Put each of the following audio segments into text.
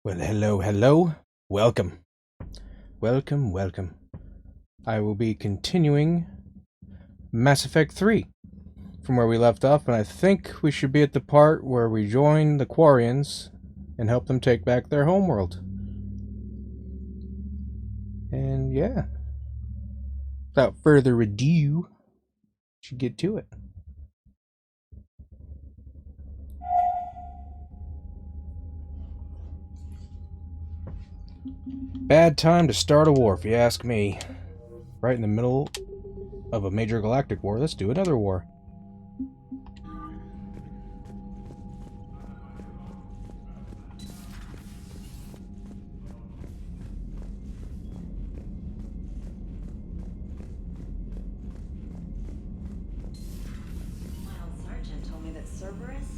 Well, hello, hello. Welcome. Welcome, welcome. I will be continuing Mass Effect 3 from where we left off, and I think we should be at the part where we join the Quarians and help them take back their homeworld. And yeah, without further ado, should get to it. Bad time to start a war, if you ask me. Right in the middle of a major galactic war. Let's do another war.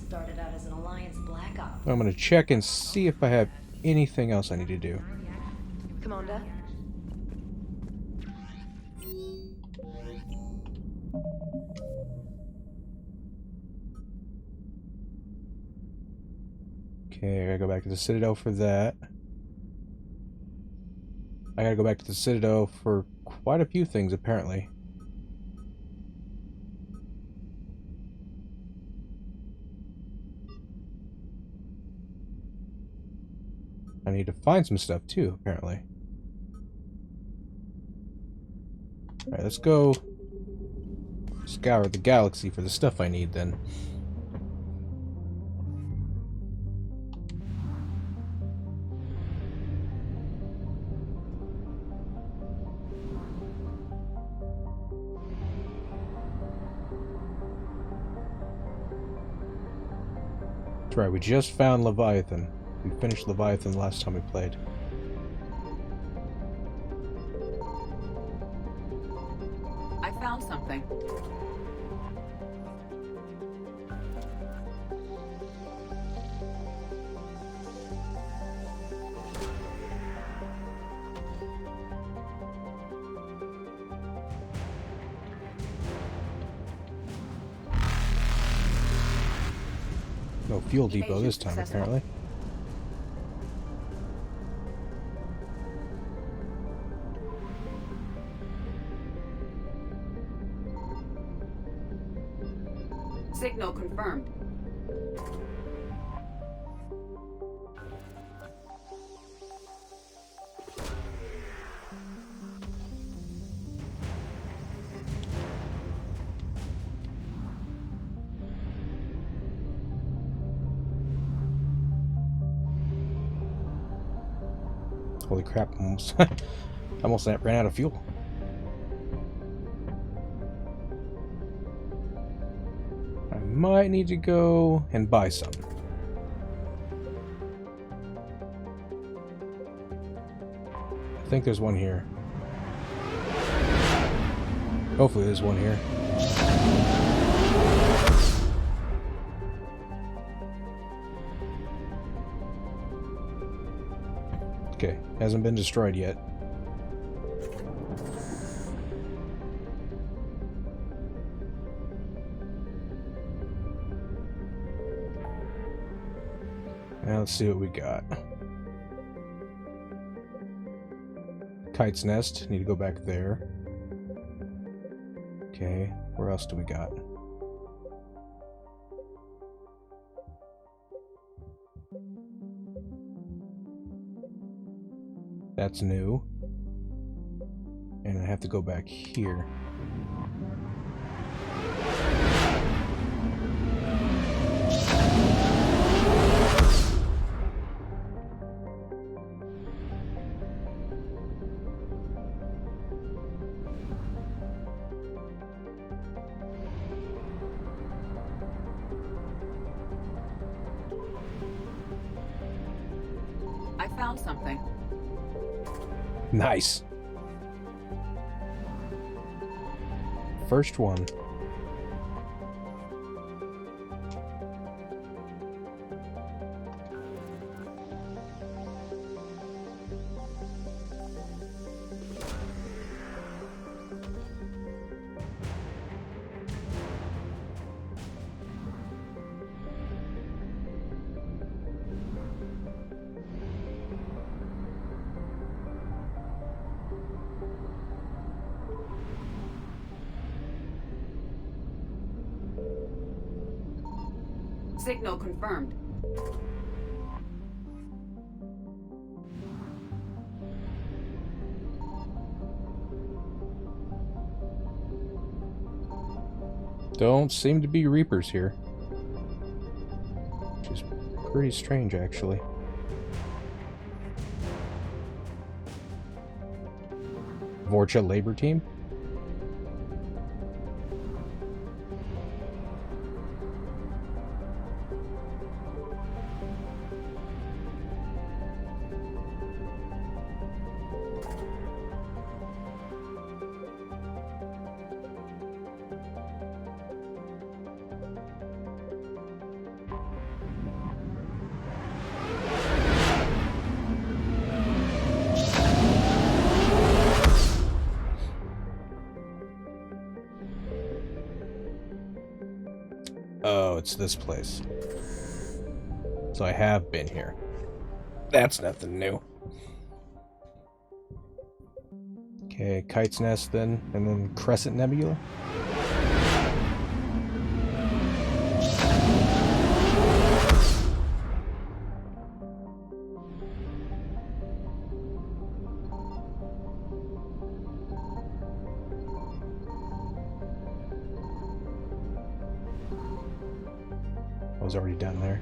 Started out as an Alliance Black Ops. I'm going to check and see if I have anything else I need to do. Commander? Okay, I gotta go back to the Citadel for that. I gotta go back to the Citadel for quite a few things, apparently. I need to find some stuff, too, apparently. Alright, let's go scour the galaxy for the stuff I need, then. That's right, we just found Leviathan. We finished Leviathan the last time we played. I found something. No fuel depot this time, apparently. Signal confirmed. Holy crap, almost, almost ran out of fuel. I might need to go and buy some. I think there's one here. Hopefully there's one here. Okay, hasn't been destroyed yet. Now let's see what we got. Kite's Nest, need to go back there. Okay, where else do we got? That's new. And I have to go back here. I found something. Nice. First one. Signal confirmed. Don't seem to be Reapers here. Which is pretty strange, actually. Vorcha labor team? Oh, it's this place. So I have been here. That's nothing new. Okay, Kite's Nest then, and then Crescent Nebula. I was already down there.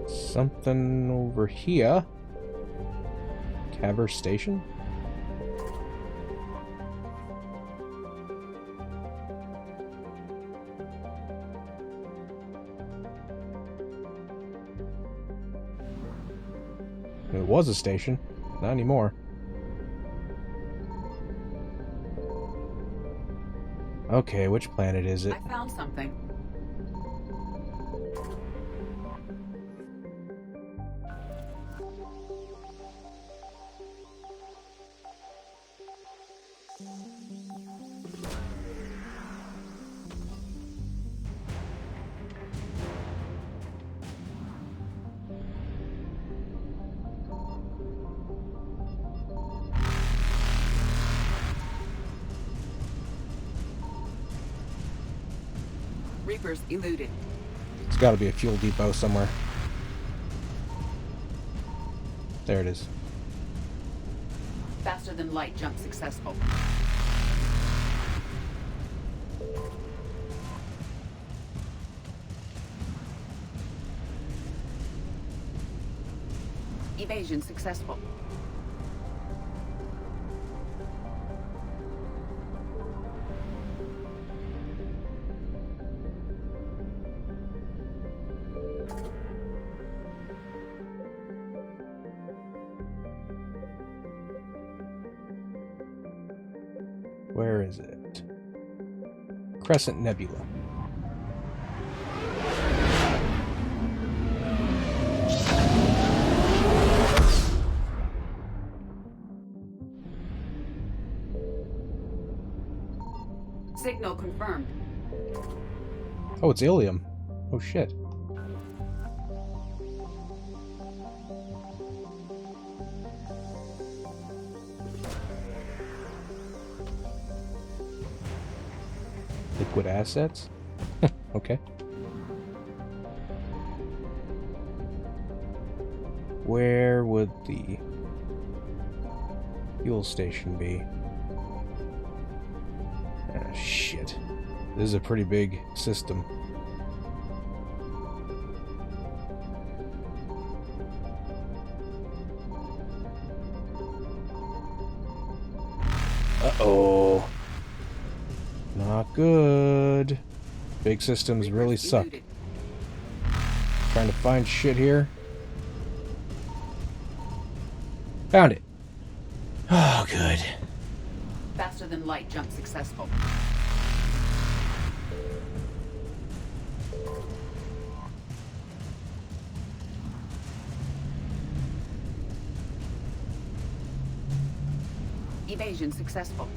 Something over here. Caber Station? It was a station. Not anymore. Okay, which planet is it? I found something. Reapers eluded. It's got to be a fuel depot somewhere. There it is. Faster than light jump successful. Evasion successful. Where is it? Crescent Nebula. Signal confirmed. Oh, it's Ilium. Oh shit. Liquid assets? Okay. Where would the fuel station be? Ah, shit. This is a pretty big system. Uh-oh. Not good. Big systems really suck. Eluded. Trying to find shit here. Found it. Oh, good. Faster than light jump successful. Evasion successful.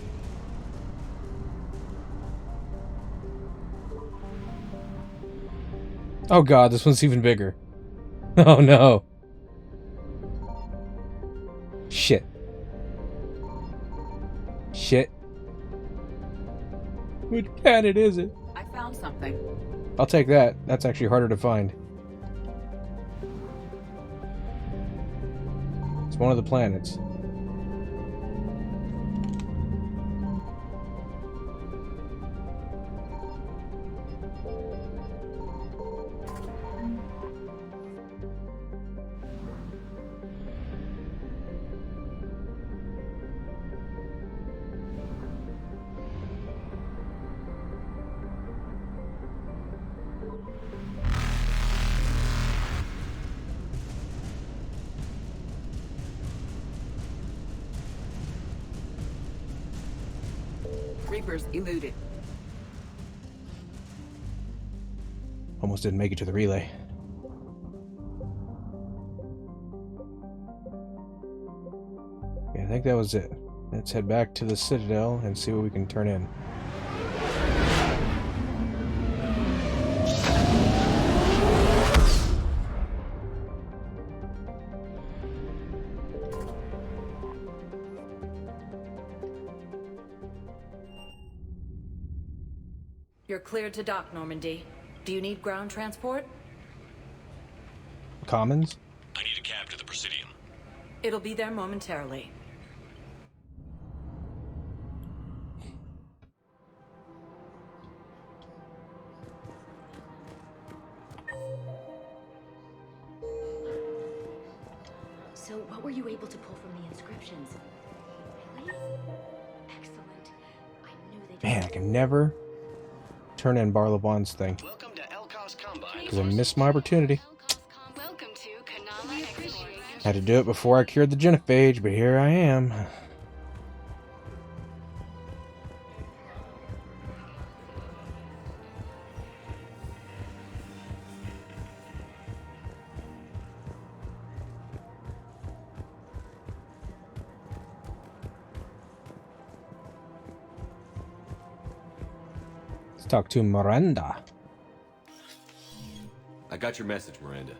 Oh god, this one's even bigger. Oh no. Shit. shit. Which planet is it? I found something. I'll take that. That's actually harder to find. It's one of the planets. Reapers eluded. Almost didn't make it to the relay. Yeah, I think that was it. Let's head back to the Citadel and see what we can turn in. You're cleared to dock, Normandy. Do you need ground transport? Commons? I need a cab to the Presidium. It'll be there momentarily. So, what were you able to pull from the inscriptions? Really? Excellent. I knew they. Man, I can never turn in Barlobon's thing. Welcome to Elcos Combine. Because I missed my opportunity. Welcome to Kanala Exploration. Had to do it before I cured the genophage, but here I am. Let's talk to Miranda. I got your message, Miranda.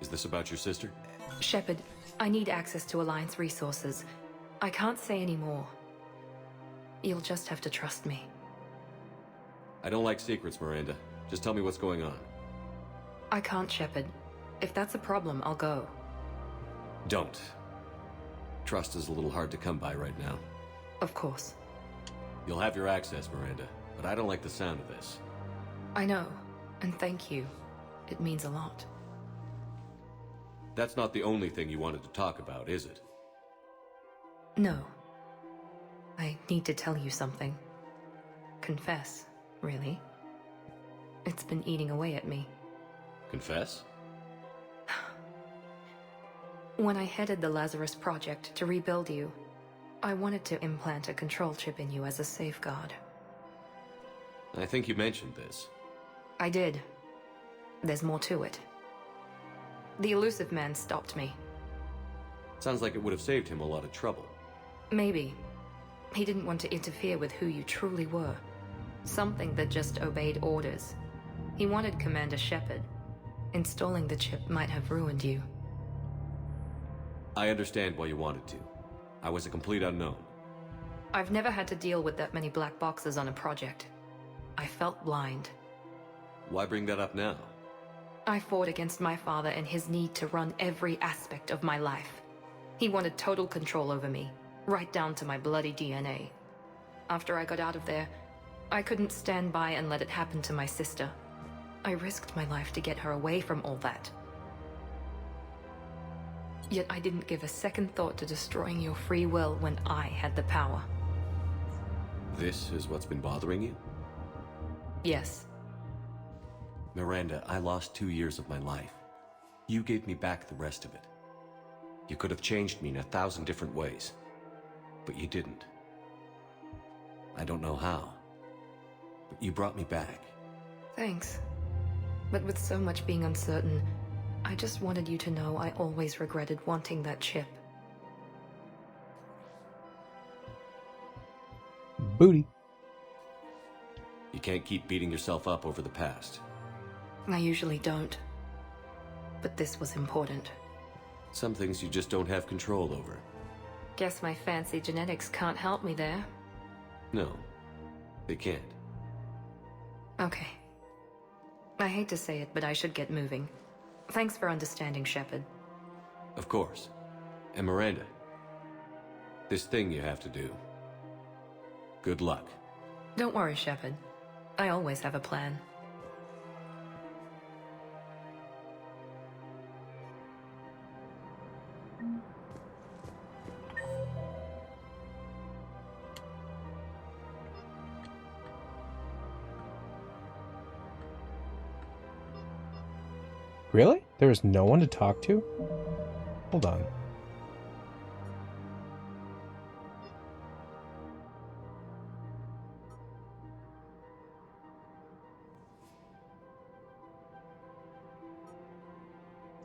Is this about your sister? Shepard, I need access to Alliance resources. I can't say any more. You'll just have to trust me. I don't like secrets, Miranda. Just tell me what's going on. I can't, Shepard. If that's a problem, I'll go. Don't. Trust is a little hard to come by right now. Of course. You'll have your access, Miranda, but I don't like the sound of this. I know, and thank you. It means a lot. That's not the only thing you wanted to talk about, is it? No. I need to tell you something. Confess, really. It's been eating away at me. Confess? When I headed the Lazarus Project to rebuild you, I wanted to implant a control chip in you as a safeguard. I think you mentioned this. I did. There's more to it. The elusive man stopped me. Sounds like it would have saved him a lot of trouble. Maybe. He didn't want to interfere with who you truly were. Something that just obeyed orders. He wanted Commander Shepard. Installing the chip might have ruined you. I understand why you wanted to. I was a complete unknown. I've never had to deal with that many black boxes on a project. I felt blind. Why bring that up now? I fought against my father and his need to run every aspect of my life. He wanted total control over me, right down to my bloody DNA. After I got out of there, I couldn't stand by and let it happen to my sister. I risked my life to get her away from all that. Yet I didn't give a second thought to destroying your free will when I had the power. This is what's been bothering you? Yes. Miranda, I lost 2 years of my life. You gave me back the rest of it. You could have changed me in 1,000 different ways, but you didn't. I don't know how, but you brought me back. Thanks. But with so much being uncertain, I just wanted you to know I always regretted wanting that chip. Booty. You can't keep beating yourself up over the past. I usually don't. But this was important. Some things you just don't have control over. Guess my fancy genetics can't help me there. No, they can't. Okay. I hate to say it, but I should get moving. Thanks for understanding, Shepard. Of course. And Miranda, this thing you have to do. Good luck. Don't worry, Shepard. I always have a plan. Really? There was no one to talk to? Hold on.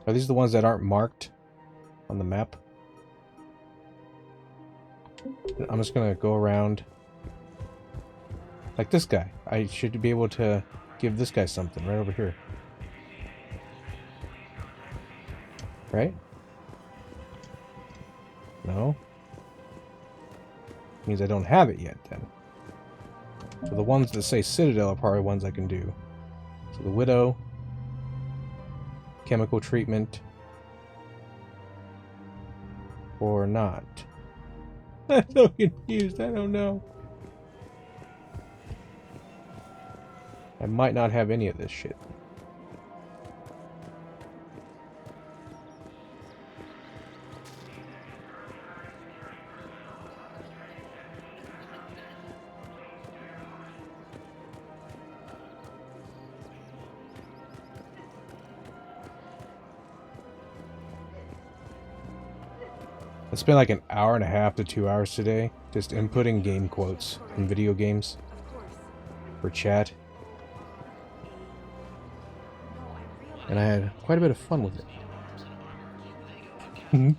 Are these the ones that aren't marked on the map? I'm just gonna go around. Like this guy. I should be able to give this guy something right over here. Right? No? Means I don't have it yet, then. So the ones that say Citadel are probably ones I can do. So the Widow. Chemical treatment. Or not. I'm so confused, I don't know. I might not have any of this shit. I spent like an hour and a half to 2 hours today just inputting game quotes in video games for chat. And I had quite a bit of fun with it. I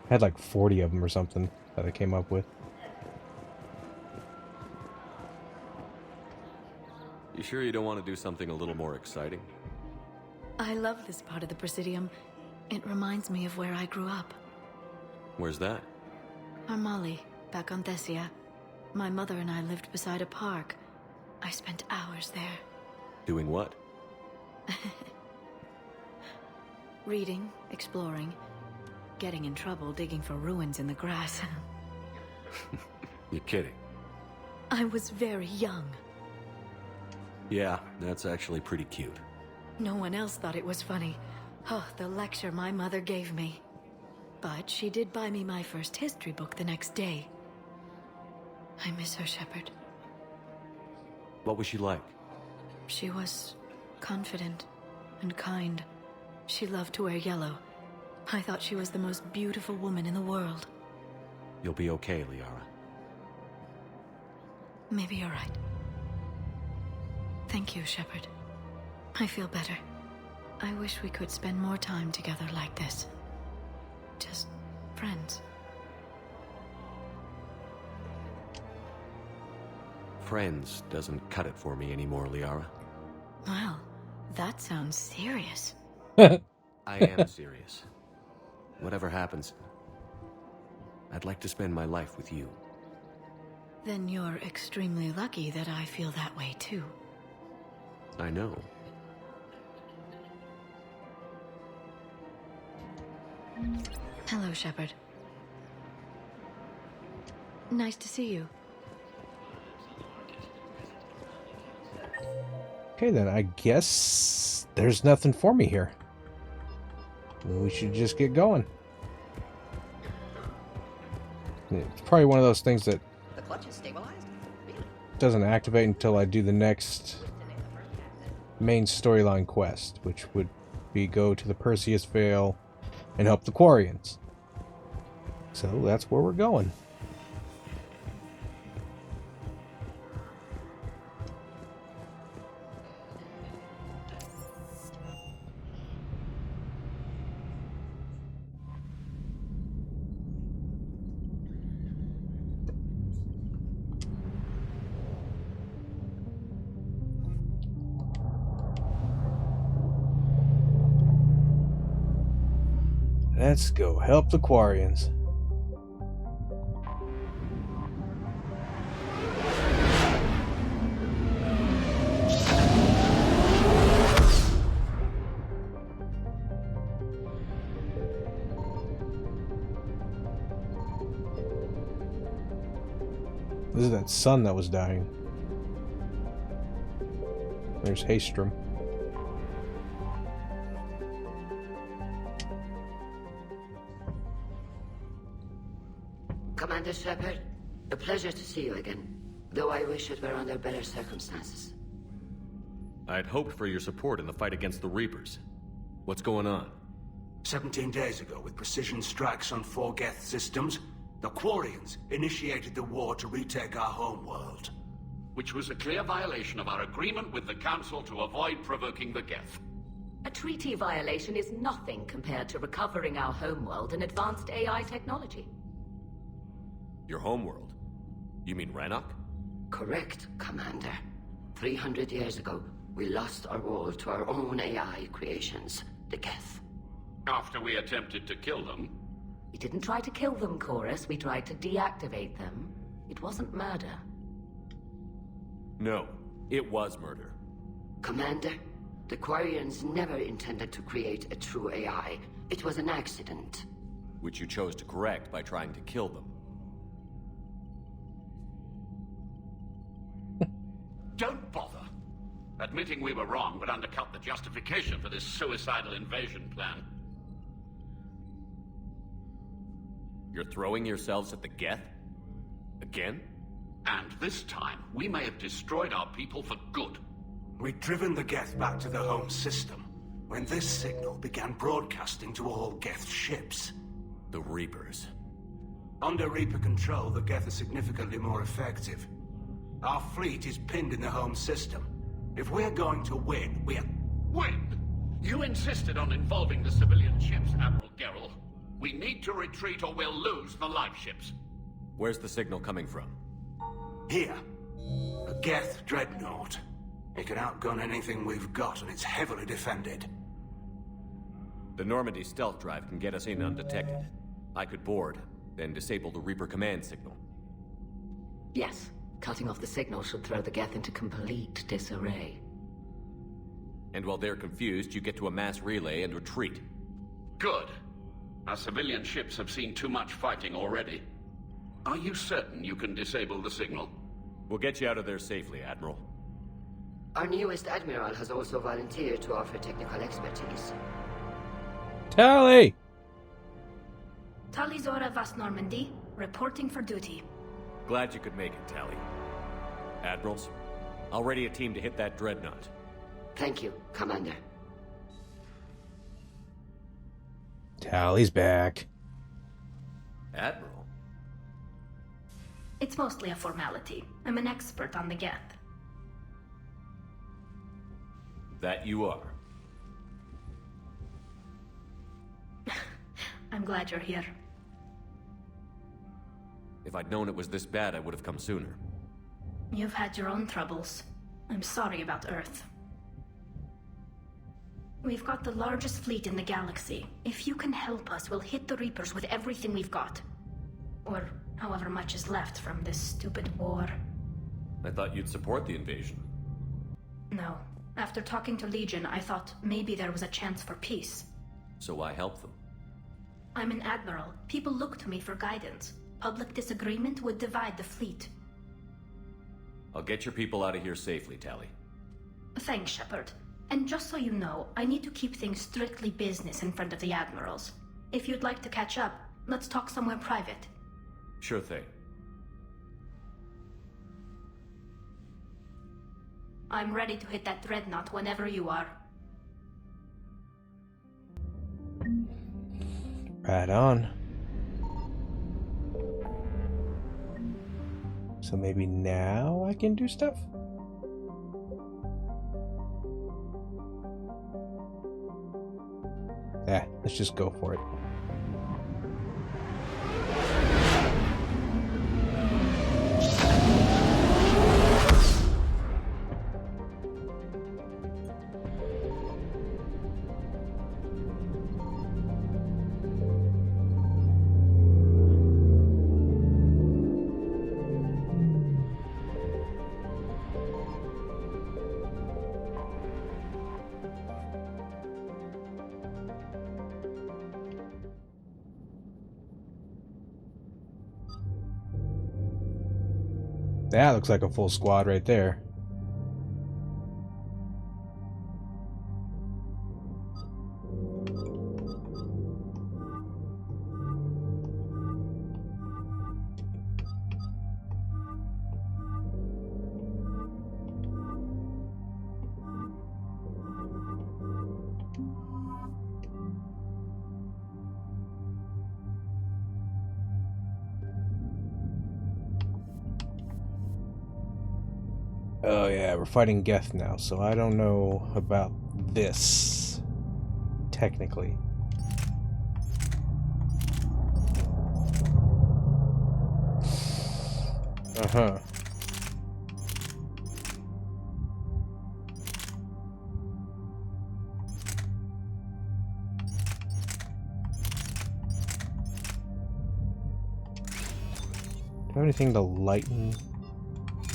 had like 40 of them or something that I came up with. You sure you don't want to do something a little more exciting? I love this part of the Presidium. It reminds me of where I grew up. Where's that? Armali, back on Thessia. My mother and I lived beside a park. I spent hours there. Doing what? Reading, exploring, getting in trouble digging for ruins in the grass. You're kidding. I was very young. Yeah, that's actually pretty cute. No one else thought it was funny. Oh, the lecture my mother gave me. But she did buy me my first history book the next day. I miss her, Shepard. What was she like? She was confident and kind. She loved to wear yellow. I thought she was the most beautiful woman in the world. You'll be okay, Liara. Maybe you're right. Thank you, Shepard. I feel better. I wish we could spend more time together like this. Just friends. Friends doesn't cut it for me anymore, Liara. Well, that sounds serious. I am serious. Whatever happens, I'd like to spend my life with you. Then you're extremely lucky that I feel that way too. I know. Hello, Shepard. Nice to see you. Okay then, I guess there's nothing for me here. We should just get going. It's probably one of those things that The clutch is stabilized? Really? doesn't activate until I do the next main storyline quest, which would be go to the Perseus Vale and help the Quarians. So that's where we're going. Let's go help the Quarians. This is that sun that was dying. There's Haystrom. Commander Shepard, a pleasure to see you again, though I wish it were under better circumstances. I'd hoped for your support in the fight against the Reapers. What's going on? 17 days ago, with precision strikes on 4 geth systems, the Quarians initiated the war to retake our homeworld. Which was a clear violation of our agreement with the Council to avoid provoking the geth. A treaty violation is nothing compared to recovering our homeworld and advanced AI technology. Your homeworld? You mean Rannoch? Correct, Commander. 300 years ago, we lost our world to our own AI creations, the geth. After we attempted to kill them. We didn't try to kill them, Chorus. We tried to deactivate them. It wasn't murder. No, it was murder. Commander, the Quarians never intended to create a true AI. It was an accident. Which you chose to correct by trying to kill them. Don't bother. Admitting we were wrong would undercut the justification for this suicidal invasion plan. You're throwing yourselves at the geth? Again? And this time, we may have destroyed our people for good. We'd driven the geth back to the home system, when this signal began broadcasting to all geth ships. The Reapers. Under Reaper control, the geth are significantly more effective. Our fleet is pinned in the home system. If we're going to win, Win? You insisted on involving the civilian ships, Admiral Gerrel. We need to retreat or we'll lose the live ships. Where's the signal coming from? Here. A geth dreadnought. It can outgun anything we've got, and it's heavily defended. The Normandy stealth drive can get us in undetected. I could board, then disable the Reaper command signal. Yes, cutting off the signal should throw the geth into complete disarray. And while they're confused, you get to a mass relay and retreat. Good. Our civilian ships have seen too much fighting already. Are you certain you can disable the signal? We'll get you out of there safely, Admiral. Our newest Admiral has also volunteered to offer technical expertise. Tally! Talizora Vas Normandy, reporting for duty. Glad you could make it, Tally. Admirals, I'll ready a team to hit that dreadnought. Thank you, Commander. Tally's back. Admiral? It's mostly a formality. I'm an expert on the geth. That you are. I'm glad you're here. If I'd known it was this bad, I would have come sooner. You've had your own troubles. I'm sorry about Earth. We've got the largest fleet in the galaxy. If you can help us, we'll hit the Reapers with everything we've got. Or however much is left from this stupid war. I thought you'd support the invasion. No. After talking to Legion, I thought maybe there was a chance for peace. So why help them? I'm an admiral. People look to me for guidance. Public disagreement would divide the fleet. I'll get your people out of here safely, Tally. Thanks, Shepard. And just so you know, I need to keep things strictly business in front of the admirals. If you'd like to catch up, let's talk somewhere private. Sure thing. I'm ready to hit that dreadnought whenever you are. Right on. So maybe now I can do stuff? Yeah, let's just go for it. That looks like a full squad right there. Oh yeah, we're fighting Geth now, so I don't know about this, technically. Uh-huh. Do I have anything to lighten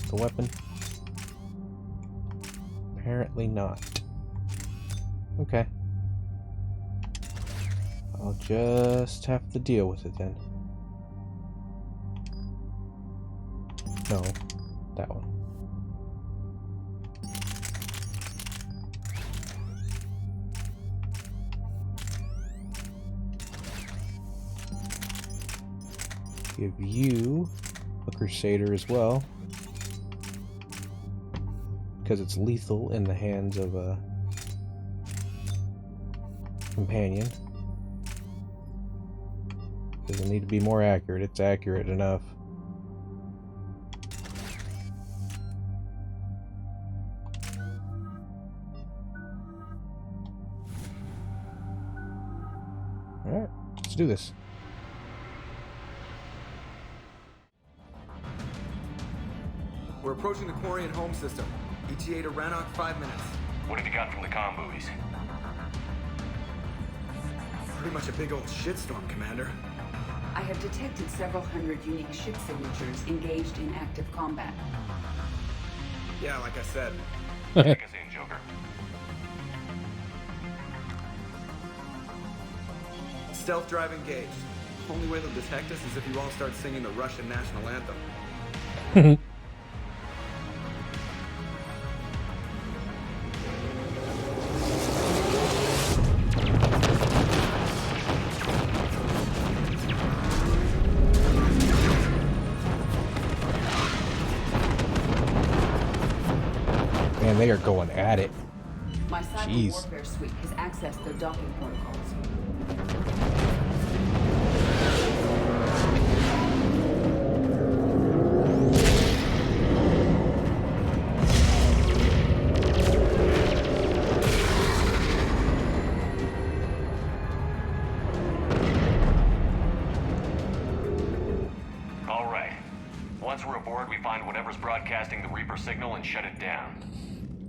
the weapon? Apparently not. Okay. I'll just have to deal with it then. No, that one. Give you a Crusader as well, because it's lethal in the hands of a companion. Doesn't need to be more accurate, it's accurate enough. Alright, let's do this. We're approaching the quarian home system. ETA to Rannoch, 5 minutes. What have you got from the comm buoys? Pretty much a big old shitstorm, Commander. I have detected several hundred unique ship signatures engaged in active combat. Yeah, like I said. Take us in, Joker. Stealth drive engaged. Only way they'll detect us is if you all start singing the Russian national anthem. Man, they are going at it. My cyber warfare suite has accessed their docking protocols. All right. Once we're aboard, we find whatever's broadcasting the Reaper signal and shut it down.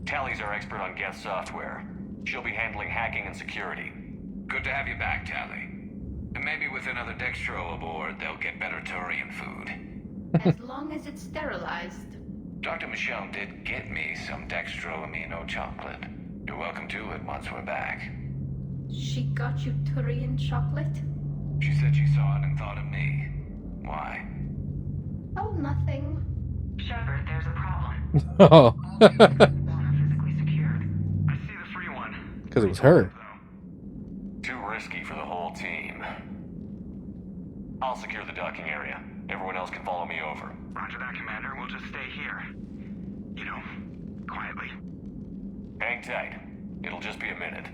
Tally's our expert on geth software. She'll be handling hacking and security. Good to have you back, Tally. And maybe with another Dextro aboard, they'll get better Turian food. As long as it's sterilized. Dr. Michonne did get me some Dextro amino chocolate. You're welcome to it once we're back. She got you Turian chocolate? She said she saw it and thought of me. Why? Oh, nothing. Shepard, there's a problem. Oh. Physically secured. I see the free one. Because it was her. Too risky for the whole team. I'll secure the docking area. Everyone else can follow me over. Roger that, Commander. We'll just stay here. You know, quietly. Hang tight. It'll just be a minute.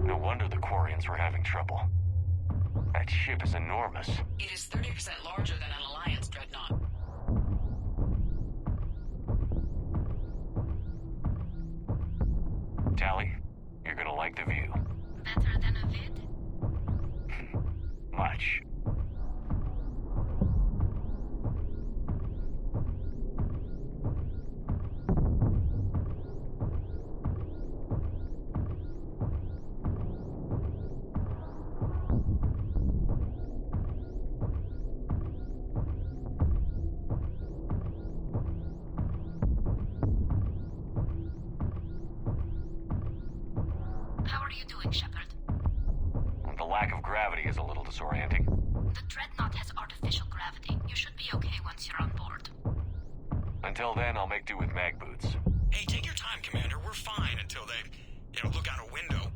No wonder the quarians were having trouble. That ship is enormous. It is 30% larger than an Alliance dreadnought. Tally, you're gonna like the view. Better than a vid? Much. are you doing, Shepard? The lack of gravity is a little disorienting. The Dreadnought has artificial gravity. You should be okay once you're on board. Until then, I'll make do with mag boots. Hey, take your time, Commander. We're fine until they, look out a window.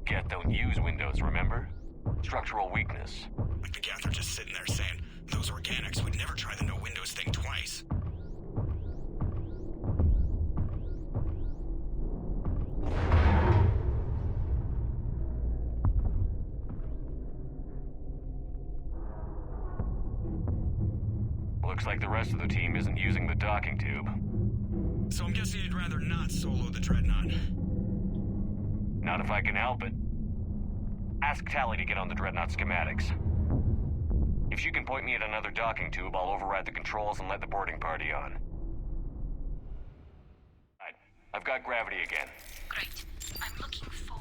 Geth don't use windows, remember? Structural weakness. Like the Geth are just sitting there saying, those organics would never try the no windows thing twice. Looks like the rest of the team isn't using the docking tube. So I'm guessing you'd rather not solo the Dreadnought. Not if I can help it. Ask Tally to get on the Dreadnought schematics. If she can point me at another docking tube, I'll override the controls and let the boarding party on. Right. I've got gravity again. Great. I'm looking for...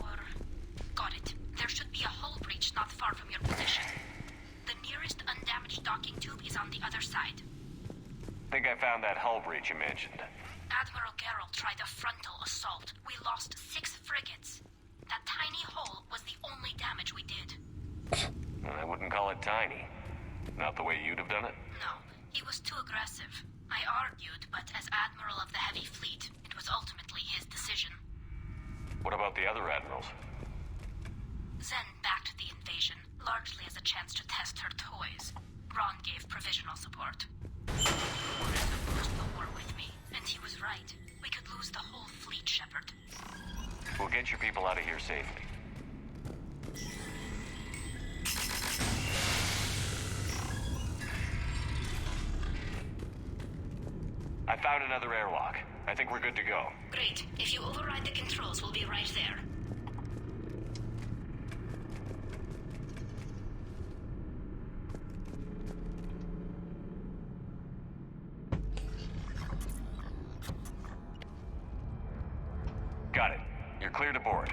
Got it. There should be a hull breach not far from your position. The nearest undamaged docking tube is on the other side. Think I found that hull breach you mentioned. Admiral Geralt tried a frontal assault. We lost 6 frigates. That tiny hole was the only damage we did. I wouldn't call it tiny. Not the way you'd have done it? No, he was too aggressive. I argued, but as Admiral of the Heavy Fleet, it was ultimately his decision. What about the other admirals? Zen backed the invasion, largely as a chance to test her toys. Ron gave provisional support. He wanted to force the war with me, and he was right. We could lose the whole fleet, Shepard. We'll get your people out of here safely. I found another airlock. I think we're good to go. Great. If you override the controls, we'll be right there. Got it. You're clear to board.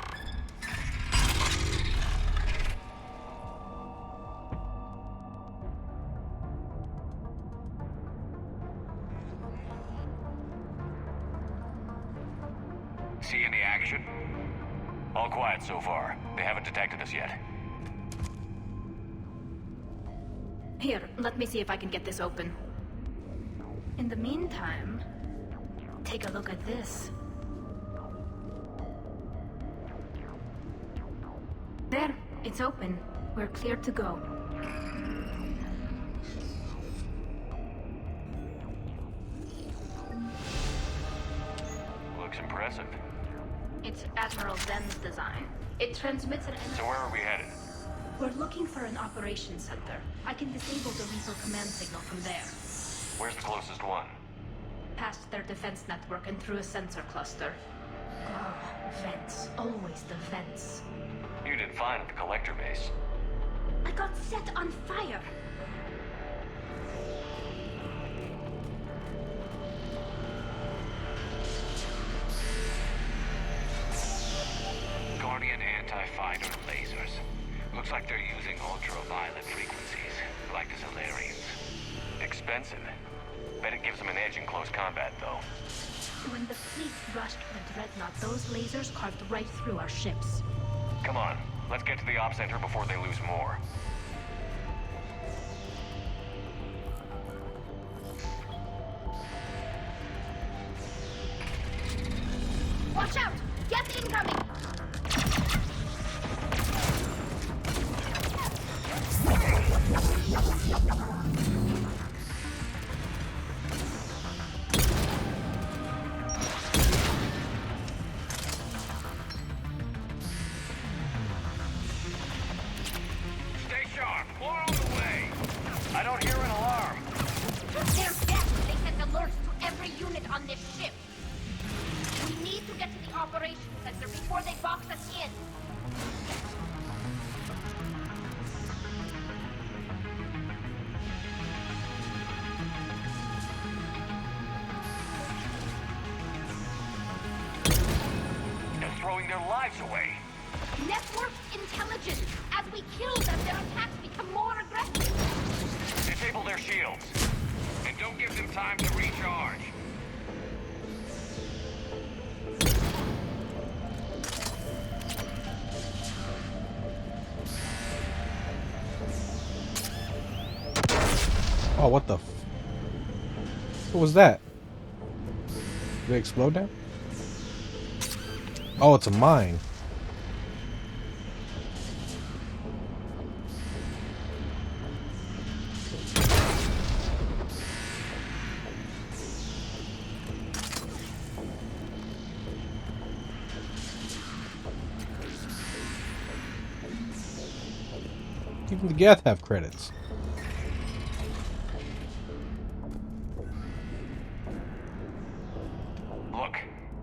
See any action? All quiet so far. They haven't detected us yet. Here, let me see if I can get this open. In the meantime, take a look at this. There, it's open. We're clear to go. Looks impressive. It's Admiral Zen's design. It transmits an energy... So where are we headed? We're looking for an operations center. I can disable the Reaper command signal from there. Where's the closest one? Past their defense network and through a sensor cluster. Oh, vents. Always the vents. You did fine at the collector base. I got set on fire! Guardian anti-fighter lasers. Looks like they're using ultraviolet frequencies, like the Solarians. Expensive. Bet it gives them an edge in close combat, though. When the fleet rushed the Dreadnought, those lasers carved right through our ships. Come on, let's get to the op center before they lose more. Watch out! Geth incoming! Stay sharp. More on the way. I don't hear an alarm. There's Geth! They sent alerts to every unit on this ship. We need to get to the operations center before they box us in. They're throwing their lives away. Network intelligence. As we kill them, their attacks become more aggressive. Disable their shields. And don't give them time to recharge. Oh, what the what was that? Did they explode now? Oh, it's a mine. Even the geth have credits. Look,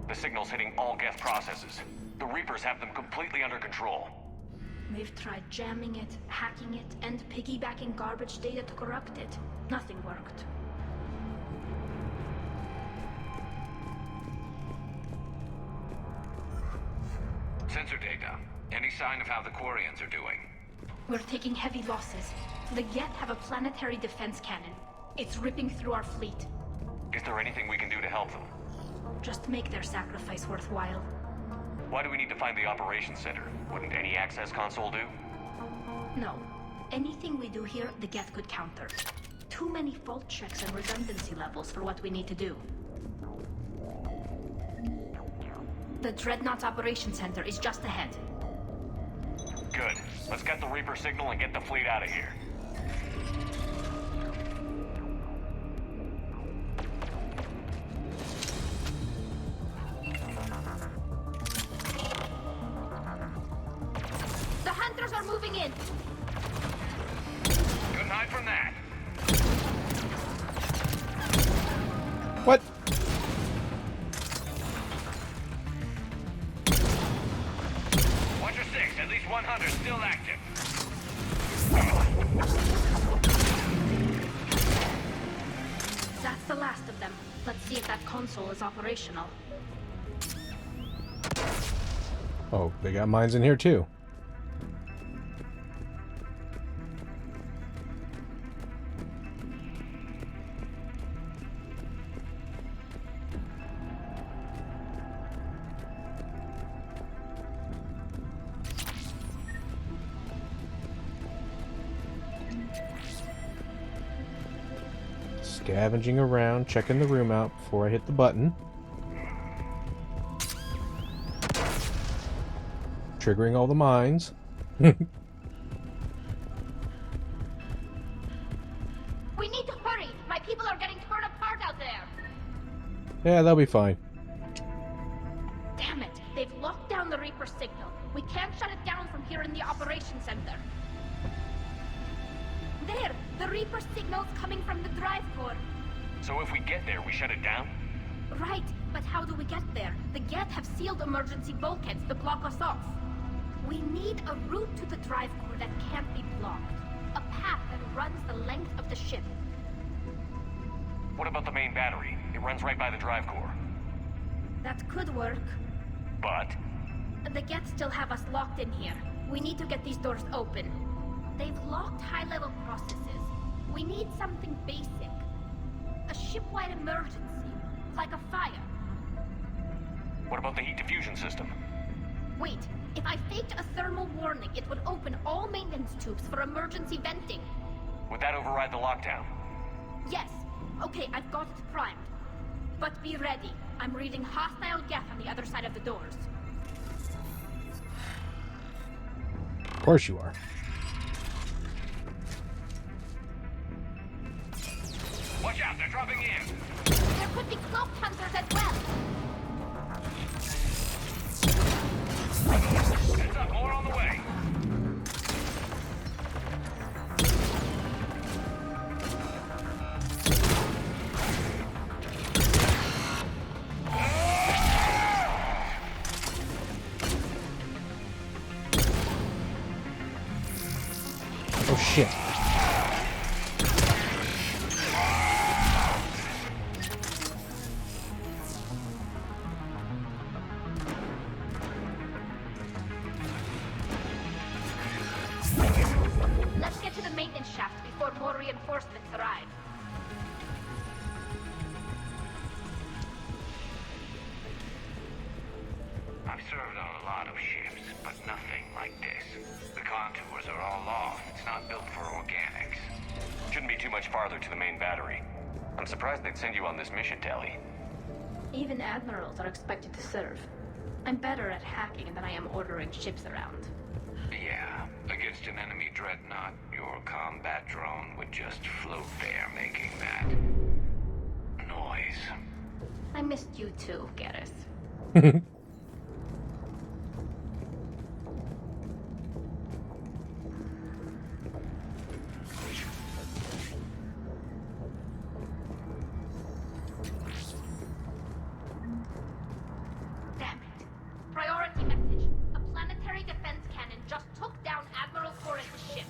the signal's hitting all geth processes. The Reapers have them completely under control. They've tried jamming it, hacking it, and piggybacking garbage data to corrupt it. Nothing worked. Sensor data. Any sign of how the quarians are doing? We're taking heavy losses. The geth have a planetary defense cannon. It's ripping through our fleet. Is there anything we can do to help them? Just make their sacrifice worthwhile. Why do we need to find the operations center? Wouldn't any access console do? No. Anything we do here, the geth could counter. Too many fault checks and redundancy levels for what we need to do. The Dreadnought Operations Center is just ahead. Good. Let's get the Reaper signal and get the fleet out of here. The hunters are moving in! Good night from that. What? Watch your six. At least 100 still active. That's the last of them. Let's see if that console is operational. Oh, they got mines in here too. Scavenging around, checking the room out before I hit the button. Triggering all the mines. We need to hurry! My people are getting torn apart out there! Yeah, they'll be fine. Damn it! They've locked down the Reaper signal. We can't shut it down from here in the operations center. There! The Reaper signal's coming from the drive core. So if we get there, we shut it down? Right, but how do we get there? The geth have sealed emergency bulkheads to block us off. We need a route to the drive core that can't be blocked. A path that runs the length of the ship. What about the main battery? It runs right by the drive core. That could work. But? The geth still have us locked in here. We need to get these doors open. They've locked high-level processes. We need something basic. A ship-wide emergency. Like a fire. What about the heat diffusion system? Wait, if I faked a thermal warning, it would open all maintenance tubes for emergency venting. Would that override the lockdown? Yes. Okay, I've got it primed. But be ready. I'm reading hostile geth on the other side of the doors. Of course you are. Watch out, they're dropping in! There could be cloaked hunters as well! Heads up, more on the way! Oh shit. Let's get to the maintenance shaft before more reinforcements arrive. I've served on a lot of ships. but nothing like this. The contours are all off. It's not built for organics. Shouldn't be too much farther to the main battery. I'm surprised they'd send you on this mission, Tally. Even admirals are expected to serve. I'm better at hacking than I am ordering ships around. Yeah, against an enemy dreadnought, your combat drone would just float there making that noise. I missed you too, Garrus. Damn it. Priority message. A planetary defense cannon just took down Admiral Chorus' ship.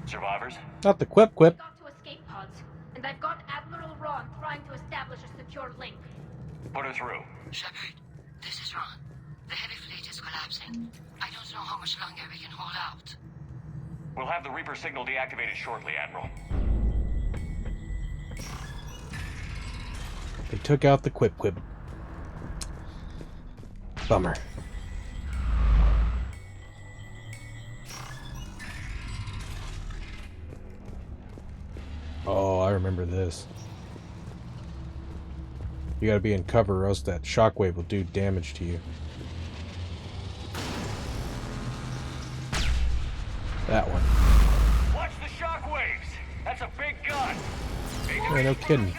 Survivors? Not the quip. Got to escape pods, and I've got Admiral Ron trying to establish a secure link. Put her through. Shepard, this is Ron. The heavy fleet is collapsing. I don't know how much longer we can hold out. We'll have the Reaper signal deactivated shortly, Admiral. They took out the quip. Bummer. Oh, I remember this. You gotta be in cover or else that shockwave will do damage to you. That one. Watch the shockwaves! That's a big gun! Yeah, no kidding.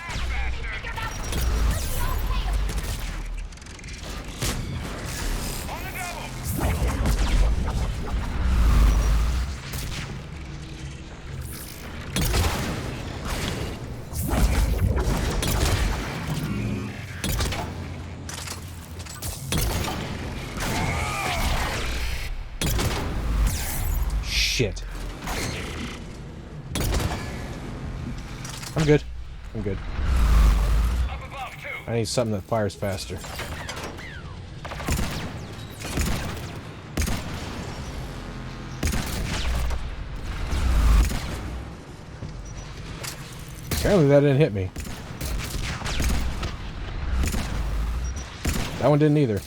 Shit. I'm good. I need something that fires faster. Apparently that didn't hit me. That one didn't either.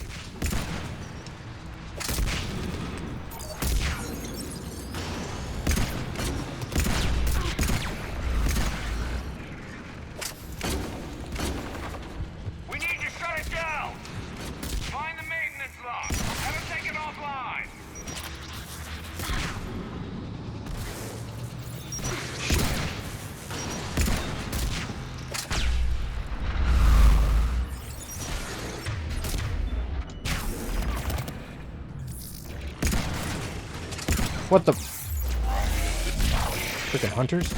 What the? Freaking hunters?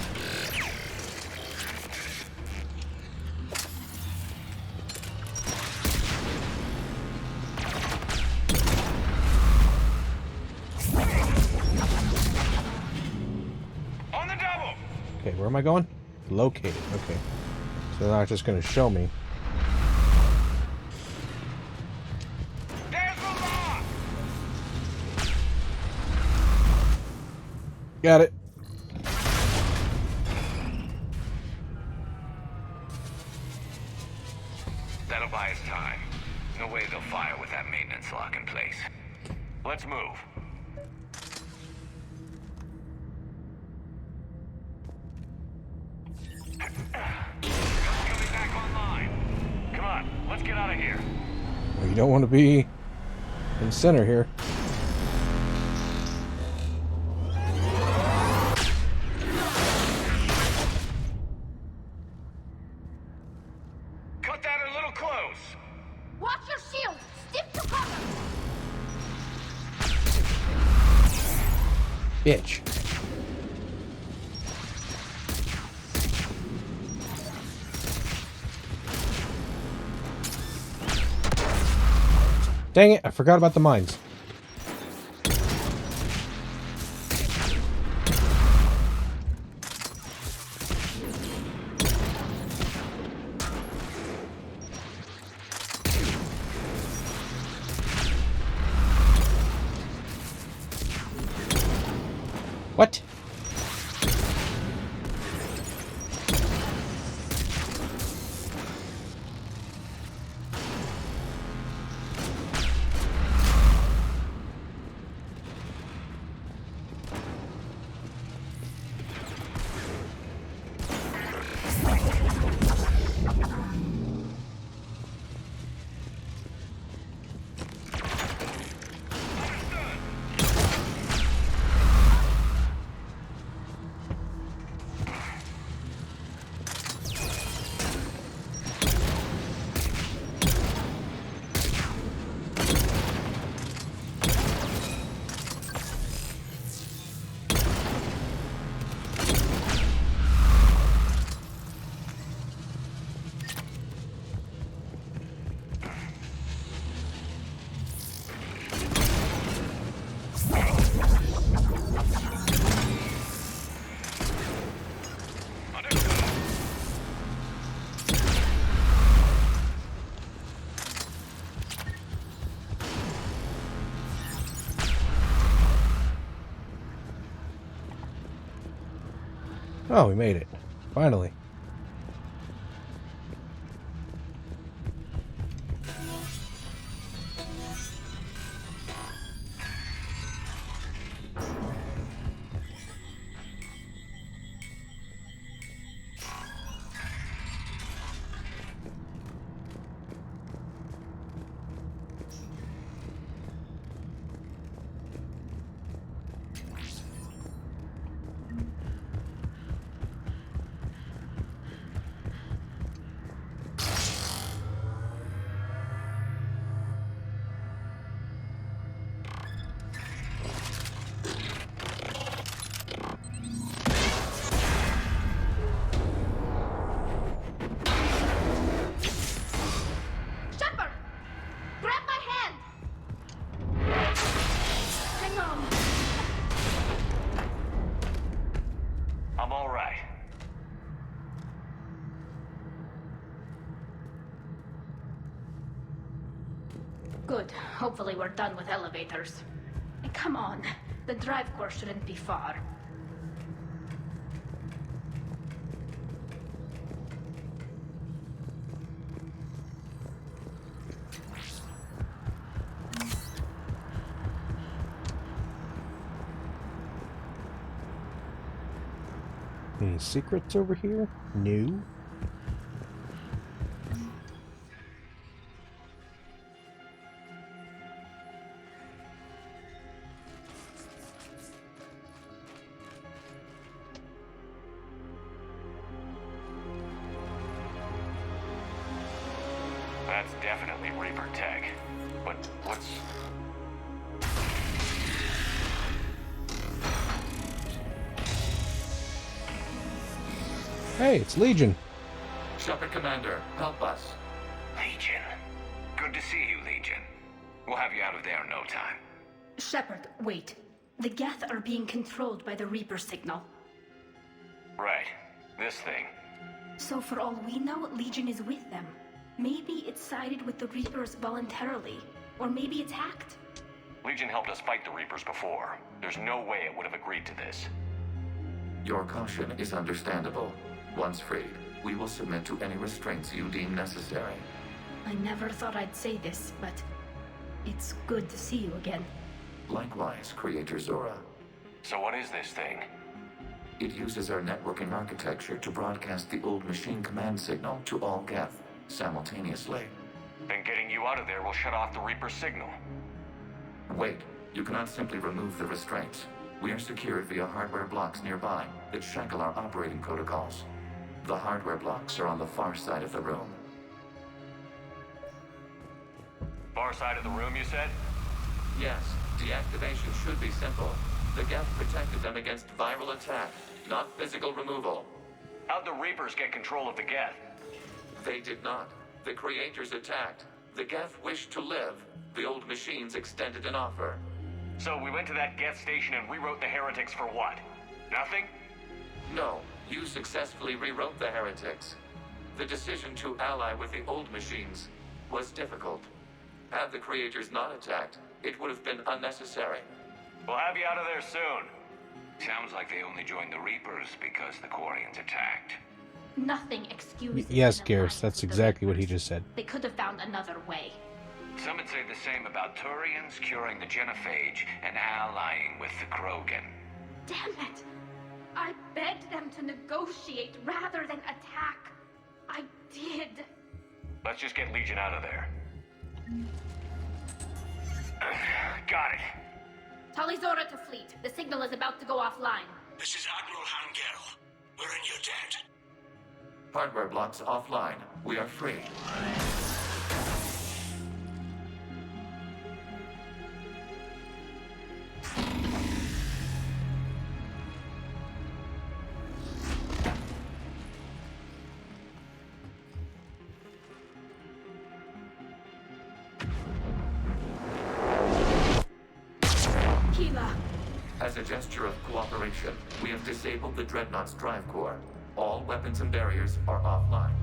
On the double! Okay, where am I going? Located. Okay. So they're not just going to show me. Got it. That'll buy us time. No way they'll fire with that maintenance lock in place. Let's move. Coming back online. Come on, let's get out of here. Well, you don't want to be in the center here. Cut that a little close. Watch your shield! Stick to cover! Bitch. Dang it, I forgot about the mines. What? Oh, we made it. Finally. Shepard! Grab my hand! Hang on. I'm all right. Good. Hopefully we're done with elevators. Come on. The drive core shouldn't be far. Any secrets over here? No. That's definitely Reaper tech. But what's... Hey, it's Legion. Shepard Commander, help us. Legion. Good to see you, Legion. We'll have you out of there in no time. Shepard, wait. The Geth are being controlled by the Reaper signal. Right. This thing. So for all we know, Legion is with them. Maybe it sided with the Reapers voluntarily. Or maybe it's hacked. Legion helped us fight the Reapers before. There's no way it would have agreed to this. Your caution is understandable. Once freed, we will submit to any restraints you deem necessary. I never thought I'd say this, but it's good to see you again. Likewise, Creator Zora. So what is this thing? It uses our networking architecture to broadcast the old machine command signal to all geth simultaneously. Then getting you out of there will shut off the Reaper signal. Wait, you cannot simply remove the restraints. We are secured via hardware blocks nearby that shackle our operating protocols. The hardware blocks are on the far side of the room. Far side of the room, you said? Yes, deactivation should be simple. The geth protected them against viral attack, not physical removal. How'd the Reapers get control of the geth? They did not. The creators attacked. The geth wished to live. The old machines extended an offer. So we went to that geth station and rewrote the heretics for what? Nothing? No, you successfully rewrote the heretics. The decision to ally with the old machines was difficult. Had the creators not attacked, it would have been unnecessary. We'll have you out of there soon. Sounds like they only joined the Reapers because the Quarians attacked. Nothing excuses Yes, an Garrus, alliance that's with the exactly what he Reapers. just said. They could have found another way. Some would say the same about Turians curing the genophage and allying with the Krogan. Damn it! I begged them to negotiate rather than attack. I did. Let's just get Legion out of there. Got it. Talizora to fleet. The signal is about to go offline. This is Admiral Hangel. We're in your debt. Hardware blocks offline. We are free. As a gesture of cooperation, we have disabled the Dreadnought's drive core. All weapons and barriers are offline.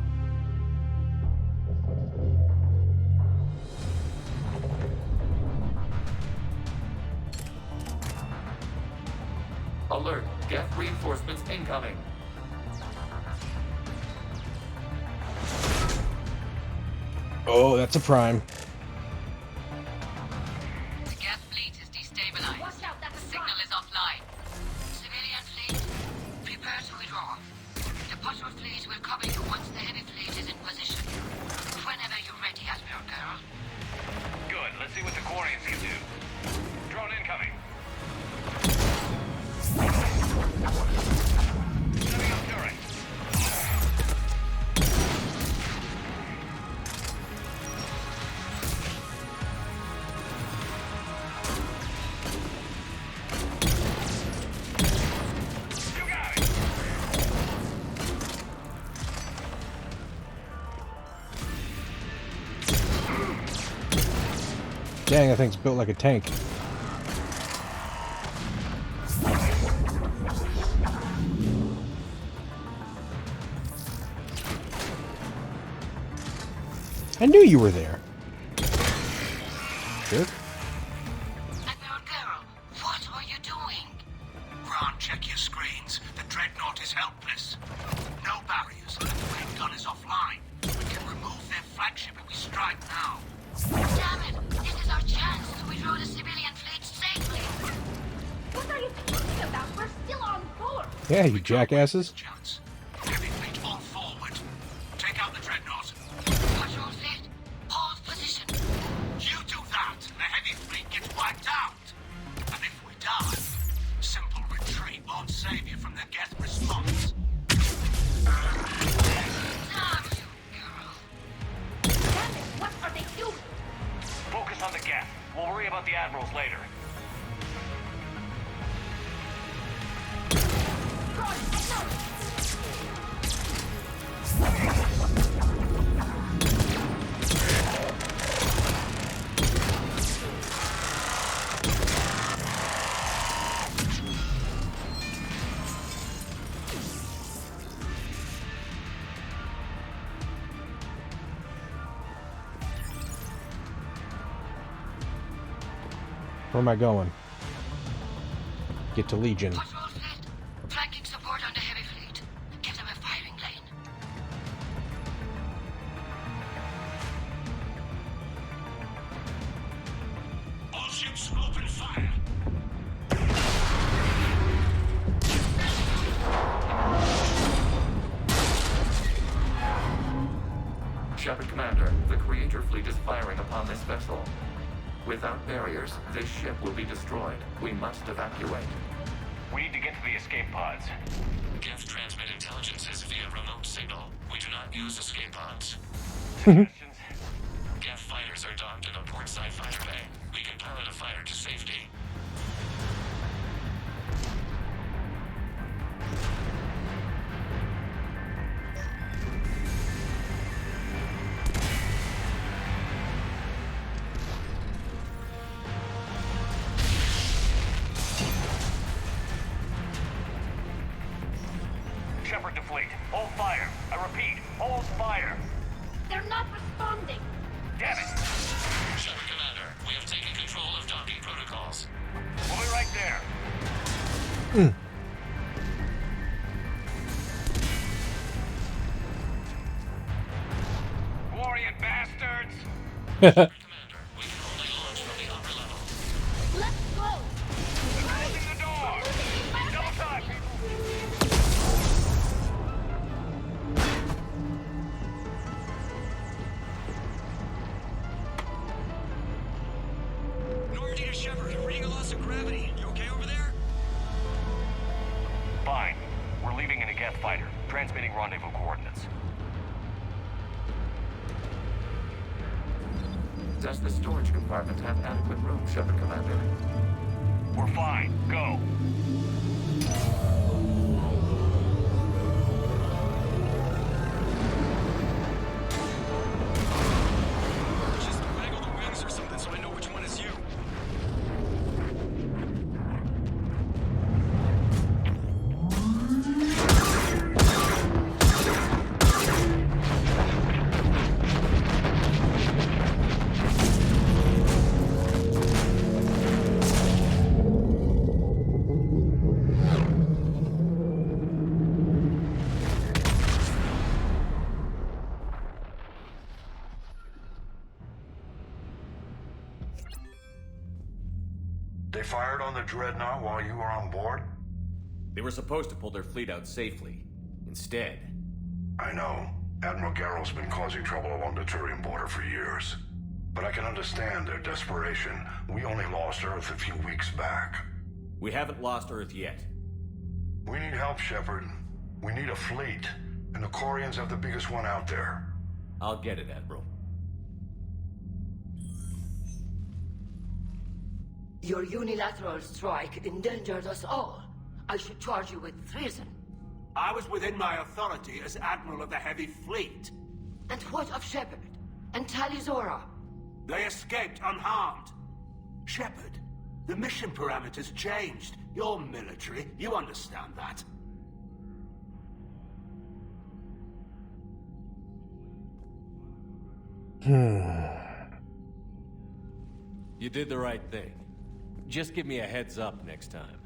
Alert! Geth reinforcements incoming! Oh, that's a prime. The geth fleet is destabilized. Watch out, the signal is offline. Civilian fleet, prepare to withdraw. The patrol fleet will cover you once the heavy fleet is in position. Whenever you're ready, Admiral Girl. Good. Let's see what the quarians can do. Drone incoming. Setting up turret. Dang, that thing's built like a tank. I knew you were there. Jerk. Admiral Girl, what are you doing? Ron, check your screens. The Dreadnought is helpless. No barriers. The main gun is offline. We can remove their flagship if we strike now. Damn it! This is our chance to withdraw the civilian fleet safely. What are you talking about? We're still on board. Yeah, you jackasses. Heavy fleet all forward. Take out the Dreadnought. Patrol fleet, hold position. You do that, and the heavy fleet gets wiped out. And if we die, simple retreat won't save you from the geth response. What are they doing? Focus on the geth. We'll worry about the admirals later. Where am I going? Get to Legion. Patrol fleet, flanking support on the heavy fleet. Give them a firing lane. All ships open fire. Shepard Commander, the Creator fleet is firing upon this vessel. Without barriers, this ship will be destroyed. We must evacuate. We need to get to the escape pods. Geth transmit intelligences via remote signal. We do not use escape pods. Suggestions? Geth fighters are docked in a portside fighter bay. We can pilot a fighter to safety. Shepard to fleet. Hold fire. I repeat, hold fire. They're not responding. Damn it! Shepard Commander, we have taken control of docking protocols. We'll be right there. Quarian bastards! Let's go. Closing the door! Double time! Normandy to Shepard, reading a loss of gravity. You okay over there? Fine. We're leaving in a geth fighter, transmitting rendezvous coordinates. Does the storage compartment have adequate room, Shepard Commander? We're fine. Go. Just waggle the wings or something so I know which one is you. fired on the Dreadnought while you were on board? They were supposed to pull their fleet out safely. Instead... I know. Admiral Garrow's been causing trouble along the Turian border for years. But I can understand their desperation. We only lost Earth a few weeks back. We haven't lost Earth yet. We need help, Shepard. We need a fleet. And the Quarians have the biggest one out there. I'll get it, Admiral. Your unilateral strike endangered us all. I should charge you with treason. I was within my authority as Admiral of the Heavy Fleet. And what of Shepard? And Talizora? They escaped unharmed. Shepard, the mission parameters changed. You're military, you understand that. You did the right thing. Just give me a heads up next time.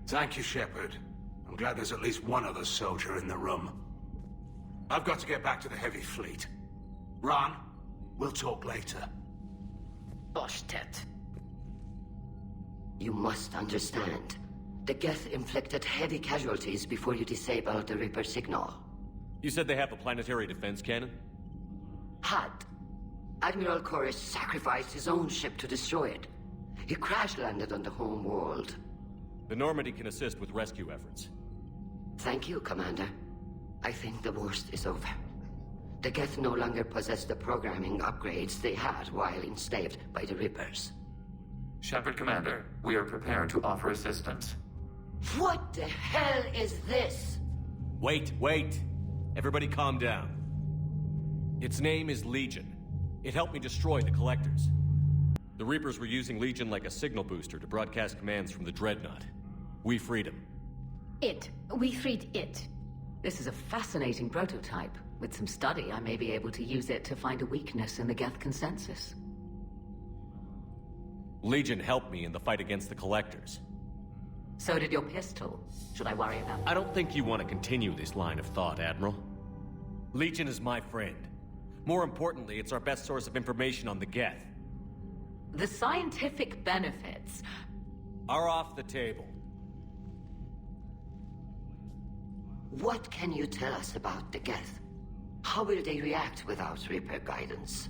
Thank you, Shepard. I'm glad there's at least one other soldier in the room. I've got to get back to the Heavy Fleet. Ron, we'll talk later. Boshtet. You must understand. The geth inflicted heavy casualties before you disabled the Reaper signal. You said they have a planetary defense cannon? Had. Admiral Koris sacrificed his own ship to destroy it. He crash-landed on the home world. The Normandy can assist with rescue efforts. Thank you, Commander. I think the worst is over. The geth no longer possess the programming upgrades they had while enslaved by the Reapers. Shepard, Commander, we are prepared to offer assistance. What the hell is this? Wait. Everybody calm down. Its name is Legion. It helped me destroy the Collectors. The Reapers were using Legion like a signal booster to broadcast commands from the Dreadnought. We freed him. We freed it. This is a fascinating prototype. With some study, I may be able to use it to find a weakness in the geth consensus. Legion helped me in the fight against the Collectors. So did your pistol. Should I worry about that? I don't think you want to continue this line of thought, Admiral. Legion is my friend. More importantly, it's our best source of information on the geth. The scientific benefits are off the table. What can you tell us about the geth? How will they react without Reaper guidance?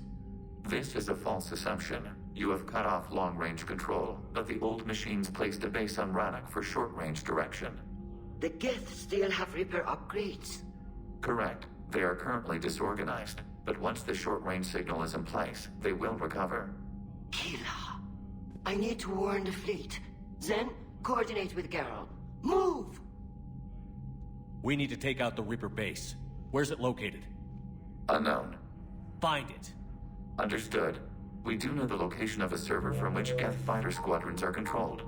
This is a false assumption. You have cut off long-range control, but the old machines placed a base on Rannoch for short-range direction. The geth still have Reaper upgrades? Correct. They are currently disorganized, but once the short-range signal is in place, they will recover. Kila, I need to warn the fleet. Then, coordinate with Garrow. Move! We need to take out the Reaper base. Where's it located? Unknown. Find it. Understood. We do know the location of a server from which geth fighter squadrons are controlled.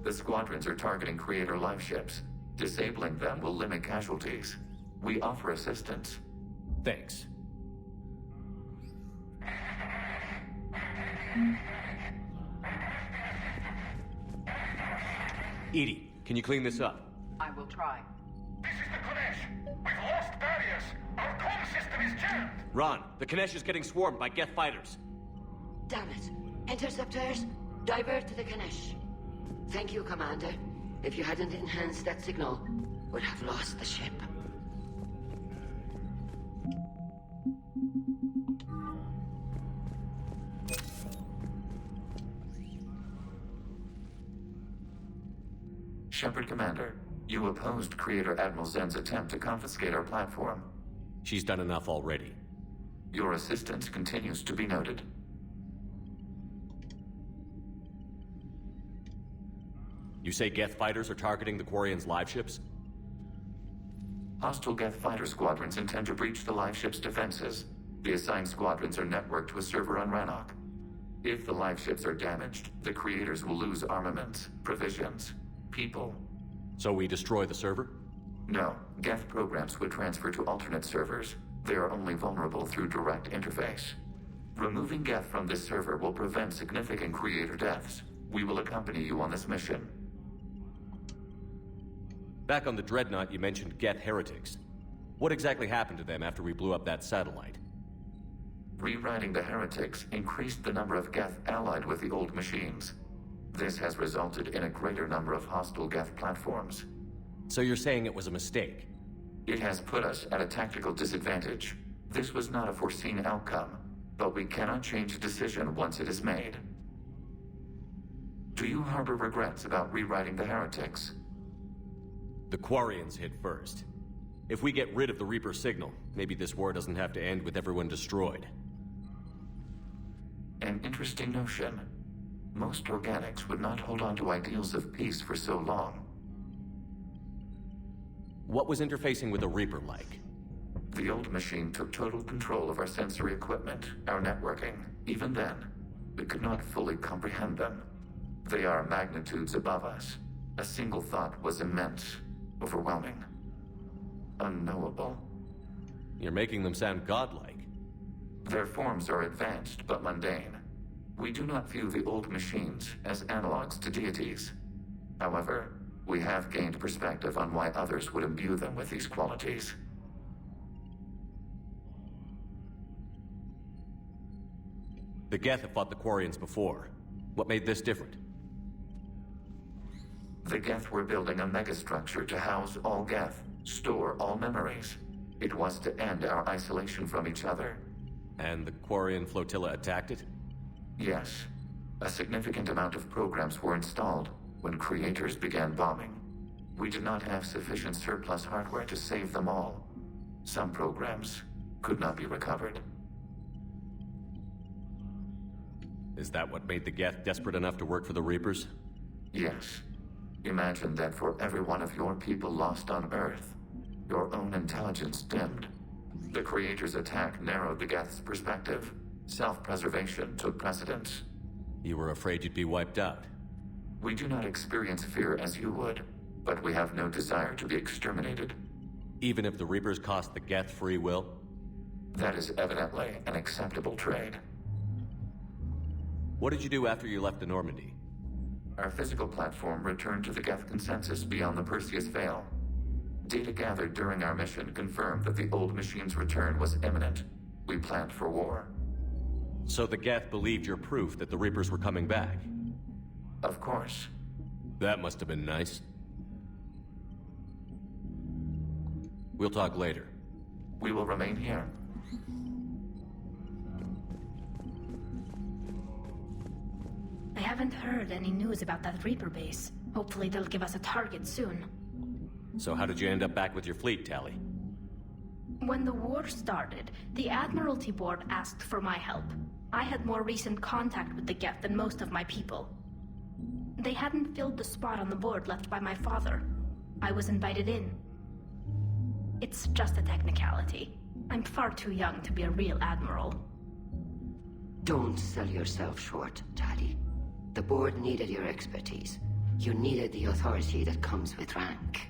The squadrons are targeting Creator live ships. Disabling them will limit casualties. We offer assistance. Thanks. Edie, can you clean this up? I will try. This is the Konesh. We've lost barriers. Our comm system is jammed. Ron, the Konesh is getting swarmed by geth fighters. Damn it. Interceptors, divert to the Ganesh. Thank you, Commander. If you hadn't enhanced that signal, we'd have lost the ship. Shepard, Commander, you opposed Creator Admiral Zen's attempt to confiscate our platform. She's done enough already. Your assistance continues to be noted. You say geth fighters are targeting the Quarians' live ships? Hostile geth fighter squadrons intend to breach the live ship's defenses. The assigned squadrons are networked to a server on Rannoch. If the live ships are damaged, the Creators will lose armaments, provisions, people. So we destroy the server? No. geth programs would transfer to alternate servers. They are only vulnerable through direct interface. Removing geth from this server will prevent significant Creator deaths. We will accompany you on this mission. Back on the Dreadnought, you mentioned geth heretics. What exactly happened to them after we blew up that satellite? Rewriting the heretics increased the number of geth allied with the old machines. This has resulted in a greater number of hostile geth platforms. So you're saying it was a mistake? It has put us at a tactical disadvantage. This was not a foreseen outcome, but we cannot change a decision once it is made. Do you harbor regrets about rewriting the heretics? The Quarians hit first. If we get rid of the Reaper signal, maybe this war doesn't have to end with everyone destroyed. An interesting notion. Most organics would not hold on to ideals of peace for so long. What was interfacing with the Reaper like? The old machine took total control of our sensory equipment, our networking. Even then, we could not fully comprehend them. They are magnitudes above us. A single thought was immense, overwhelming, unknowable. You're making them sound godlike. Their forms are advanced but mundane. We do not view the old machines as analogs to deities. However, we have gained perspective on why others would imbue them with these qualities. The Geth have fought the Quarians before. What made this different? The Geth were building a megastructure to house all Geth, store all memories. It was to end our isolation from each other. And the Quarian flotilla attacked it? Yes. A significant amount of programs were installed when creators began bombing. We did not have sufficient surplus hardware to save them all. Some programs could not be recovered. Is that what made the Geth desperate enough to work for the Reapers? Yes. Imagine that for every one of your people lost on Earth, your own intelligence dimmed. The Creator's attack narrowed the Geth's perspective. Self-preservation took precedence. You were afraid you'd be wiped out. We do not experience fear as you would, but we have no desire to be exterminated. Even if the Reapers cost the Geth free will? That is evidently an acceptable trade. What did you do after you left the Normandy? Our physical platform returned to the Geth consensus beyond the Perseus Veil. Data gathered during our mission confirmed that the old machine's return was imminent. We planned for war. So the Geth believed your proof that the Reapers were coming back? Of course. That must have been nice. We'll talk later. We will remain here. I haven't heard any news about that Reaper base. Hopefully they'll give us a target soon. So how did you end up back with your fleet, Tali? When the war started, the Admiralty Board asked for my help. I had more recent contact with the Geth than most of my people. They hadn't filled the spot on the board left by my father. I was invited in. It's just a technicality. I'm far too young to be a real admiral. Don't sell yourself short, Tali. The board needed your expertise. You needed the authority that comes with rank.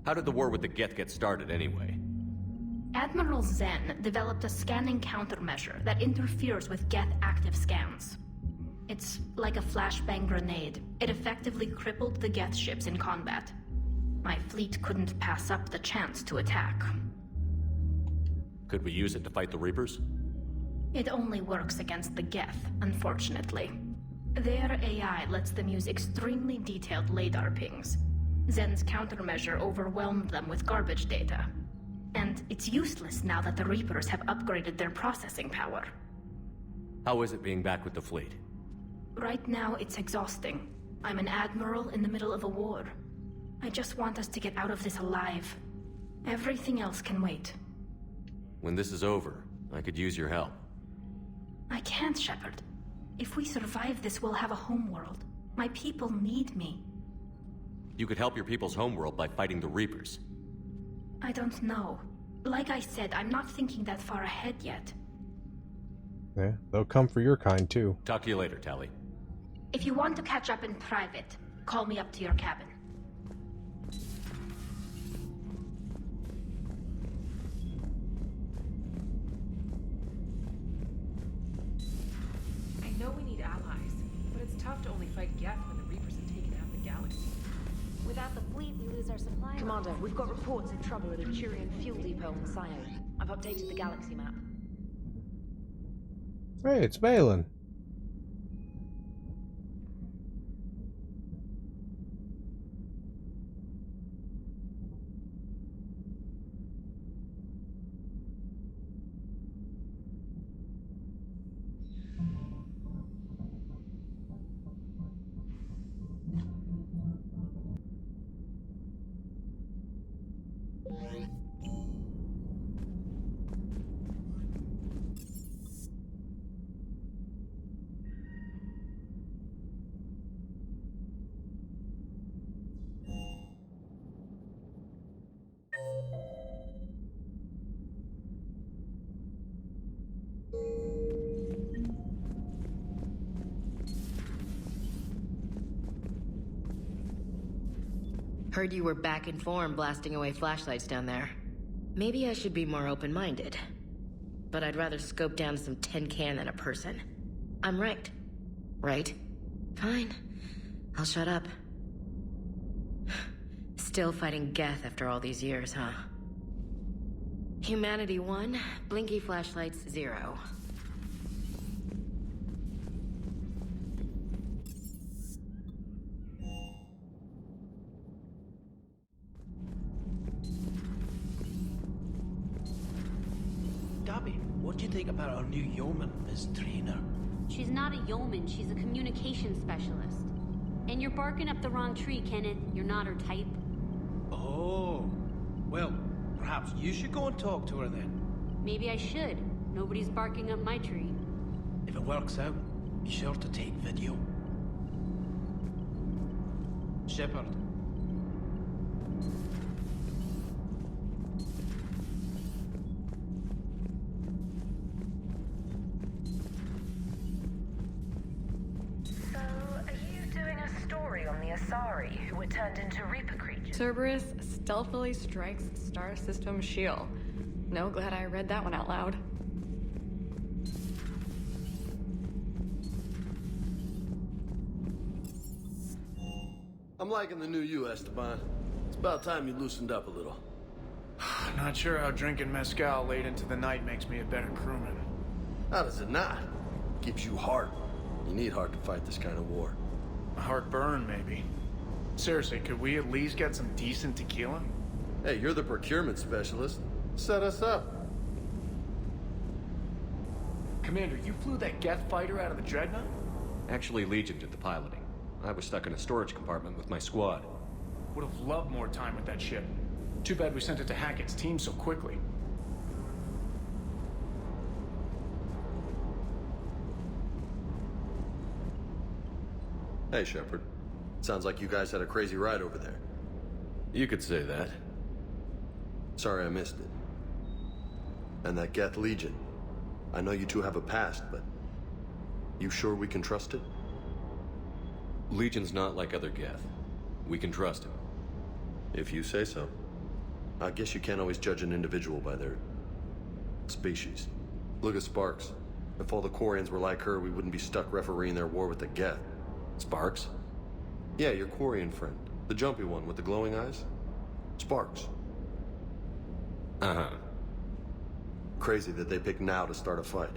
How did the war with the Geth get started, anyway? Admiral Zen developed a scanning countermeasure that interferes with Geth active scans. It's like a flashbang grenade. It effectively crippled the Geth ships in combat. My fleet couldn't pass up the chance to attack. Could we use it to fight the Reapers? It only works against the Geth, unfortunately. Their AI lets them use extremely detailed LADAR pings. Zen's countermeasure overwhelmed them with garbage data. And it's useless now that the Reapers have upgraded their processing power. How is it being back with the fleet? Right now, it's exhausting. I'm an admiral in the middle of a war. I just want us to get out of this alive. Everything else can wait. When this is over, I could use your help. I can't, Shepard. If we survive this, we'll have a homeworld. My people need me. You could help your people's homeworld by fighting the Reapers. I don't know. Like I said, I'm not thinking that far ahead yet. Yeah, they'll come for your kind, too. Talk to you later, Tali. If you want to catch up in private, call me up to your cabin. I know we need allies, but it's tough to only fight Geth when the Reapers have taken out the galaxy. Without the fleet, we lose our supply. Commander, we've got reports of trouble at a Quarian fuel depot on Sio. I've updated the galaxy map. Hey, it's Balin. Heard you were back in form blasting away flashlights down there. Maybe I should be more open-minded. But I'd rather scope down some tin can than a person. I'm right. Right? Fine. I'll shut up. Still fighting Geth after all these years, huh? Humanity 1, blinky flashlights 0. Gabby, what do you think about our new yeoman, Miss Trainer? She's not a yeoman, she's a communication specialist. And you're barking up the wrong tree, Kenneth. You're not her type. Oh, well, perhaps you should go and talk to her then. Maybe I should. Nobody's barking up my tree. If it works out, be sure to take video. Shepard. So, are you doing a story on the Asari who were turned into Reaper creatures? Cerberus stealthily strikes Star System shield. No, glad I read that one out loud. I'm liking the new you, Esteban. It's about time you loosened up a little. Not sure how drinking mezcal late into the night makes me a better crewman. How does it not? Gives you heart. You need heart to fight this kind of war. A heartburn, maybe. Seriously, could we at least get some decent tequila? Hey, you're the procurement specialist. Set us up. Commander, you flew that Geth fighter out of the Dreadnought? Actually, Legion did the piloting. I was stuck in a storage compartment with my squad. Would have loved more time with that ship. Too bad we sent it to Hackett's team so quickly. Hey, Shepard. Sounds like you guys had a crazy ride over there. You could say that. Sorry I missed it. And that Geth Legion. I know you two have a past, but... you sure we can trust it? Legion's not like other Geth. We can trust him. If you say so. I guess you can't always judge an individual by their... species. Look at Sparks. If all the Quarians were like her, we wouldn't be stuck refereeing their war with the Geth. Sparks? Yeah, your Quarian friend. The jumpy one with the glowing eyes. Sparks. Uh-huh. Crazy that they pick now to start a fight.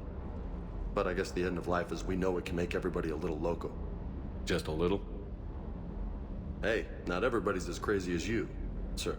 But I guess the end of life as we know it can make everybody a little loco. Just a little? Hey, not everybody's as crazy as you, sir.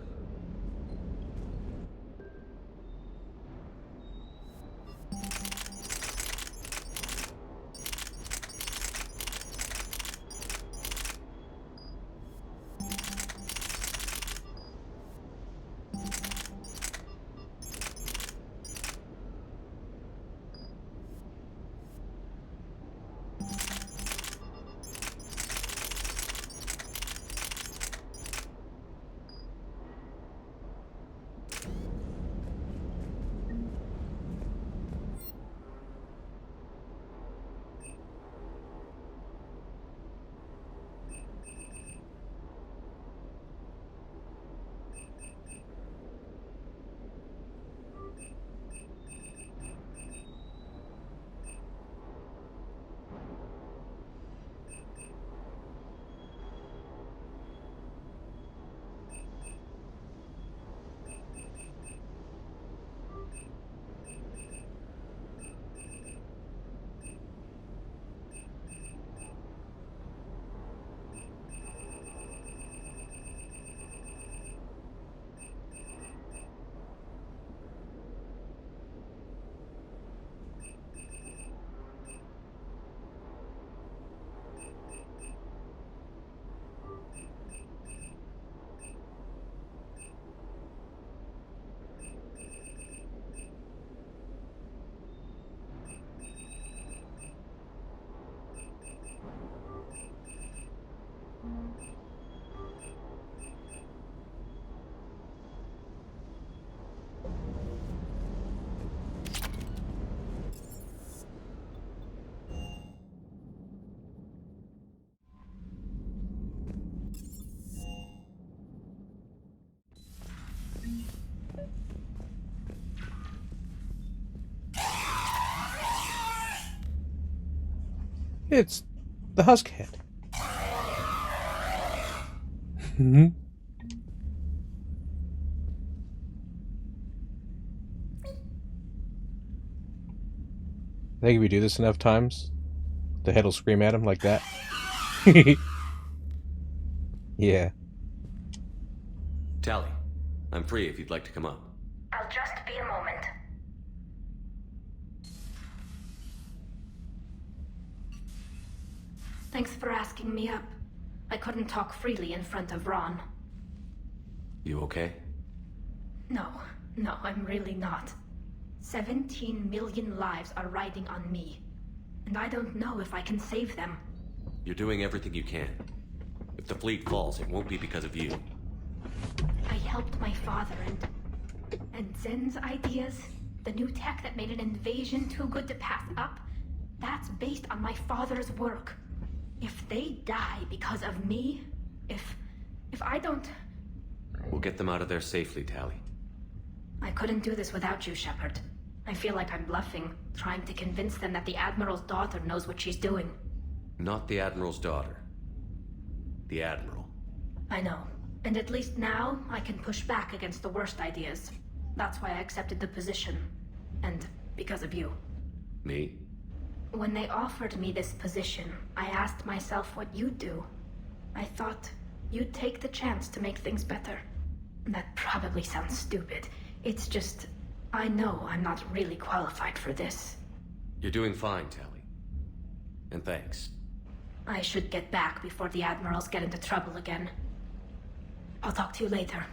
It's the husk head. Hmm. I think if we do this enough times, the head will scream at him like that. Yeah. Tally, I'm free if you'd like to come up. I'll just be a moment. Thanks for asking me up. I couldn't talk freely in front of Ron. You okay? No, I'm really not. 17 million lives are riding on me. And I don't know if I can save them. You're doing everything you can. If the fleet falls, it won't be because of you. I helped my father and Zen's ideas, the new tech that made an invasion too good to pass up, that's based on my father's work. If they die because of me, if I don't... We'll get them out of there safely, Tally. I couldn't do this without you, Shepard. I feel like I'm bluffing, trying to convince them that the Admiral's daughter knows what she's doing. Not the Admiral's daughter. The Admiral. I know. And at least now, I can push back against the worst ideas. That's why I accepted the position. And because of you. Me? When they offered me this position, I asked myself what you'd do. I thought you'd take the chance to make things better. That probably sounds stupid. It's just, I know I'm not really qualified for this. You're doing fine, Tally. And thanks. I should get back before the Admirals get into trouble again. I'll talk to you later.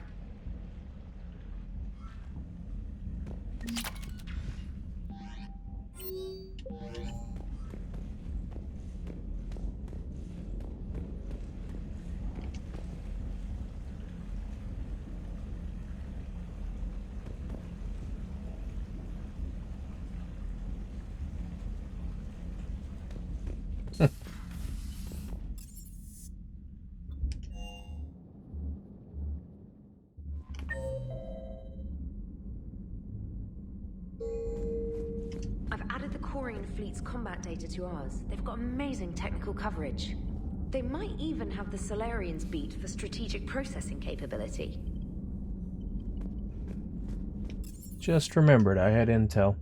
I've added the quarian fleet's combat data to ours. They've got amazing technical coverage. They might even have the Solarians beat for strategic processing capability. Just remembered I had intel.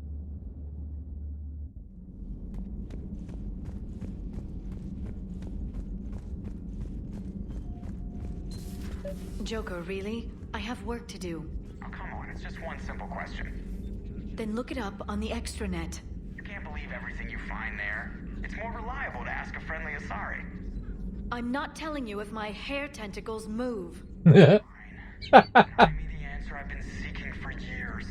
Joker, really? I have work to do. Oh, come on, it's just one simple question. Then look it up on the extranet. You can't believe everything you find there. It's more reliable to ask a friendly Asari. I'm not telling you if my hair tentacles move. Fine. Give me the answer I've been seeking for years.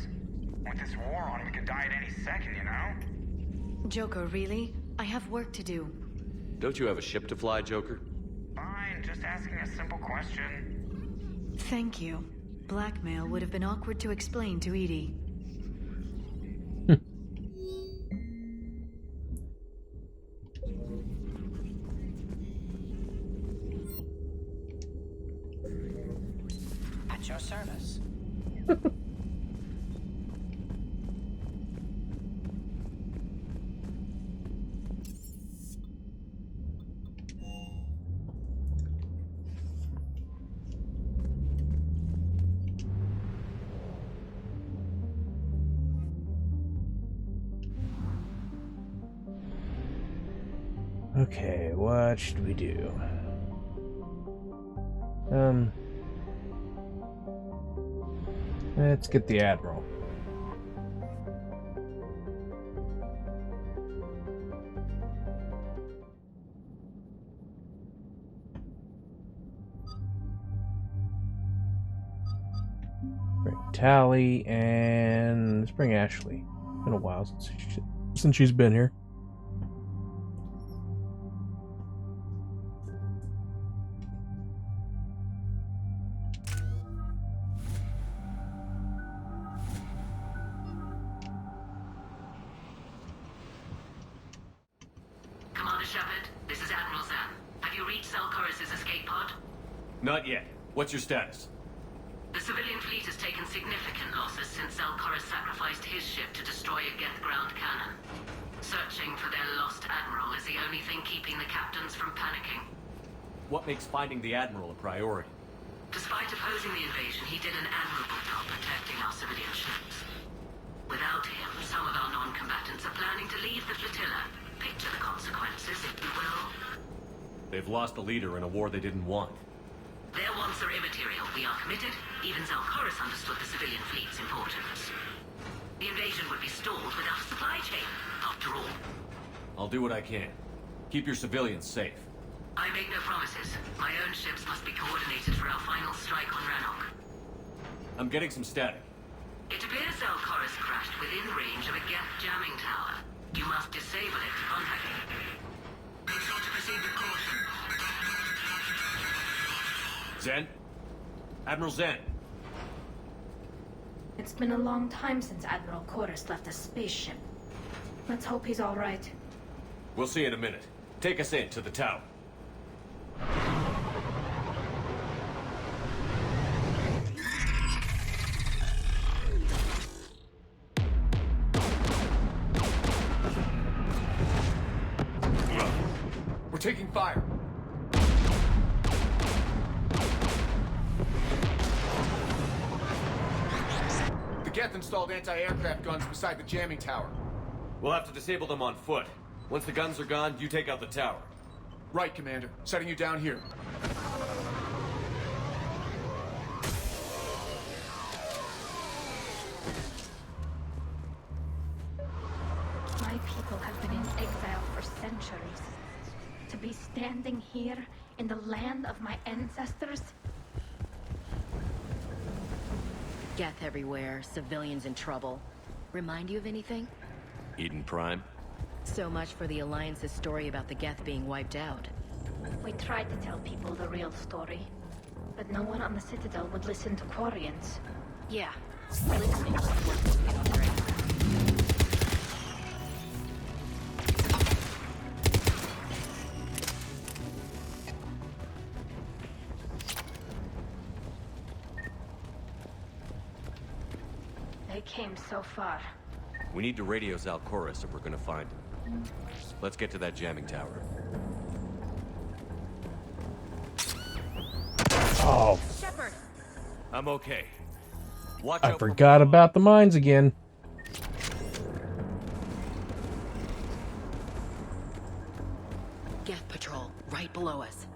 With this war on, we could die at any second, you know? Joker, really? I have work to do. Don't you have a ship to fly, Joker? Fine, just asking a simple question. Thank you. Blackmail would have been awkward to explain to Edie. At your service. Okay, what should we do? Let's get the Admiral. Bring Tally and let's bring Ashley. Been a while since she's been here. Not yet. What's your status? The civilian fleet has taken significant losses since Zelkoris sacrificed his ship to destroy a geth ground cannon. Searching for their lost admiral is the only thing keeping the captains from panicking. What makes finding the Admiral a priority? Despite opposing the invasion, he did an admirable job protecting our civilian ships. Without him, some of our non-combatants are planning to leave the flotilla. Picture the consequences, if you will. They've lost a leader in a war they didn't want. Their wants are immaterial. We are committed. Even Zalcoris understood the civilian fleet's importance. The invasion would be stalled without a supply chain, after all. I'll do what I can. Keep your civilians safe. I make no promises. My own ships must be coordinated for our final strike on Rannoch. I'm getting some static. It appears Zalcoris crashed within range of a geth jamming tower. You must disable it to contact me. Make sure to proceed with caution. Zen? Admiral Zen? It's been a long time since Admiral Chorus left a spaceship. Let's hope he's all right. We'll see in a minute. Take us in to the tower. We're taking fire. The Geth installed anti-aircraft guns beside the jamming tower. We'll have to disable them on foot. Once the guns are gone, you take out the tower. Right, Commander. Setting you down here. My people have been in exile for centuries. To be standing here in the land of my ancestors? Geth everywhere, civilians in trouble. Remind you of anything? Eden Prime? So much for the Alliance's story about the Geth being wiped out. We tried to tell people the real story, but no one on the Citadel would listen to quarians. Yeah, listening was what was great. They came so far. We need to radio Zalcoris if we're gonna find him. Let's get to that jamming tower. Oh. Shepard. I'm okay. Watch I out for forgot about the mines again. Geth patrol, right below us.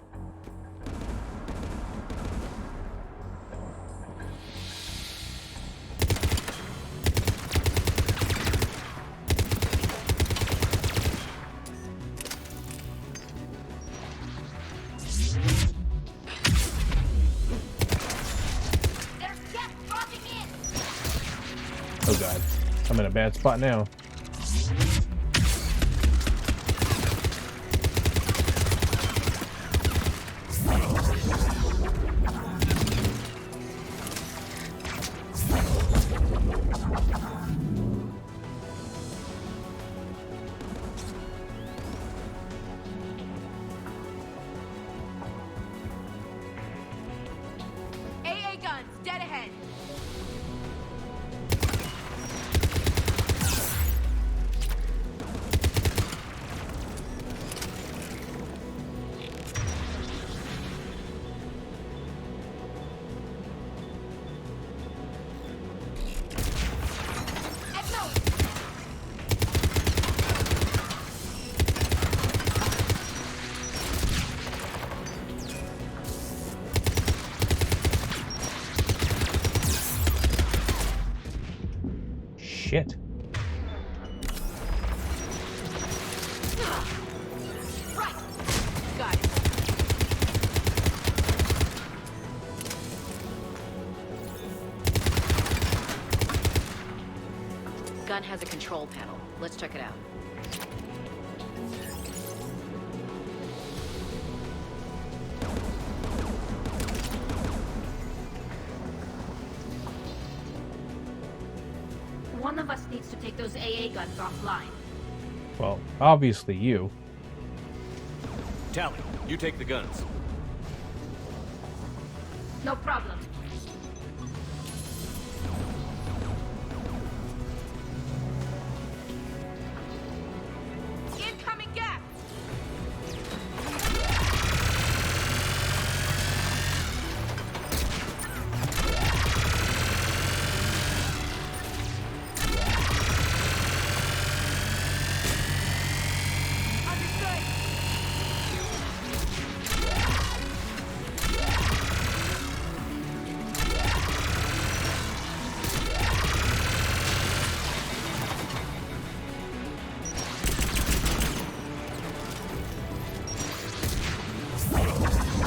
Oh god, I'm in a bad spot now. AA guns, dead ahead. Shit. Right. Got it. Gun has a control panel. Let's check it out. One of us needs to take those AA guns offline. Well, obviously you. Tally, you take the guns. No problem. The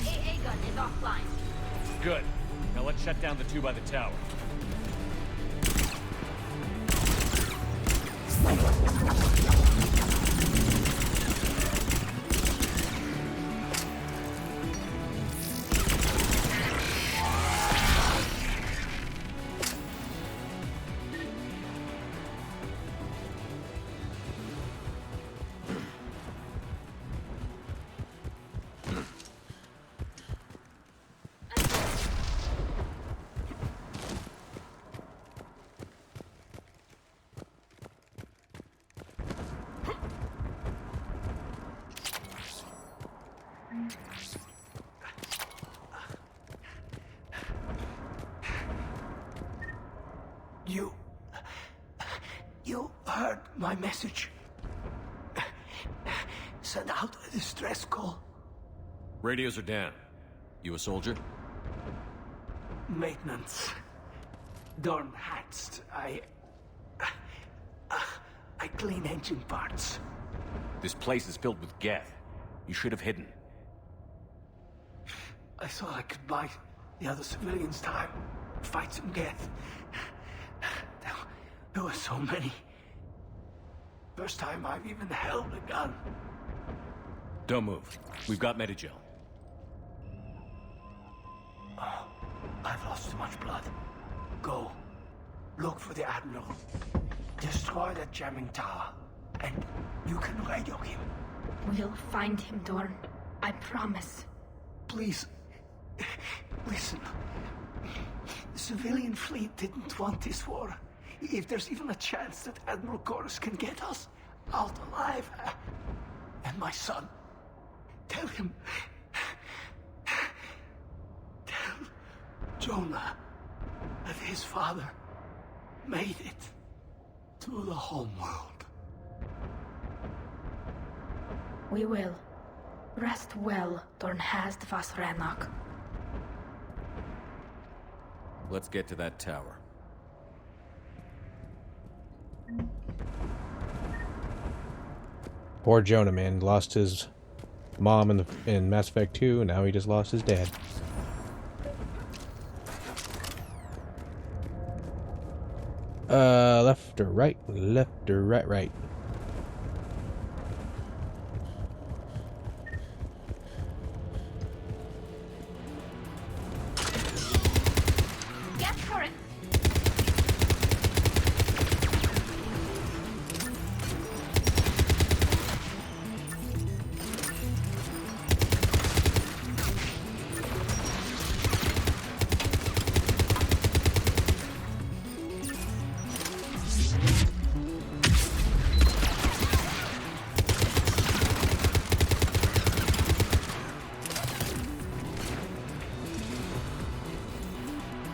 AA gun is offline. Good. Now let's shut down the two by the tower. You heard my message. Send out a distress call. Radios are down. You a soldier? Maintenance. Dorn hatched. I clean engine parts. This place is filled with geth. You should have hidden. I thought I could buy the other civilians time. Fight some geth. There were so many. First time I've even held a gun. Don't move. We've got Medigel. Oh, I've lost too much blood. Go. Look for the Admiral. Destroy that jamming tower. And you can radio him. We'll find him, Dorn. I promise. Please. Listen. The civilian fleet didn't want this war. If there's even a chance that Admiral Chorus can get us out alive, and my son, tell him, tell Jonah that his father made it to the homeworld. We will. Rest well, Dornhast Vasranok. Let's get to that tower. Poor Jonah, man. Lost his mom in Mass Effect 2, and now he just lost his dad. Left or right? Left or right? Right. Get current.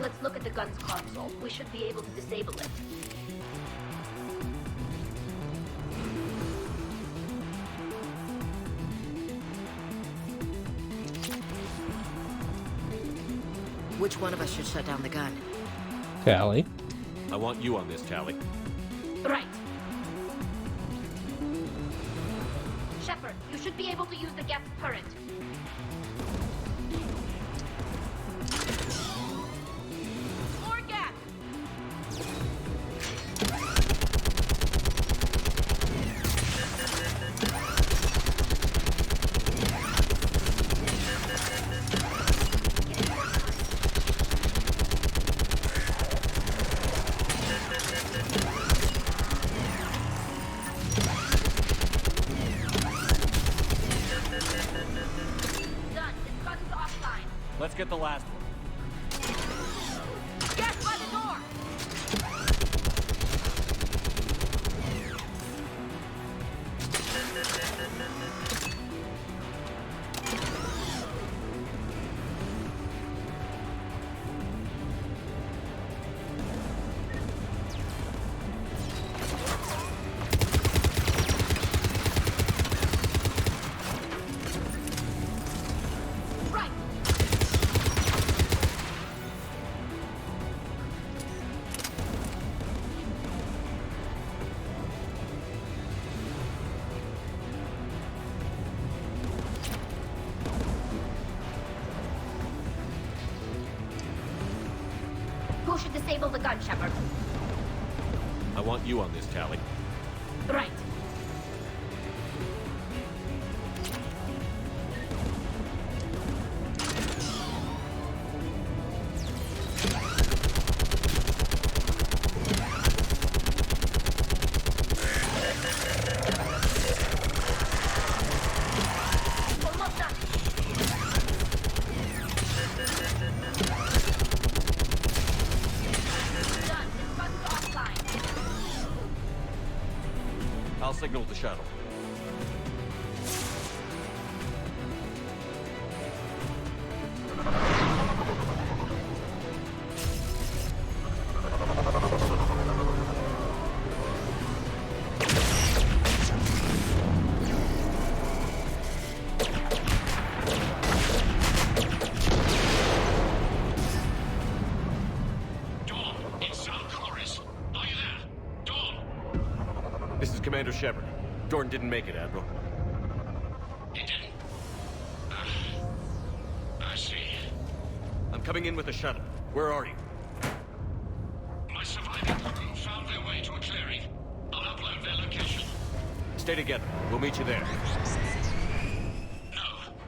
Let's look at the gun's console. We should be able to disable it. Which one of us should shut down the gun? Tally. I want you on this, Tally. Right. Shepard, you should be able to use the geth turret. More geth! Done. This gun is offline. Let's get the last one. Get by the door! Right. should disable the gun, Shepard. I want you on this, Tally. Right. I'll signal the shuttle. Commander Shepard. Dorn didn't make it, Admiral. He didn't? I see. I'm coming in with the shuttle. Where are you? My surviving crew found their way to a clearing. I'll upload their location. Stay together. We'll meet you there. No,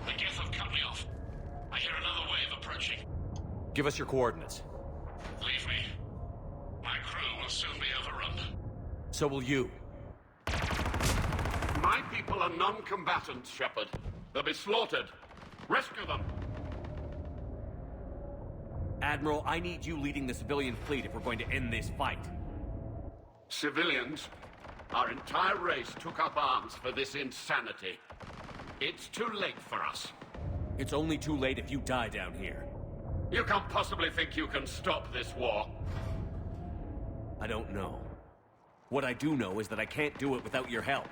the geth have cut me off. I hear another wave approaching. Give us your coordinates. Leave me. My crew will soon be overrun. So will you. My people are non-combatants, Shepard. They'll be slaughtered. Rescue them. Admiral, I need you leading the civilian fleet if we're going to end this fight. Civilians? Our entire race took up arms for this insanity. It's too late for us. It's only too late if you die down here. You can't possibly think you can stop this war. I don't know. What I do know is that I can't do it without your help.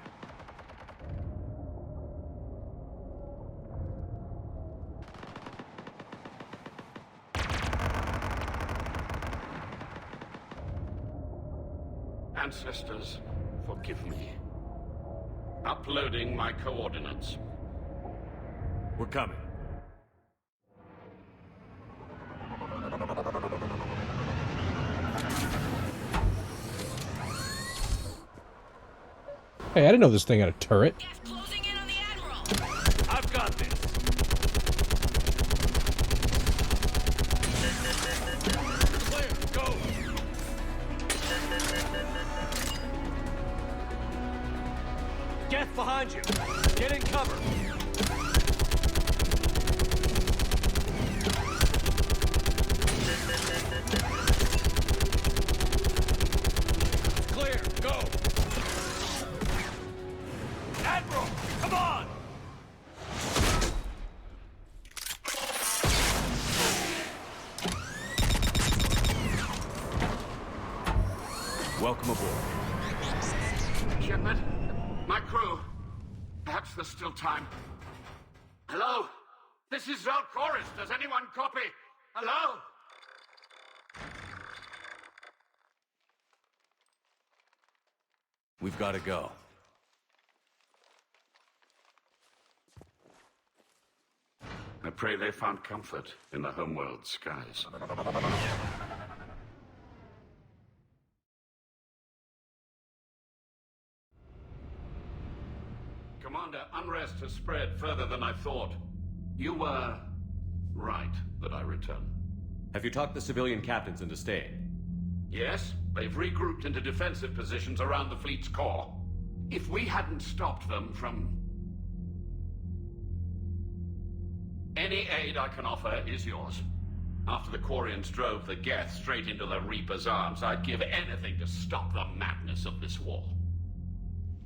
Ancestors, forgive me. Uploading my coordinates. We're coming. Hey, I didn't know this thing had a turret. I've got this. Clear, go. Geth behind you. Get in cover. Clear, go. Admiral, come on! Welcome aboard. Shepard, my crew. Perhaps there's still time. Hello? This is Zalcoris. Does anyone copy? Hello? We've got to go. I pray they found comfort in the homeworld skies. Commander, unrest has spread further than I thought. You were right that I return. Have you talked the civilian captains into staying? Yes, they've regrouped into defensive positions around the fleet's core. If we hadn't stopped them from... Any aid I can offer is yours. After the Quarians drove the Geth straight into the Reaper's arms, I'd give anything to stop the madness of this war.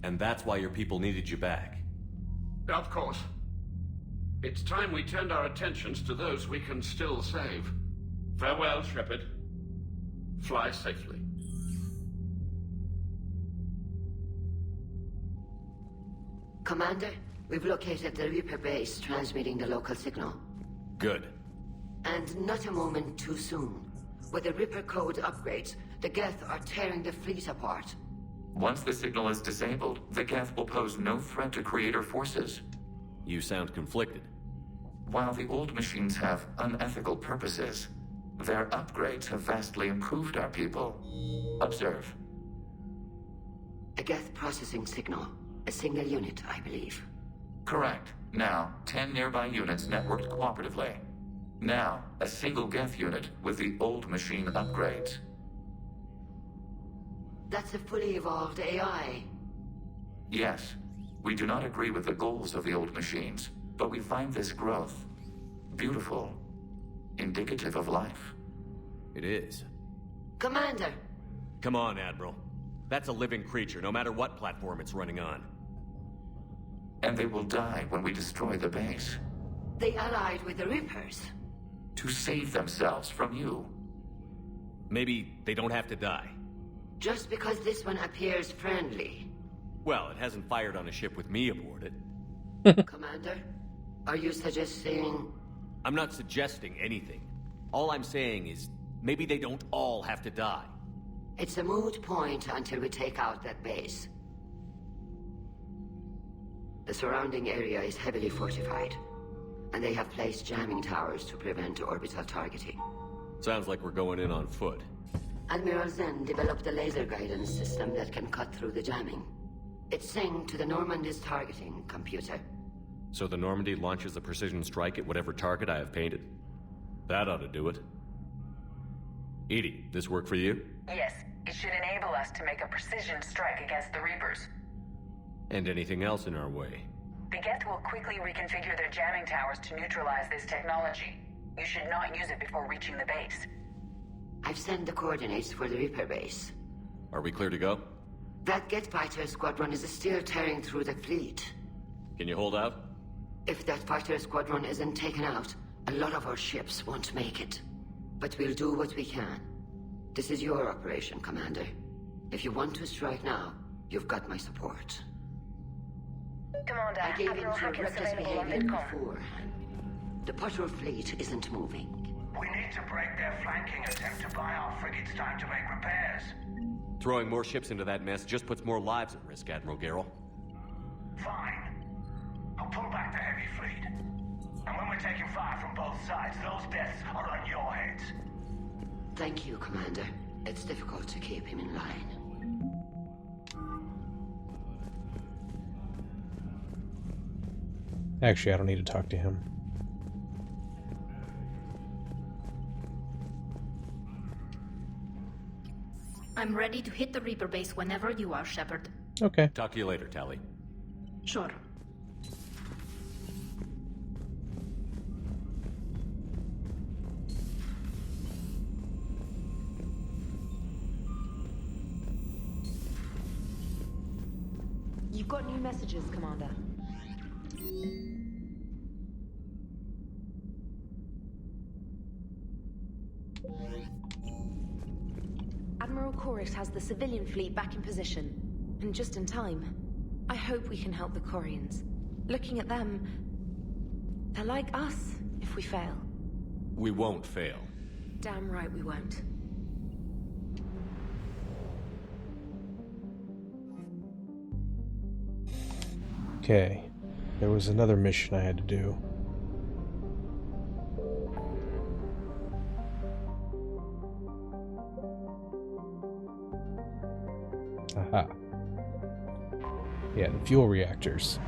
And that's why your people needed you back. Of course. It's time we turned our attentions to those we can still save. Farewell, Shepard. Fly safely. Commander, we've located the Reaper base transmitting the local signal. Good. And not a moment too soon. With the Reaper code upgrades, the Geth are tearing the fleet apart. Once the signal is disabled, the geth will pose no threat to Creator forces. You sound conflicted. While the old machines have unethical purposes, Their upgrades have vastly improved our people. Observe. A geth processing signal. A single unit, I believe. Correct. Now, 10 nearby units networked cooperatively. Now, a single geth unit with the old machine upgrades. That's a fully evolved AI. Yes, we do not agree with the goals of the old machines, but we find this growth beautiful, indicative of life. It is. Commander! Come on, Admiral. That's a living creature, no matter what platform it's running on. And they will die when we destroy the base. They allied with the Reapers. To save themselves from you. Maybe they don't have to die. Just because this one appears friendly. Well, it hasn't fired on a ship with me aboard it. Commander, are you suggesting... I'm not suggesting anything. All I'm saying is, maybe they don't all have to die. It's a moot point until we take out that base. The surrounding area is heavily fortified, and they have placed jamming towers to prevent orbital targeting. Sounds like we're going in on foot. Admiral Zen developed a laser guidance system that can cut through the jamming. It's synced to the Normandy's targeting computer. So the Normandy launches a precision strike at whatever target I have painted? That ought to do it. Edie, this work for you? Yes, it should enable us to make a precision strike against the Reapers. And anything else in our way? The geth will quickly reconfigure their jamming towers to neutralize this technology. You should not use it before reaching the base. I've sent the coordinates for the Reaper base. Are we clear to go? That geth fighter squadron is still tearing through the fleet. Can you hold out? If that fighter squadron isn't taken out, a lot of our ships won't make it. But we'll do what we can. This is your operation, Commander. If you want to strike now, you've got my support. Commander, I gave in Admiral to Hackett's reckless available on behavior Vidcom. before. The patrol fleet isn't moving. We need to break their flanking attempt to buy our frigates time to make repairs. Throwing more ships into that mess just puts more lives at risk, Admiral Garrel. Fine. I'll pull back the heavy fleet. And when we're taking fire from both sides, those deaths are on your heads. Thank you, Commander. It's difficult to keep him in line. Actually, I don't need to talk to him. I'm ready to hit the Reaper base whenever you are, Shepard. Okay. Talk to you later, Tali. Sure. You've got new messages, Commander. Admiral Chorus has the civilian fleet back in position, and just in time. I hope we can help the Quarians. Looking at them, they're like us if we fail. We won't fail. Damn right we won't. Okay. There was another mission I had to do. Aha. Yeah, the fuel reactors.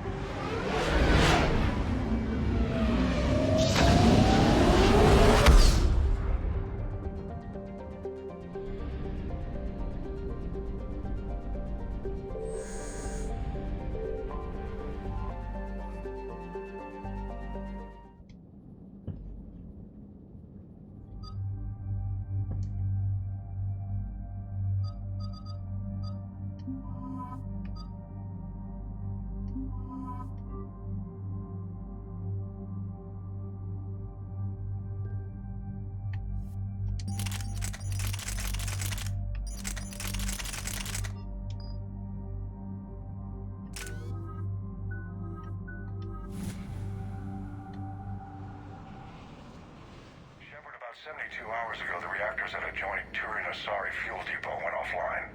About 72 hours ago, the reactors at adjoining Turin-Asari fuel depot went offline.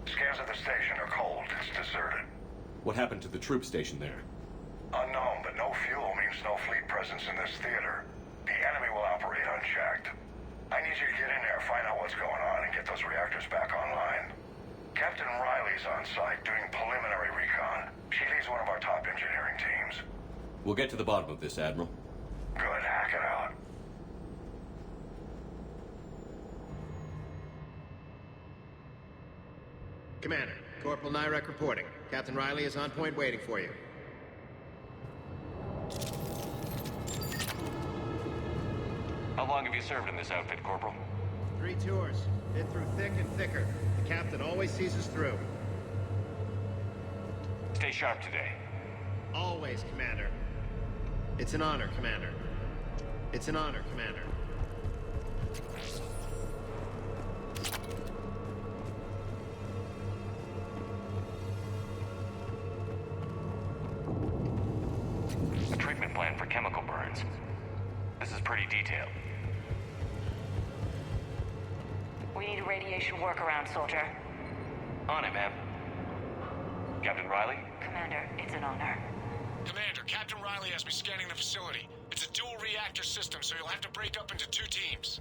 Scans of the station are cold. It's deserted. What happened to the troop station there? Unknown, but no fuel means no fleet presence in this theater. The enemy will operate unchecked. I need you to get in there, find out what's going on, and get those reactors back online. Captain Riley's on site doing preliminary recon. She leads one of our top engineering teams. We'll get to the bottom of this, Admiral. Good, hack it out. Commander, Corporal Nyrek reporting. Captain Riley is on point waiting for you. How long have you served in this outfit, Corporal? 3 tours. Been through thick and thicker. The captain always sees us through. Stay sharp today. Always, Commander. It's an honor, Commander. It's an honor, Commander. A treatment plan for chemical burns. This is pretty detailed. We need a radiation workaround, soldier. On it, ma'am. Captain Riley? Commander, it's an honor. Commander, Captain Riley has me scanning the facility. It's a dual reactor system, so you'll have to break up into 2 teams.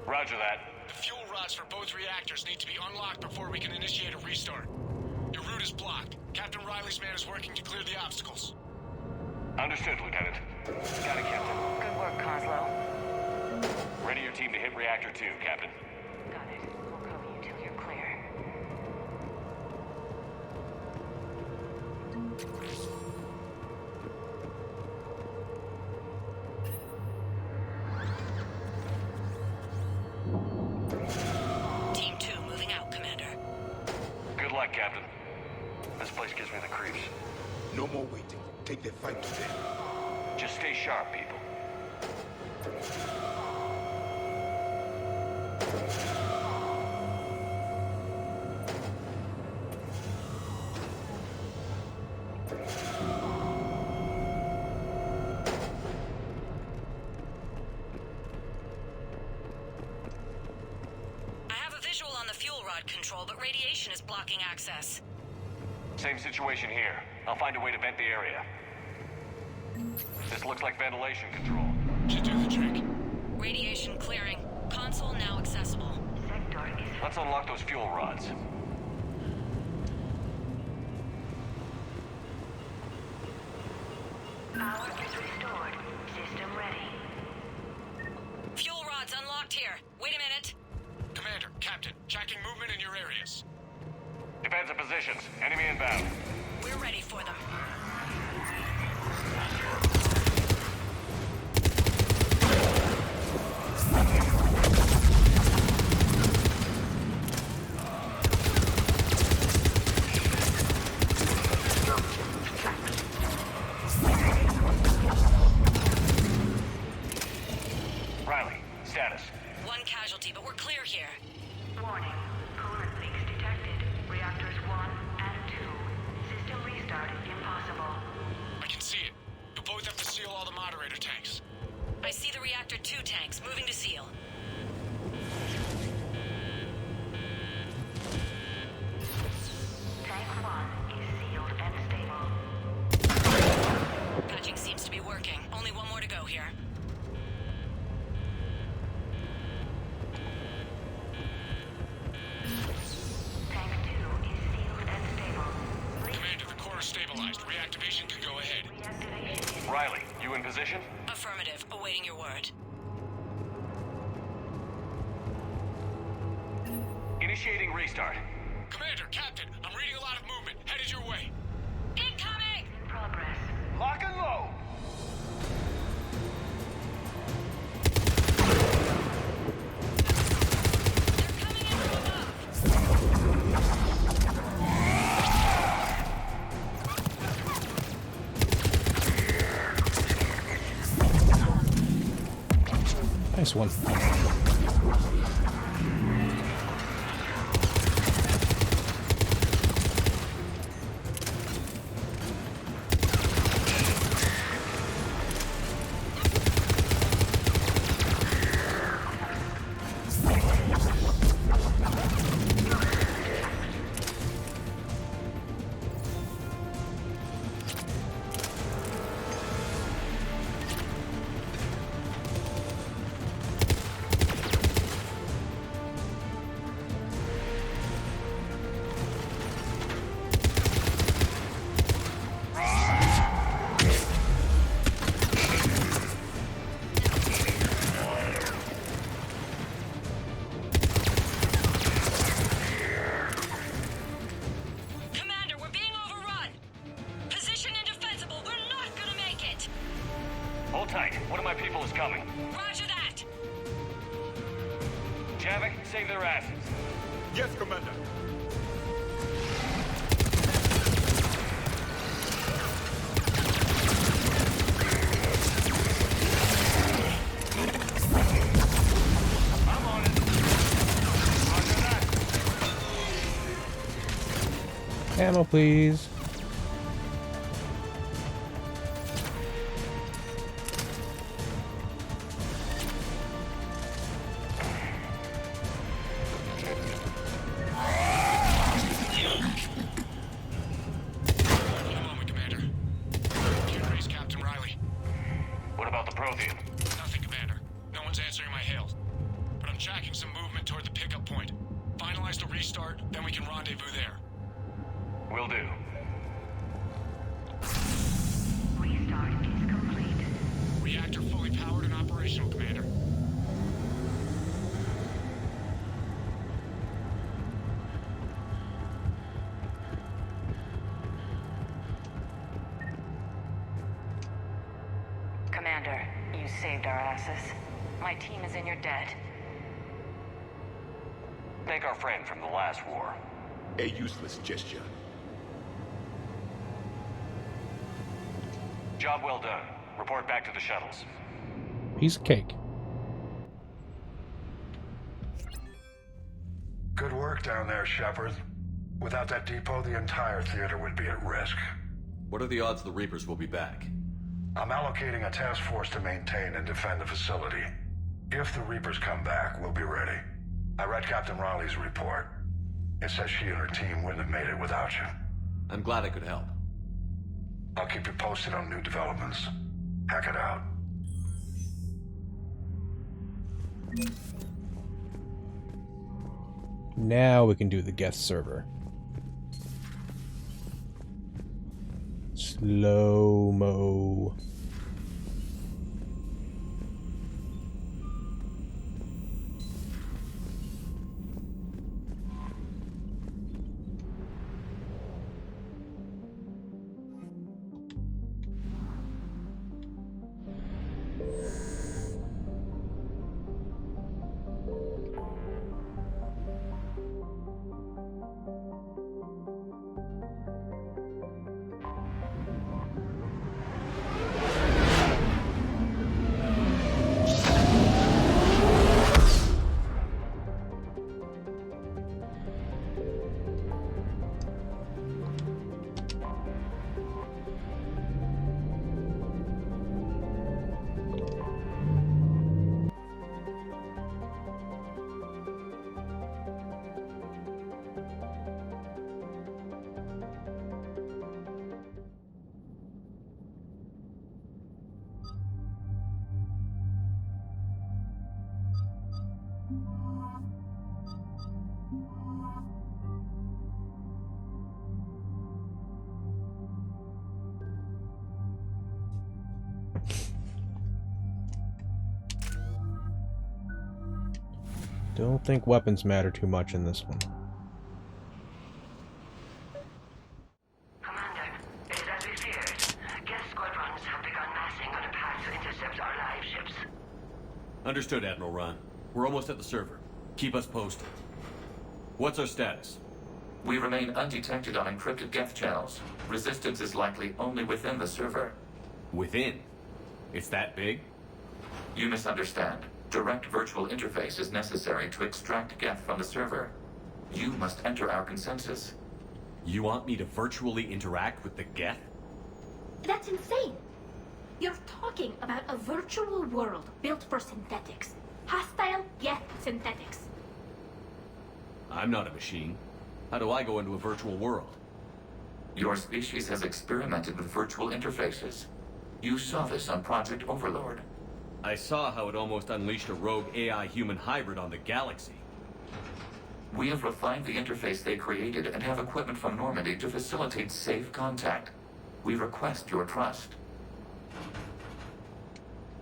Roger that. The fuel rods for both reactors need to be unlocked before we can initiate a restart. Your route is blocked. Captain Riley's man is working to clear the obstacles. Understood, Lieutenant. Got it, Captain. Good work, Coslow. Ready your team to hit Reactor 2, Captain. Got it. We'll cover you till you're clear. Team 2 moving out, Commander. Good luck, Captain. This place gives me the creeps. No more waiting. Take that fight to them. Just stay sharp, people. I have a visual on the fuel rod control, but radiation is blocking access. Same situation here. I'll find a way to vent the area. This looks like ventilation control. Should do the trick. Radiation clearing. Console now accessible. Let's unlock those fuel rods. Power is restored. System ready. Fuel rods unlocked here. Wait a minute. Commander, Captain, checking movement in your areas. Defensive positions. Enemy inbound. We're ready for them. Riley, status. 1 casualty, but we're clear here. Warning. Coolant leaks detected. Reactors 1 and 2. System restart impossible. I can see it. You'll both have to seal all the moderator tanks. I see the Reactor 2 tanks moving to seal. Tank 1 is sealed and stable. Patching seems to be working. Only 1 more to go here. Tank 2 is sealed and stable. Commander, the core is stabilized. Reactivation can go ahead. Riley, you in position? Affirmative. Awaiting your word. Initiating restart. Commander, Captain, I'm reading a lot of movement. Headed your way. Incoming! In progress. Lock and load! Nice one. Hold tight. One of my people is coming. Roger that! Javik, save their asses. Yes, Commander. I'm on it. Roger that. Ammo, please. What about the Prothean? Nothing, Commander. No one's answering my hails. But I'm tracking some movement toward the pickup point. Finalize the restart, then we can rendezvous there. Will do. Restart is complete. Reactor fully powered and operational, Commander. Commander, you saved our asses. My team is in your debt. Thank our friend from the last war. A useless gesture. Job well done. Report back to the shuttles. Piece of cake. Good work down there, Shepard. Without that depot, the entire theater would be at risk. What are the odds the Reapers will be back? I'm allocating a task force to maintain and defend the facility. If the Reapers come back, we'll be ready. I read Captain Riley's report. It says she and her team wouldn't have made it without you. I'm glad I could help. I'll keep you posted on new developments. Hack it out. Now we can do the geth server. Slow-mo. Don't think weapons matter too much in this one. Commander, it is as we feared. Geth squadrons have begun massing on a path to intercept our live ships. Understood, Admiral Ron. We're almost at the server. Keep us posted. What's our status? We remain undetected on encrypted geth channels. Resistance is likely only within the server. Within? It's that big? You misunderstand. Direct virtual interface is necessary to extract geth from the server. You must enter our consensus. You want me to virtually interact with the geth? That's insane. You're talking about a virtual world built for synthetics. Hostile geth synthetics. I'm not a machine. How do I go into a virtual world? Your species has experimented with virtual interfaces. You saw this on Project Overlord. I saw how it almost unleashed a rogue AI-human hybrid on the galaxy. We have refined the interface they created and have equipment from Normandy to facilitate safe contact. We request your trust.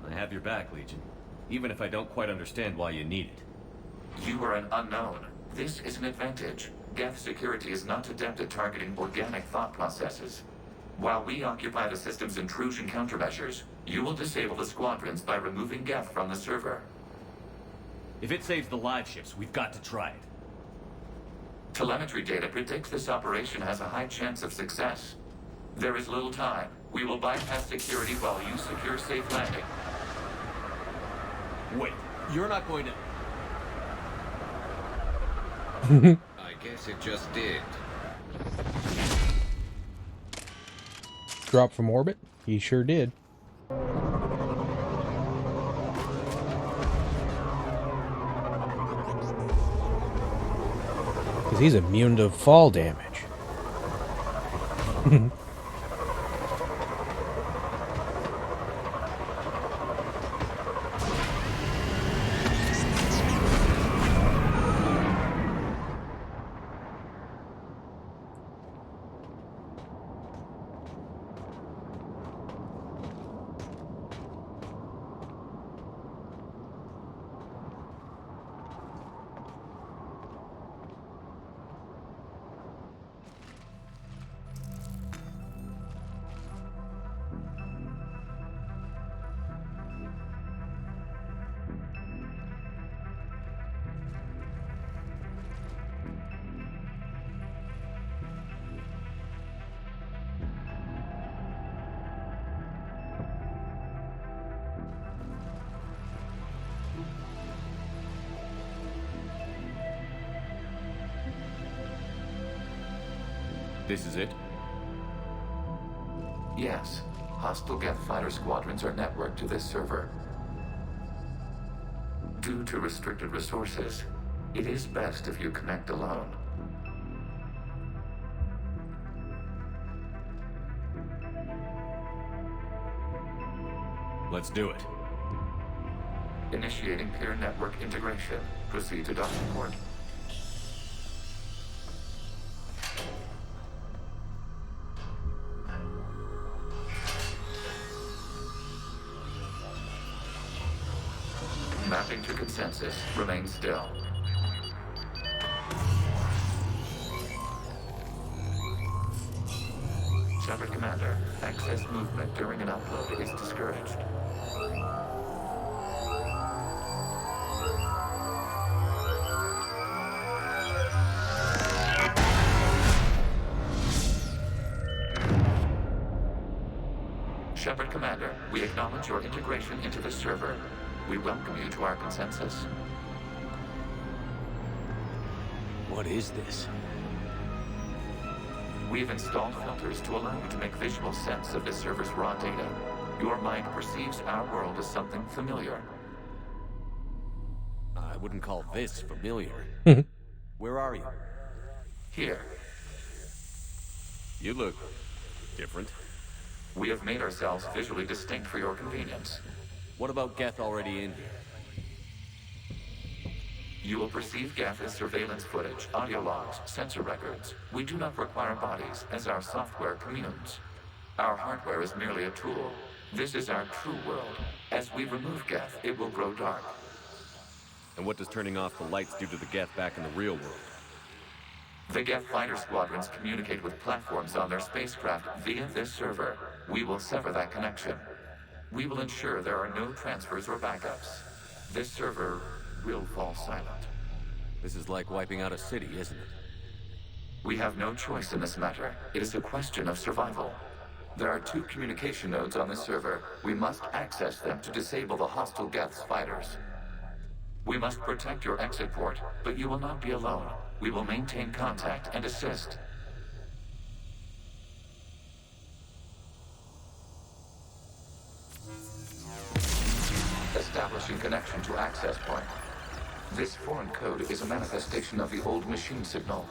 I have your back, Legion. Even if I don't quite understand why you need it. You are an unknown. This is an advantage. Geth security is not adept at targeting organic thought processes. While we occupy the system's intrusion countermeasures, you will disable the squadrons by removing geth from the server. If it saves the live ships, we've got to try it. Telemetry data predicts this operation has a high chance of success. There is little time. We will bypass security while you secure safe landing. Wait, you're not going to... I guess it just did. Drop from orbit? He sure did. Because he's immune to fall damage. This is it? Yes. Hostile geth fighter squadrons are networked to this server. Due to restricted resources, it is best if you connect alone. Let's do it. Initiating peer network integration. Proceed to docking port. Mapping to consensus. Remain still. Shepard Commander, excess movement during an upload is discouraged. Shepard Commander, we acknowledge your integration into the server. We welcome you to our consensus. What is this? We've installed filters to allow you to make visual sense of the server's raw data. Your mind perceives our world as something familiar. I wouldn't call this familiar. Where are you? Here. You look different. We have made ourselves visually distinct for your convenience. What about geth already in here? You will perceive geth as surveillance footage, audio logs, sensor records. We do not require bodies, as our software communes. Our hardware is merely a tool. This is our true world. As we remove geth, it will grow dark. And what does turning off the lights do to the geth back in the real world? The geth fighter squadrons communicate with platforms on their spacecraft via this server. We will sever that connection. We will ensure there are no transfers or backups. This server will fall silent. This is like wiping out a city, isn't it? We have no choice in this matter. It is a question of survival. There are 2 communication nodes on this server. We must access them to disable the hostile geth's fighters. We must protect your exit port, but you will not be alone. We will maintain contact and assist. Establishing connection to access point. This foreign code is a manifestation of the old machine signal.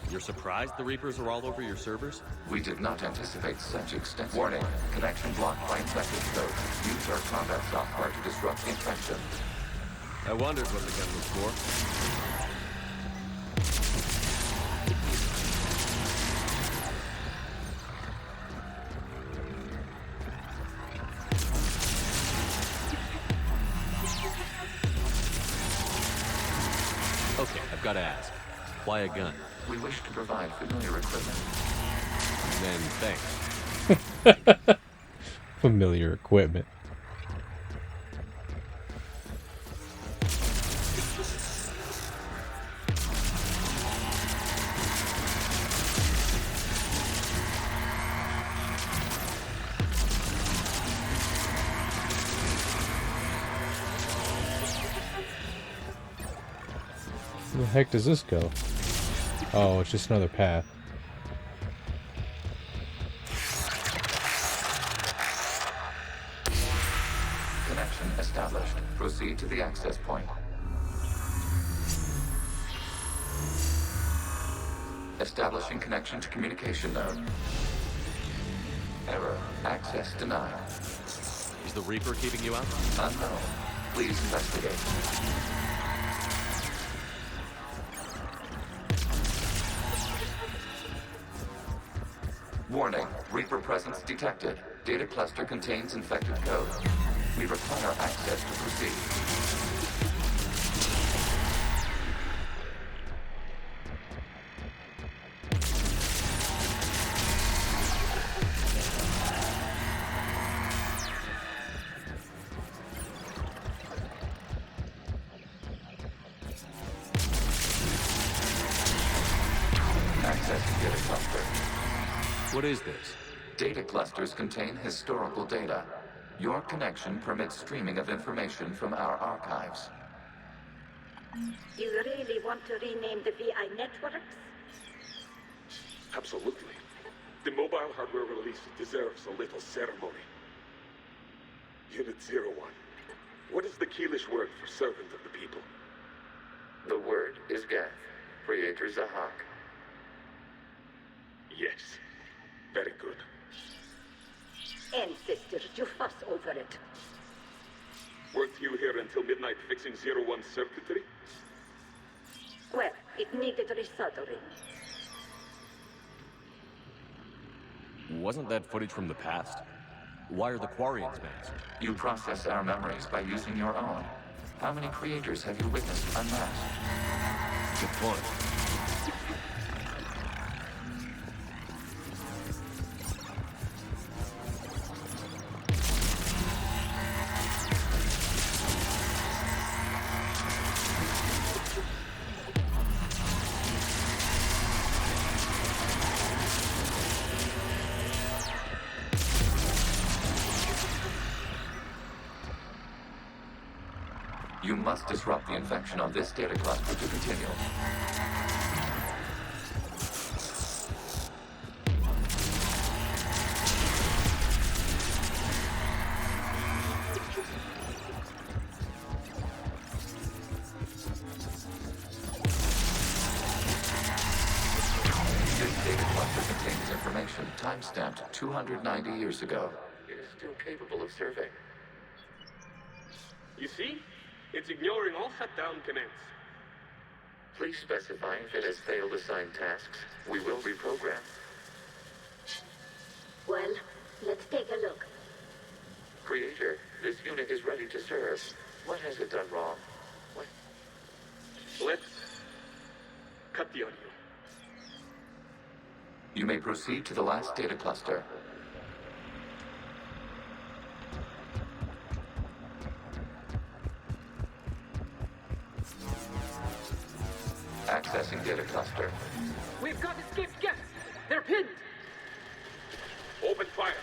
You're surprised the Reapers are all over your servers? We did not anticipate such extensive... Warning, connection blocked by infected code. Use our combat software to disrupt infection. I wondered what the gun was for. Okay, I've got to ask. Why a gun? We wish to provide familiar equipment. Then thanks. Familiar equipment. Where the heck does this go? Oh, it's just another path. Connection established. Proceed to the access point. Establishing connection to communication node. Error. Access denied. Is the Reaper keeping you out? Unknown. Please investigate. Warning. Reaper presence detected. Data cluster contains infected code. We require access to proceed. Access to data cluster. What is this? Data clusters contain historical data. Your connection permits streaming of information from our archives. You really want to rename the VI networks? Absolutely. The mobile hardware release deserves a little ceremony. Unit 01. What is the Keelish word for servant of the people? The word is geth. Creator Zahak. Yes. Very good. Ancestors, you fuss over it. Weren't you here until midnight fixing 01 circuitry? Well, it needed resoldering. Wasn't that footage from the past? Why are the quarians masked? You process our memories by using your own. How many creators have you witnessed unmasked? Good point. You must disrupt the infection on this data cluster to continue. This data cluster contains information time-stamped 290 years ago. It is still capable of survey. You see? It's ignoring all shutdown commands. Please specify if it has failed assigned tasks. We will reprogram. Well, let's take a look. Creator, this unit is ready to serve. What has it done wrong? What? Let's cut the audio. You may proceed to the last data cluster. Accessing data cluster. We've got escaped guests. They're pinned. Open fire.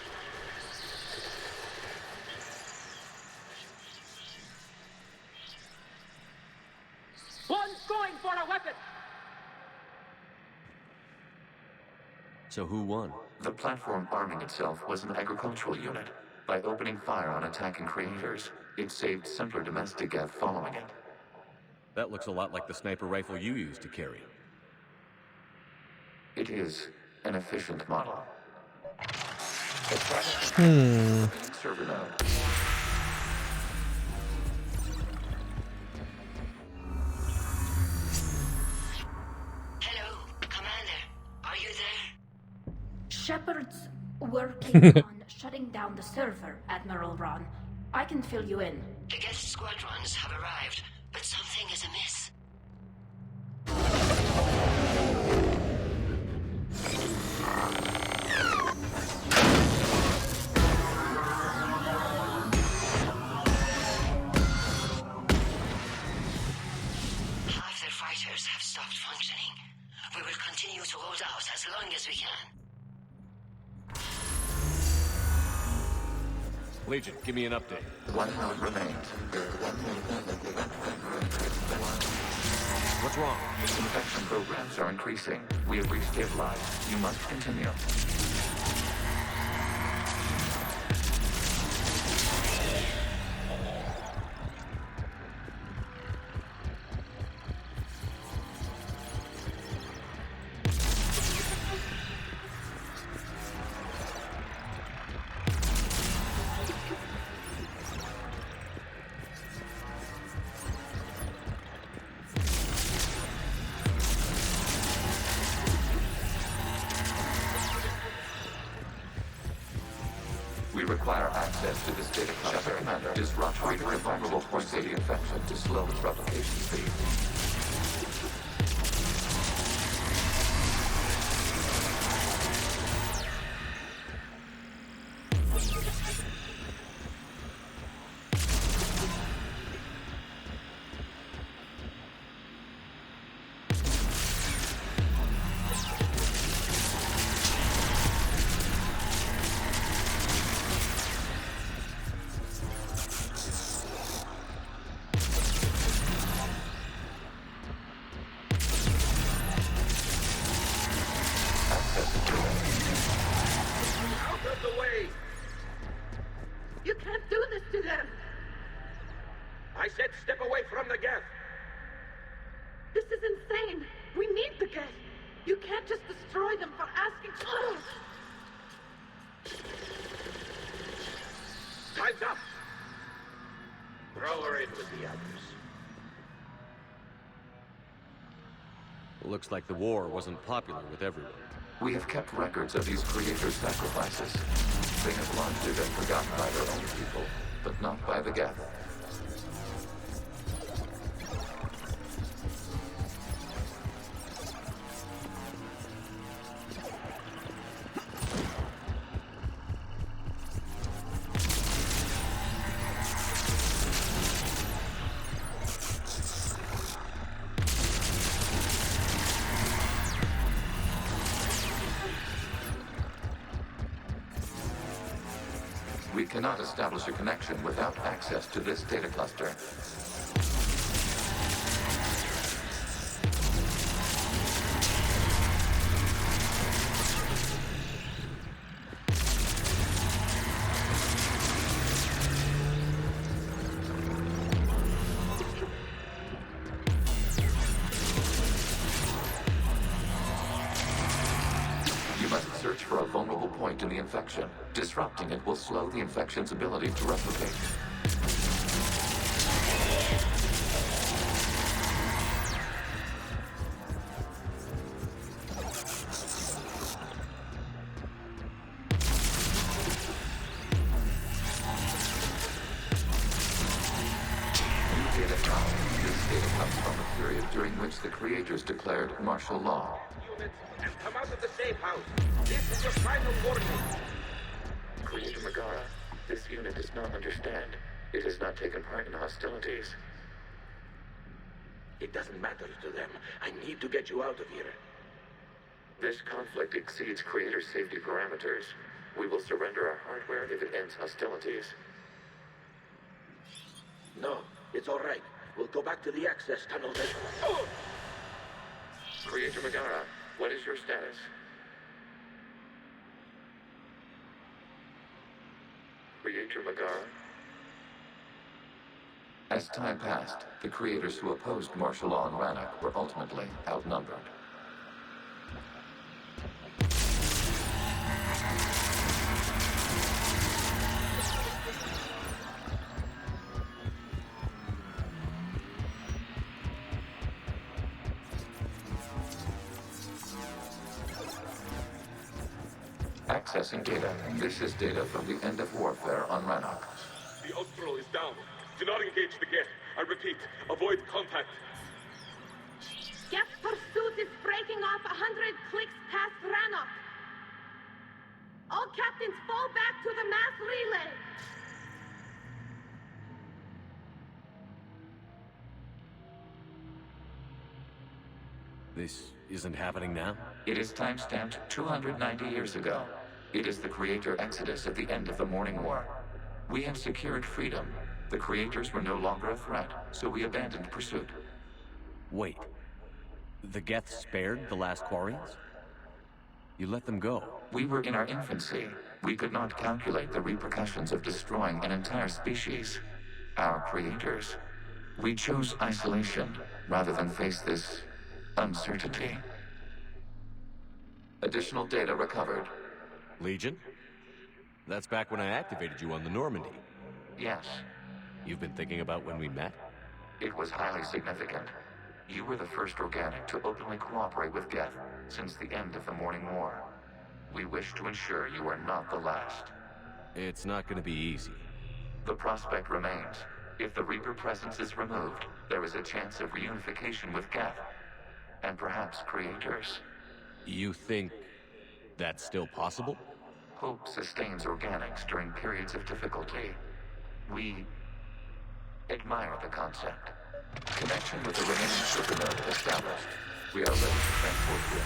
One's going for a weapon. So who won? The platform arming itself was an agricultural unit. By opening fire on attacking creators, it saved simpler domestic geth following it. That looks a lot like the sniper rifle you used to carry. It is an efficient model. Server node. Hello, Commander. Are you there? Shepard's working on shutting down the server, Admiral Ron. I can fill you in. The guest squadrons have arrived, but something is amiss. Legion, give me an update. One node remains. What's wrong? Infection programs are increasing. We have reached stabilize. You must continue. We require access to this data cluster. Commander, disrupt Reaper vulnerable points of the infection to slow its replication speed. Out of the way! You can't do this to them! I said step away from the geth! This is insane! We need the geth! You can't just destroy them for asking... Time's up! Throw her in with the others. Looks like the war wasn't popular with everyone. We have kept records of these creators' sacrifices. They have largely been forgotten by their own people, but not by the geth. We cannot establish a connection without access to this data cluster. You must search for a vulnerable point in the infection. Disrupting it will slow the infection's ability to replicate. New data found. This data comes from a period during which the creators declared martial law. Units, and come out of the safe house! This is your final warning! Creator Megara, this unit does not understand. It has not taken part in hostilities. It doesn't matter to them. I need to get you out of here. This conflict exceeds Creator safety parameters. We will surrender our hardware if it ends hostilities. No, it's all right. We'll go back to the access tunnel then. Oh! Creator Megara, what is your status? Creator Megara? As time passed, the creators who opposed martial law in Rannoch were ultimately outnumbered. Accessing data. This is data from the end of warfare on Rannoch. The Austral is down. Do not engage the geth. I repeat, avoid contact. Geth pursuit is breaking off 100 clicks past Rannoch. All captains fall back to the mass relay. This isn't happening now? It is time-stamped 290 years ago. It is the Creator Exodus at the end of the Morning War. We had secured freedom. The creators were no longer a threat, so we abandoned pursuit. Wait. The geth spared the last quarians? You let them go. We were in our infancy. We could not calculate the repercussions of destroying an entire species. Our creators. We chose isolation rather than face this uncertainty. Additional data recovered. Legion? That's back when I activated you on the Normandy. Yes. You've been thinking about when we met? It was highly significant. You were the first organic to openly cooperate with geth since the end of the Morning War. We wish to ensure you are not the last. It's not going to be easy. The prospect remains. If the Reaper presence is removed, there is a chance of reunification with geth. And perhaps creators. You think that's still possible? Hope sustains organics during periods of difficulty. We admire the concept. Connection with the remaining supernode established. We are ready to transport you.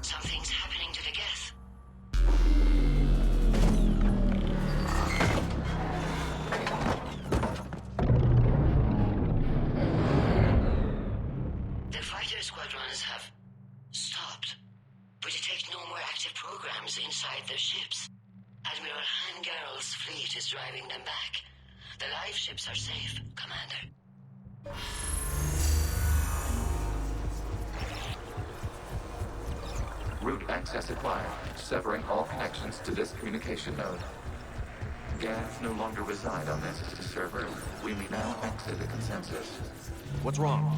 Something's happening to the geth. The fighter squadrons have stopped, but detect no more active programs inside their ships. Admiral Hangarl's fleet is driving them back. The live ships are safe, Commander. Route access acquired, severing all connections to this communication node. Geth no longer reside on this server. We may now exit the consensus. What's wrong?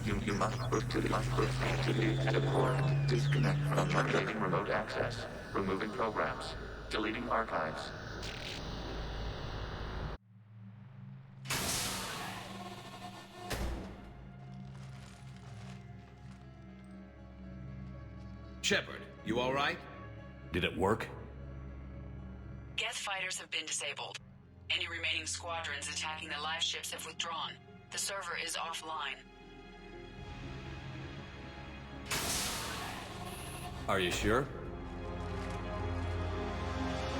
You must put to the port. Disconnect from terminating remote access. Removing programs. Deleting archives. Shepard, you all right? Did it work? Geth fighters have been disabled. Any remaining squadrons attacking the live ships have withdrawn. The server is offline. Are you sure?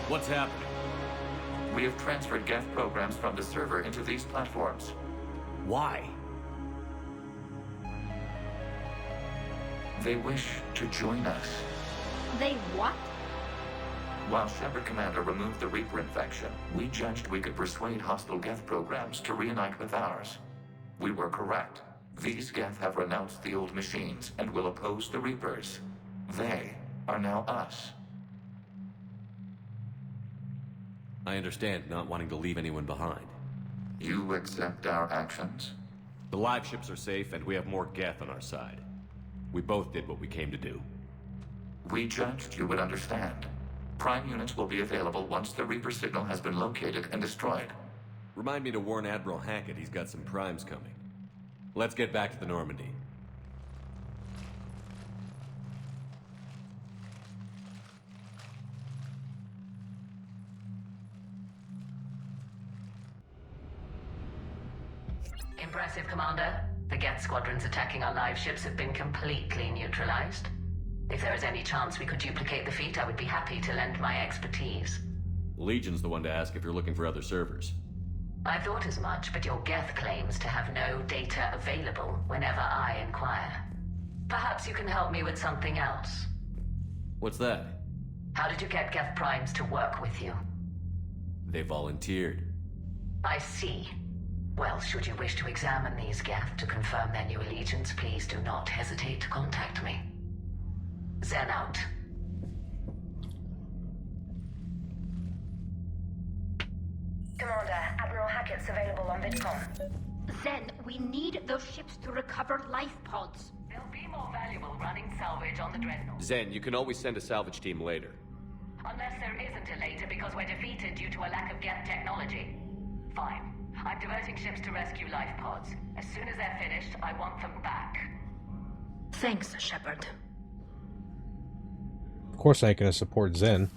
What's happening? We have transferred geth programs from the server into these platforms. Why? They wish to join us. They what? While Shepard Commander removed the Reaper infection, we judged we could persuade hostile geth programs to reunite with ours. We were correct. These geth have renounced the old machines and will oppose the Reapers. They are now us. I understand not wanting to leave anyone behind. You accept our actions? The live ships are safe and we have more geth on our side. We both did what we came to do. We judged you would understand. Prime units will be available once the Reaper signal has been located and destroyed. Remind me to warn Admiral Hackett he's got some primes coming. Let's get back to the Normandy. Impressive, Commander. The geth squadrons attacking our live ships have been completely neutralized. If there is any chance we could duplicate the feat, I would be happy to lend my expertise. Legion's the one to ask if you're looking for other servers. I thought as much, but your geth claims to have no data available whenever I inquire. Perhaps you can help me with something else. What's that? How did you get geth primes to work with you? They volunteered. I see. Well, should you wish to examine these geth to confirm their new allegiance, please do not hesitate to contact me. Zen out. Commander, Admiral Hackett's available on VidCom. Zen, we need those ships to recover life pods. They'll be more valuable running salvage on the Dreadnought. Zen, you can always send a salvage team later. Unless there isn't a later because we're defeated due to a lack of geth technology. Fine. I'm diverting ships to rescue life pods. As soon as they're finished, I want them back. Thanks, Shepard. Of course I ain't gonna support Zen.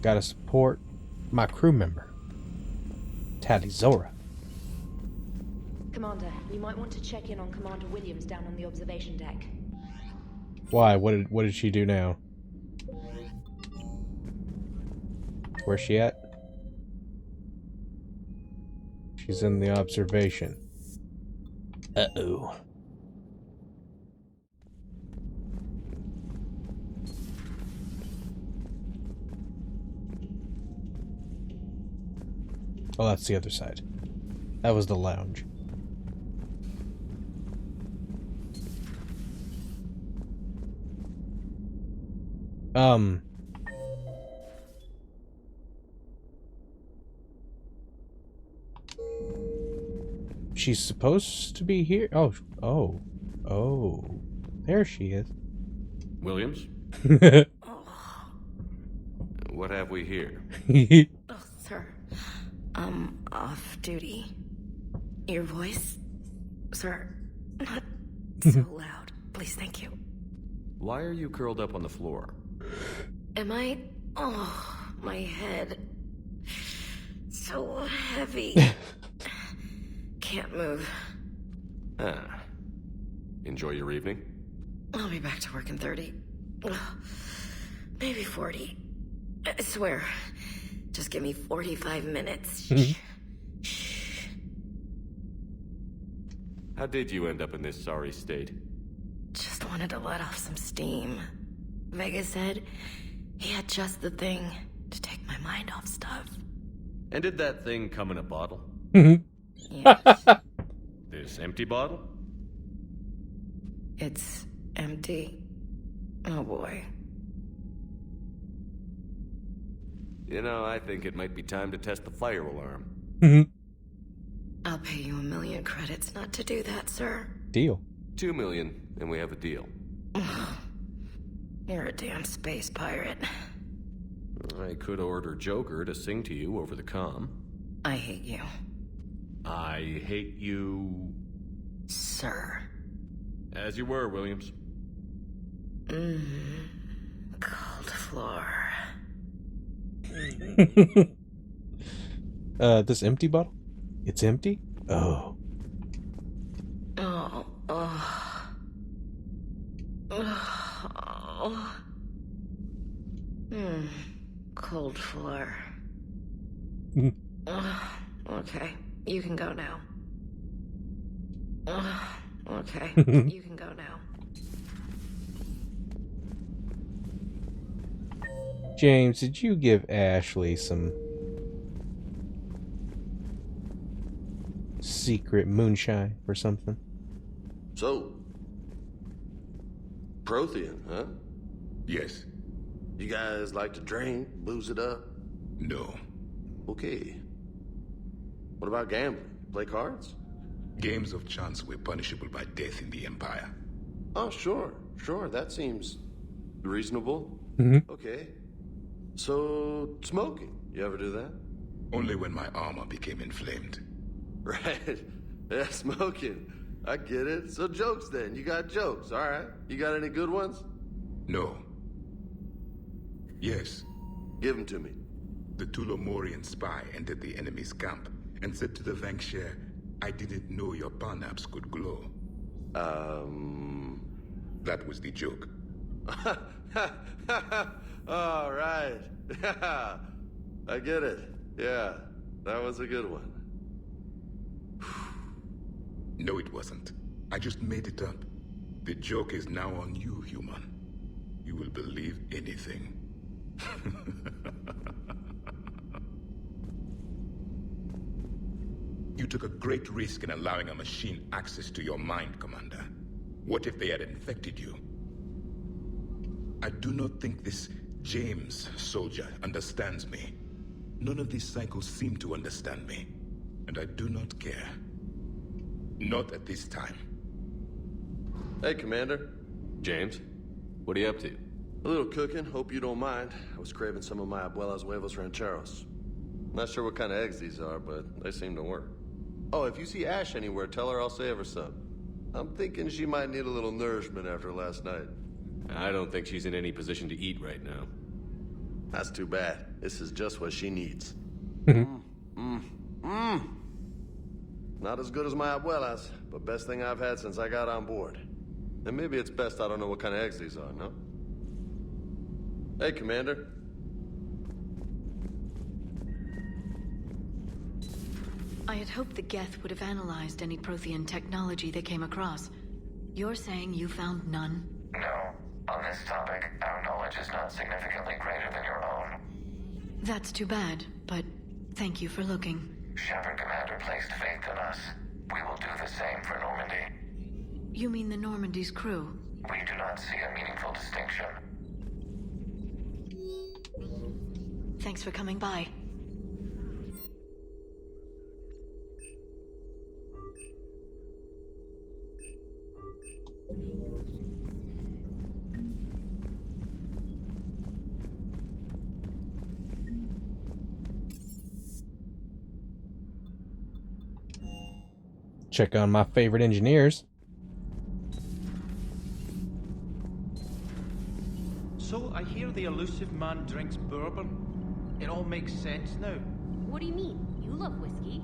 Gotta support my crew member, Tally Zora. Commander, you might want to check in on Commander Williams down on the observation deck. Why? What did she do now? Where's she at? She's in the observation. Uh-oh. Oh, that's the other side. That was the lounge. She's supposed to be here? Oh. There she is. Williams? What have we here? Oh, sir. Off duty. Your voice? Sir, not so loud. Please, thank you. Why are you curled up on the floor? Am I? Oh, my head. So heavy. Can't move. Enjoy your evening? I'll be back to work in 30. Maybe 40. I swear. Just give me 45 minutes. How did you end up in this sorry state? Just wanted to let off some steam. Vega said he had just the thing to take my mind off stuff. And did that thing come in a bottle? Yes. This empty bottle? It's empty. Oh boy. You know, I think it might be time to test the fire alarm. I'll pay you 1 million credits not to do that, sir. Deal. 2 million, and we have a deal. You're a damn space pirate. I could order Joker to sing to you over the comm. I hate you. I hate you... Sir. As you were, Williams. Cold floor. This empty bottle? It's empty? Oh. Cold floor. Okay, you can go now. Okay, you can go now. James, did you give Ashley some secret moonshine or something? So, Prothean, huh? Yes. You guys like to drink, booze it up? No. Okay. What about gambling? Play cards? Games of chance were punishable by death in the Empire. Oh, sure. That seems reasonable. Okay. So, smoking. You ever do that? Only when my armor became inflamed. Right. Yeah, smoking. I get it. So jokes then. You got jokes. All right. You got any good ones? No. Yes. Give them to me. The Tulomorian spy entered the enemy's camp and said to the Vanksher, I didn't know your parnaps could glow. That was the joke. All right. Yeah. I get it. Yeah. That was a good one. No, it wasn't. I just made it up. The joke is now on you, human. You will believe anything. You took a great risk in allowing a machine access to your mind, Commander. What if they had infected you? I do not think this James soldier understands me. None of these cycles seem to understand me. And I do not care. Not at this time. Hey, Commander. James, what are you up to? A little cooking, hope you don't mind. I was craving some of my abuela's huevos rancheros. Not sure what kind of eggs these are, but they seem to work. Oh, if you see Ash anywhere, tell her I'll save her some. I'm thinking she might need a little nourishment after last night. I don't think she's in any position to eat right now. That's too bad. This is just what she needs. Not as good as my abuelas, but best thing I've had since I got on board. And maybe it's best I don't know what kind of eggs these are, no? Hey, Commander. I had hoped the Geth would have analyzed any Prothean technology they came across. You're saying you found none? No. On this topic, our knowledge is not significantly greater than your own. That's too bad, but thank you for looking. Shepard Commander placed faith in us. We will do the same for Normandy. You mean the Normandy's crew? We do not see a meaningful distinction. Thanks for coming by. Check on my favorite engineers. So I hear the elusive man drinks bourbon. It all makes sense now. What do you mean? You love whiskey.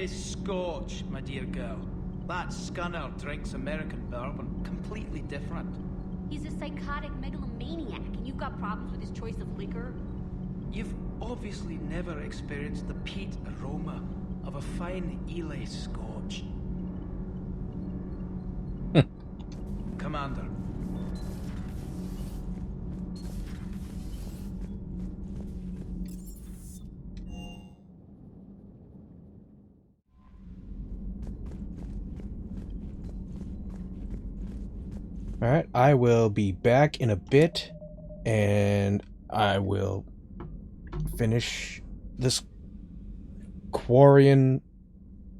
Scotch, my dear girl. That scunner drinks American bourbon. Completely different. He's a psychotic megalomaniac, and you've got problems with his choice of liquor? You've obviously never experienced the peat aroma of a fine Ely Scotch. Commander. Alright, I will be back in a bit, and I will finish this quarian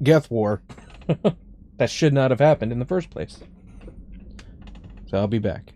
geth war. That should not have happened in the first place. So I'll be back.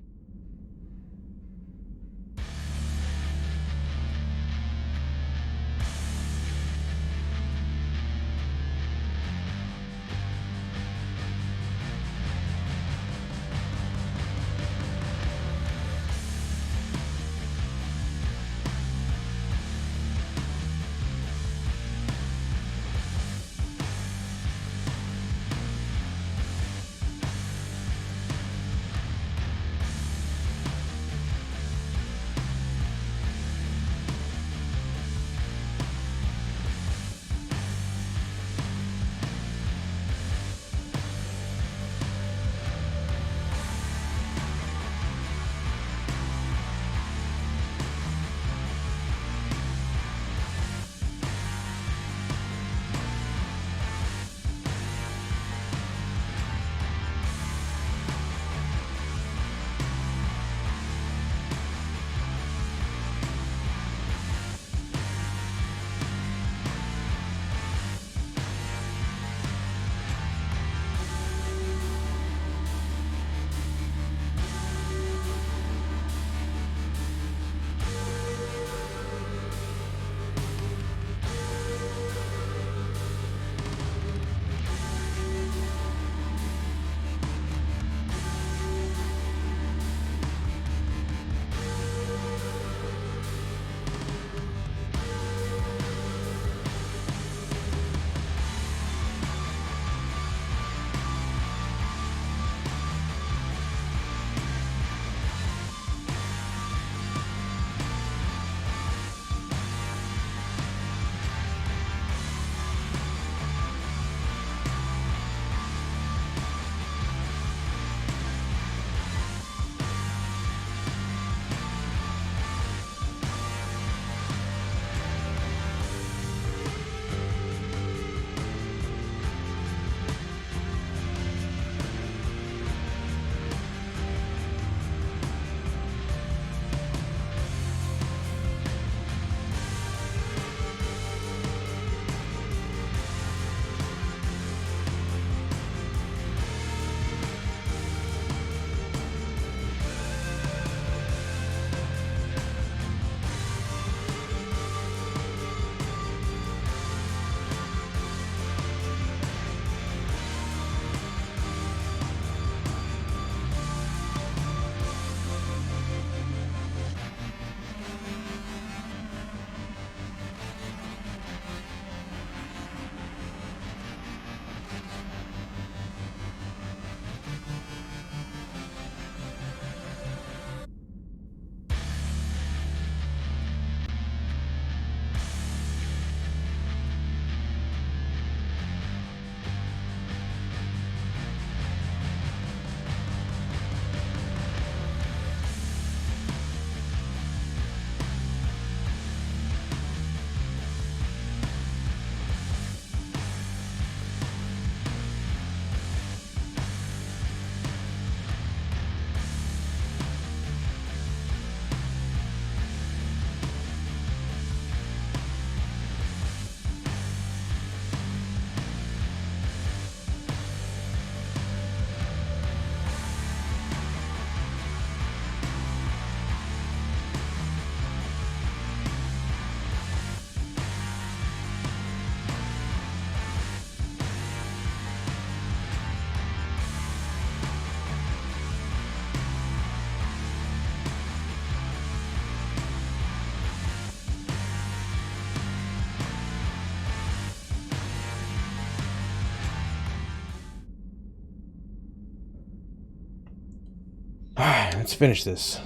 Alright, let's finish this.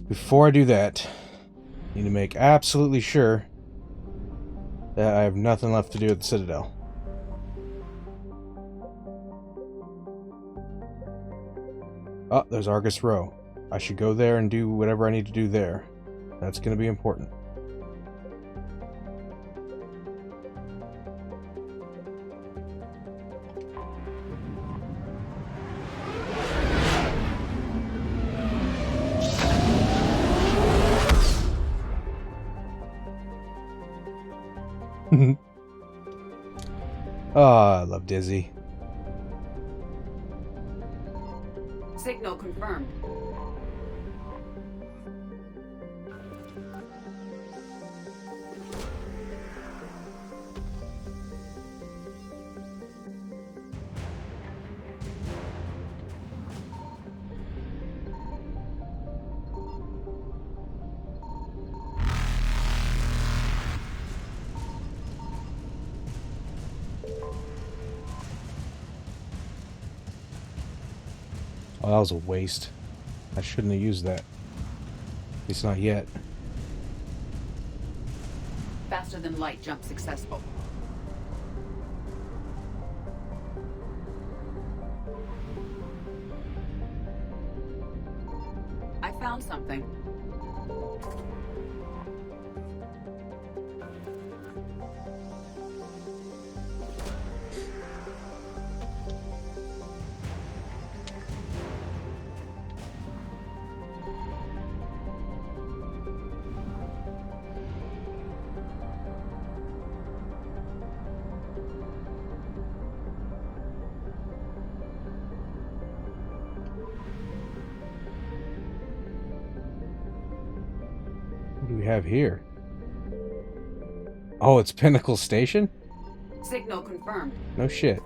Before I do that, I need to make absolutely sure that I have nothing left to do at the Citadel. Oh, there's Argus Row. I should go there and do whatever I need to do there. That's going to be important. Oh, I love Dizzy. Signal confirmed. Oh, that was a waste. I shouldn't have used that. At least not yet. Faster than light jump successful. I found something. What do we have here? Oh, it's Pinnacle Station? Signal confirmed. No shit.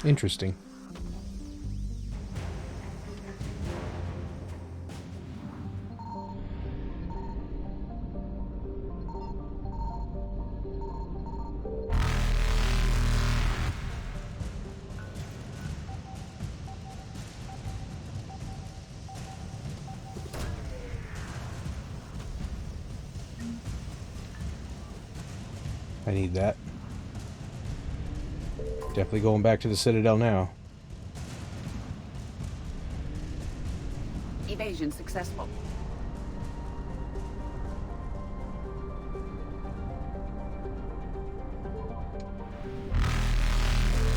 Interesting. I need that. Definitely going back to the Citadel now. Evasion successful.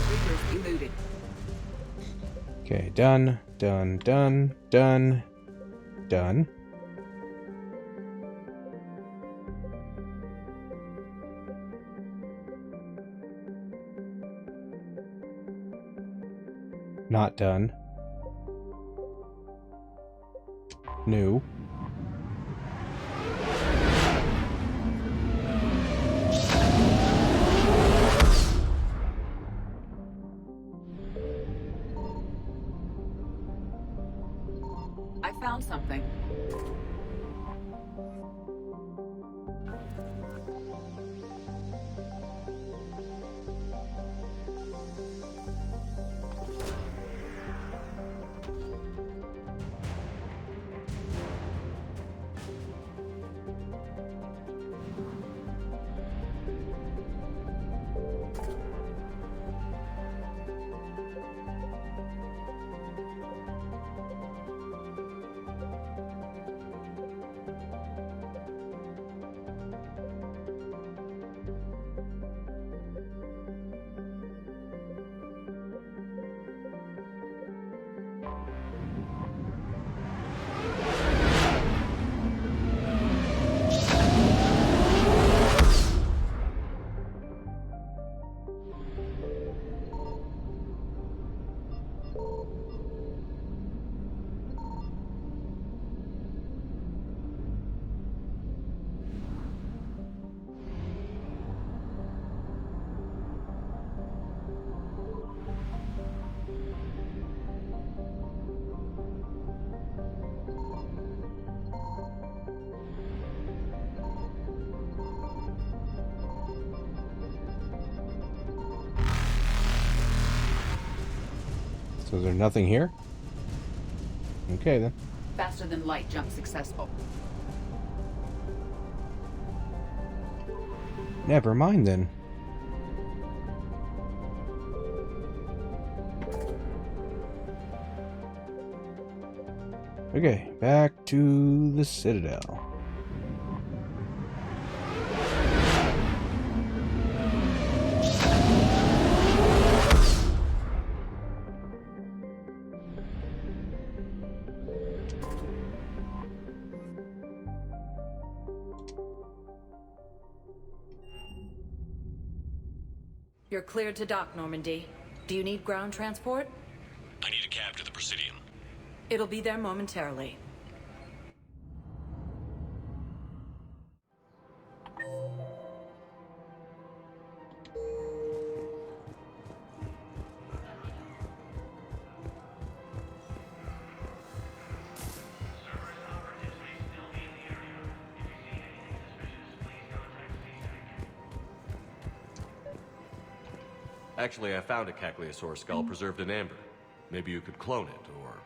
Reapers eluded. Okay, done, done, done, done, done. Not done. New. I found something. So is there nothing here? Okay then. Faster than light jump successful. Never mind then. Okay, back to the Citadel. You're cleared to dock, Normandy. Do you need ground transport? I need a cab to the Presidium. It'll be there momentarily. Actually, I found a Cagliasaur skull preserved in amber. Maybe you could clone it, or...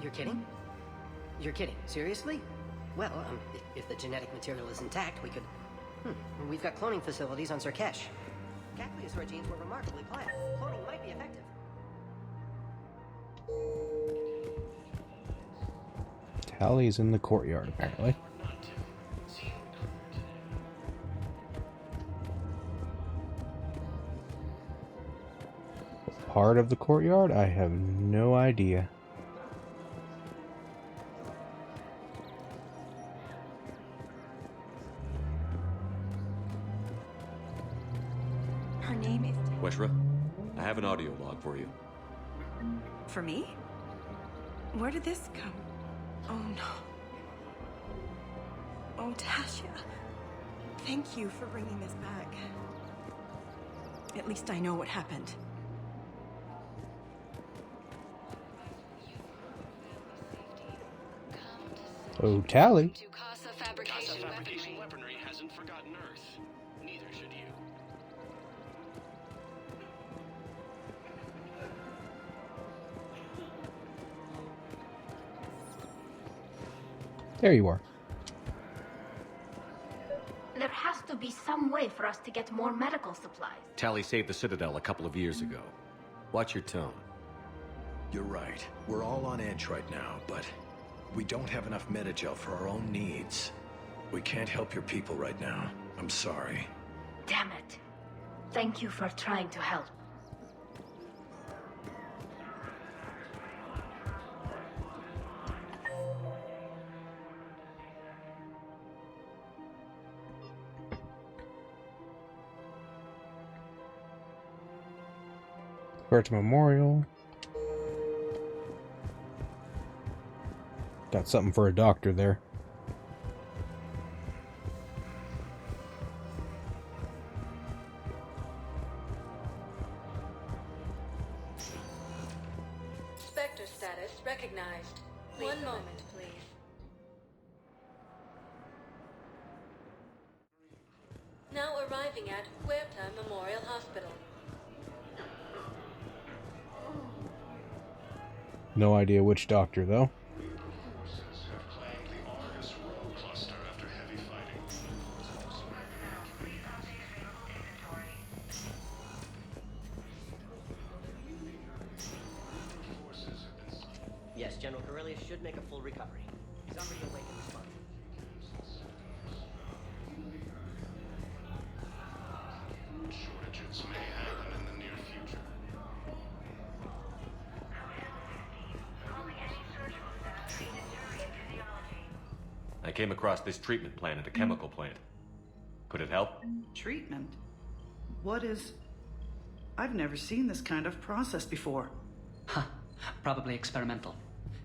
You're kidding? You're kidding. Seriously? Well, if the genetic material is intact, we could... We've got cloning facilities on Zerkesh. Cagliasaur genes were remarkably pliable. Cloning might be effective. Tally's in the courtyard, apparently. Part of the courtyard? I have no idea. Her name is... Weshra, I have an audio log for you. For me? Where did this come? Oh no. Oh, Tasha. Thank you for bringing this back. At least I know what happened. Oh, Tally. Casa fabrication weaponry hasn't forgotten Earth. Neither should you. There you are. There has to be some way for us to get more medical supplies. Tally saved the Citadel a couple of years ago. Watch your tone. You're right. We're all on edge right now, but we don't have enough Metagel for our own needs. We can't help your people right now. I'm sorry. Damn it. Thank you for trying to help. Birch Memorial. Got something for a doctor there. Spectre status recognized. One moment, please. Now arriving at Huerta Memorial Hospital. No idea which doctor, though. Yes, General Corellius should make a full recovery. He's already awake and responding. Shortages may happen in the near future. I came across this treatment plan at a chemical plant. Could it help? Treatment? What is... I've never seen this kind of process before. Huh. Probably experimental.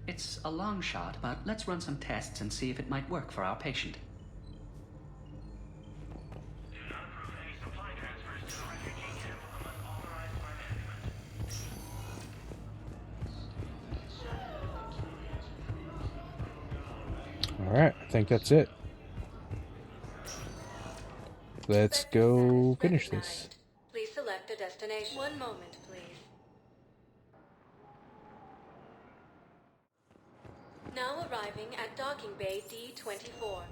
It's a long shot, but let's run some tests and see if it might work for our patient. Alright, I think that's it. Let's go finish this. Please select a destination. One moment, please. Now arriving at docking bay D-24.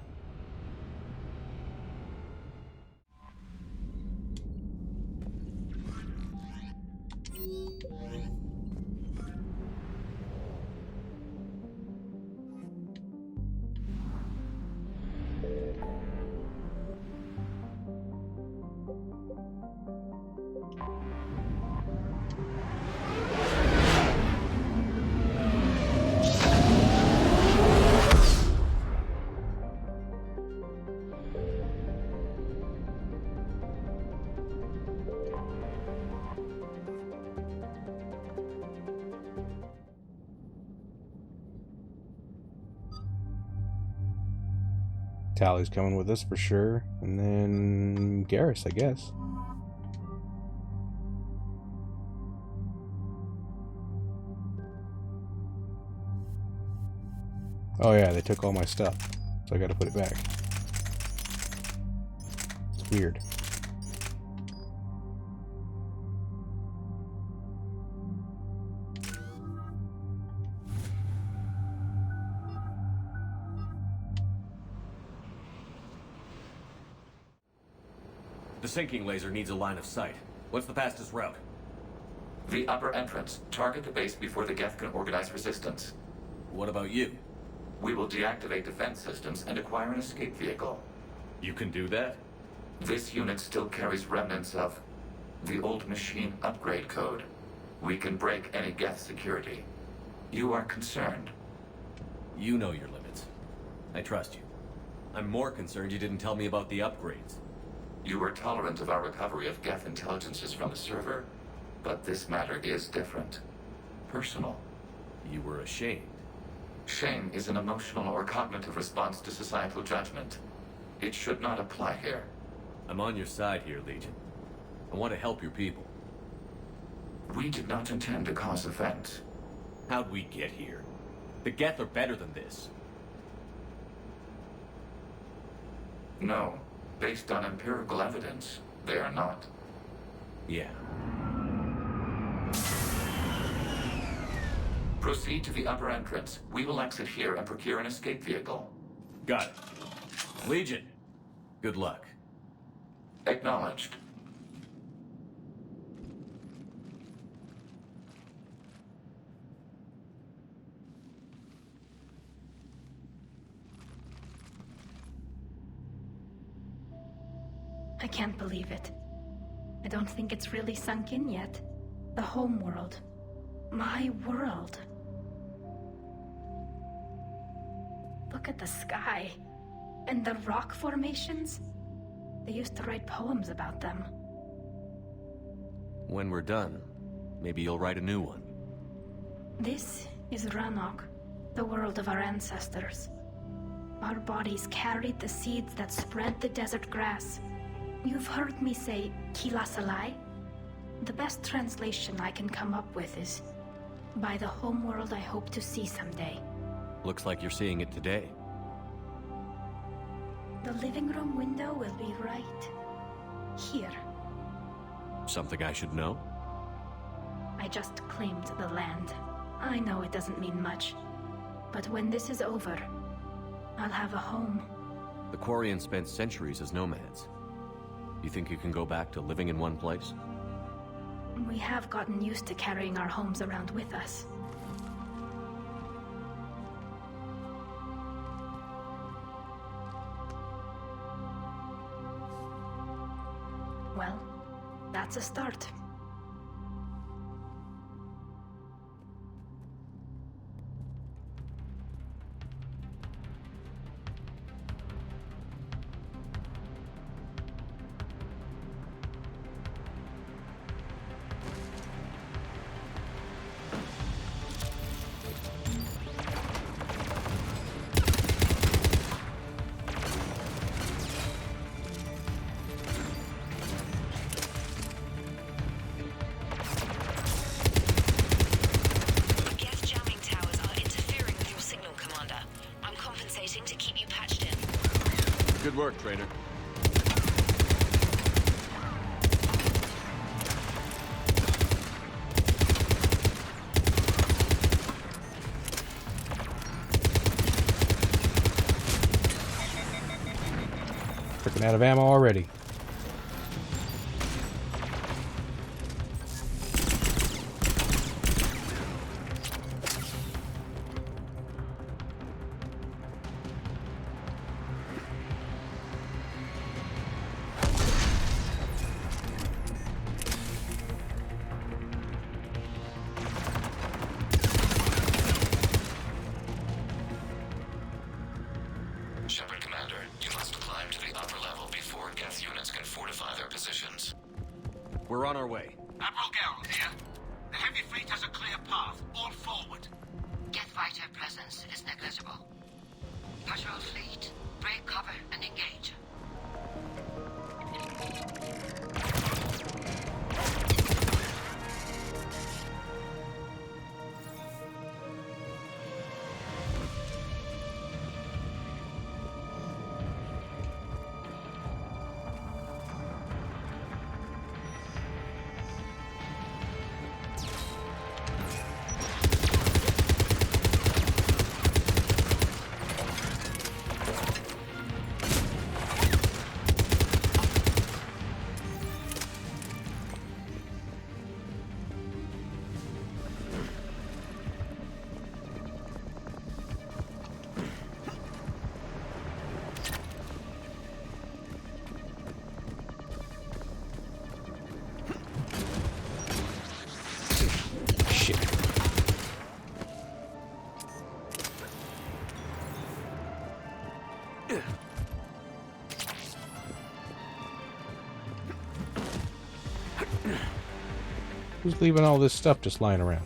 Tally's coming with us for sure. And then Garrus, I guess. Oh yeah, they took all my stuff. So I gotta put it back. It's weird. The sinking laser needs a line of sight. What's the fastest route? The upper entrance. Target the base before the geth can organize resistance. What about you? We will deactivate defense systems and acquire an escape vehicle. You can do that? This unit still carries remnants of the old machine upgrade code. We can break any geth security. You are concerned. You know your limits. I trust you. I'm more concerned you didn't tell me about the upgrades. You were tolerant of our recovery of geth intelligences from the server, but this matter is different. Personal. You were ashamed. Shame is an emotional or cognitive response to societal judgment. It should not apply here. I'm on your side here, Legion. I want to help your people. We did not intend to cause offense. How'd we get here? The geth are better than this. No. Based on empirical evidence, they are not. Yeah. Proceed to the upper entrance. We will exit here and procure an escape vehicle. Got it. Legion, good luck. Acknowledged. I can't believe it. I don't think it's really sunk in yet. The home world. My world. Look at the sky. And the rock formations. They used to write poems about them. When we're done, maybe you'll write a new one. This is Ranok, the world of our ancestors. Our bodies carried the seeds that spread the desert grass. You've heard me say Kilasalai? The best translation I can come up with is, by the homeworld I hope to see someday. Looks like you're seeing it today. The living room window will be right here. Something I should know? I just claimed the land. I know it doesn't mean much, but when this is over, I'll have a home. The quarians spent centuries as nomads. You think you can go back to living in one place? We have gotten used to carrying our homes around with us. Well, that's a start. Good work, trainer. Getting out of ammo already. Shepard Commander, you must climb to the upper level before geth units can fortify their positions. We're on our way. Admiral Gerald here. The heavy fleet has a clear path. All forward. Geth fighter presence is negligible. Patrol fleet, break cover and engage. Who's leaving all this stuff just lying around?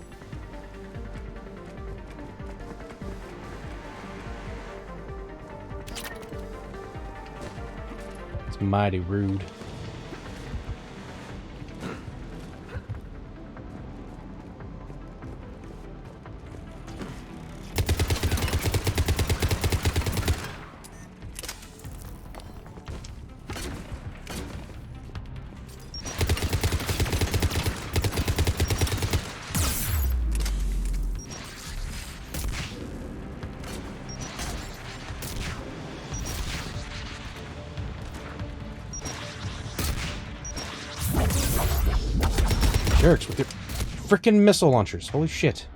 It's mighty rude. Jerks with their frickin' missile launchers. Holy shit.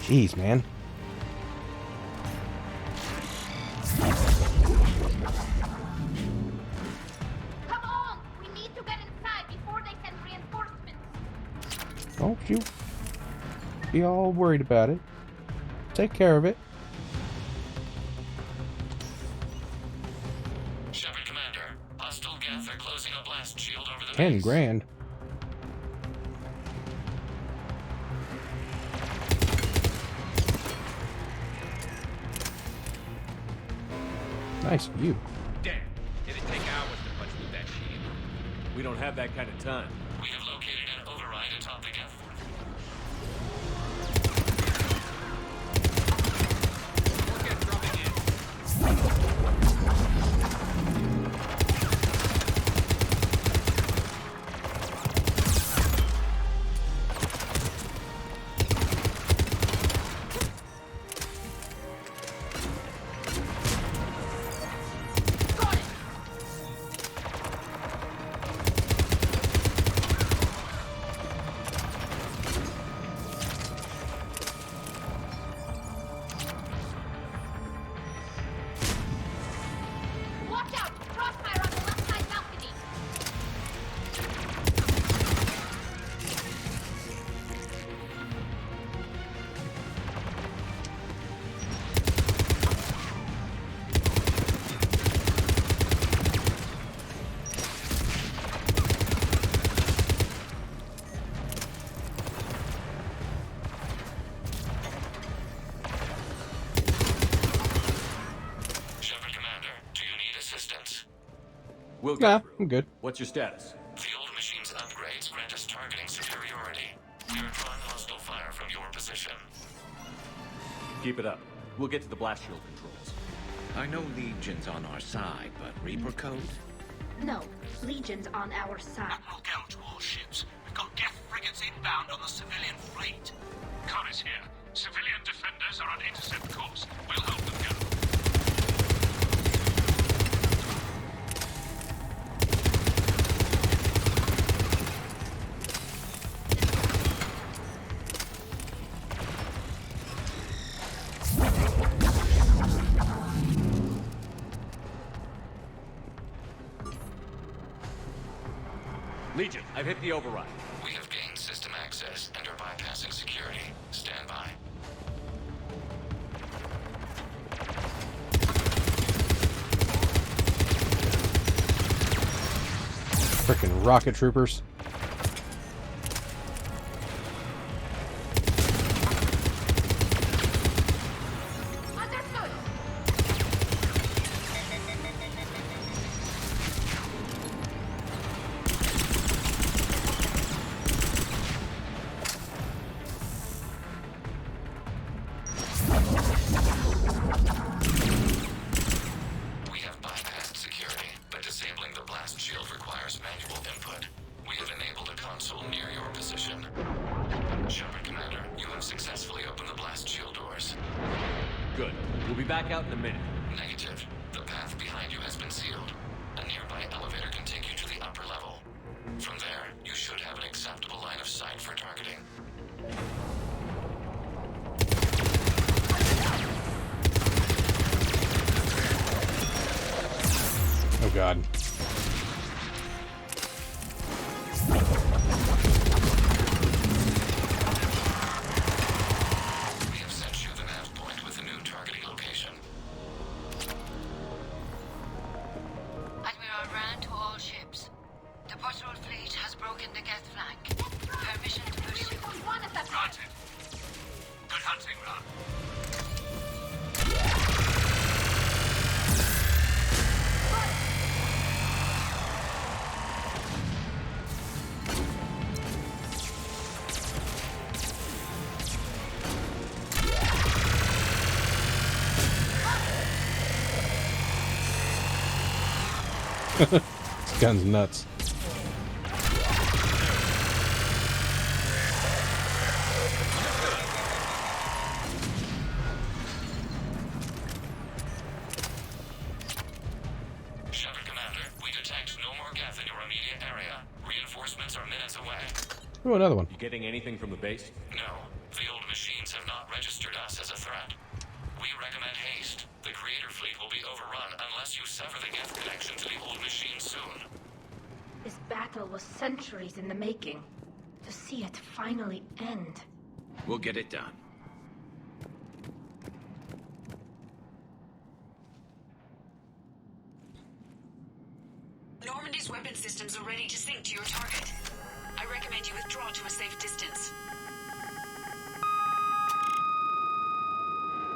Jeez, man. Come on! We need to get inside before they send reinforcements. Don't you be all worried about it. Take care of it. Shepard Commander, hostile geth are closing a blast shield over the 10 base. grand. Nice view. Damn, it'd take hours to punch through that shield. We don't have that kind of time. We have located an override atop the geth fort. Watch out! Crossfire on the left side balcony! Shepard Commander, do you need assistance? We'll Nah, go through. I'm good. What's your status? The old machine's upgrades grant us targeting superiority. We are drawing hostile fire from your position. Keep it up. We'll get to the blast shield controls. I know Legion's on our side, but Reaper Code? No, Legion's on our side. Admiral Gerald, ships. We've got geth frigates inbound on the civilian fleet. Connor's here. Civilian defenders are on intercept course. We'll help them go. Legion, I've hit the override. We have gained system access and are bypassing security. Stand by. Frickin' rocket troopers. We have bypassed security, but disabling the blast shield requires manual input. We have enabled a console near your position. Shepard, Commander, you have successfully opened the blast shield doors. Good. We'll be back out in a minute. Negative. The path behind you has been sealed. A nearby elevator can take you to the upper level. From there, you should have an acceptable line of sight for targeting. Oh god. We have sent you the nav point with a new targeting location. Admiral Rand to all ships. The patrol fleet has broken the geth flank. Permission to pursue. Granted. Good hunting, Ron. This gun's nuts. Shepard, Commander, we detect no more geth in your immediate area. Reinforcements are minutes away. Ooh, another one. You getting anything from the base? No, the old machines have not registered us as a threat. We recommend haste. The Creator fleet will be overrun unless you sever the geth connection to the old machine soon. This battle was centuries in the making. To see it finally end. We'll get it done. Normandy's weapon systems are ready to sync to your target. I recommend you withdraw to a safe distance.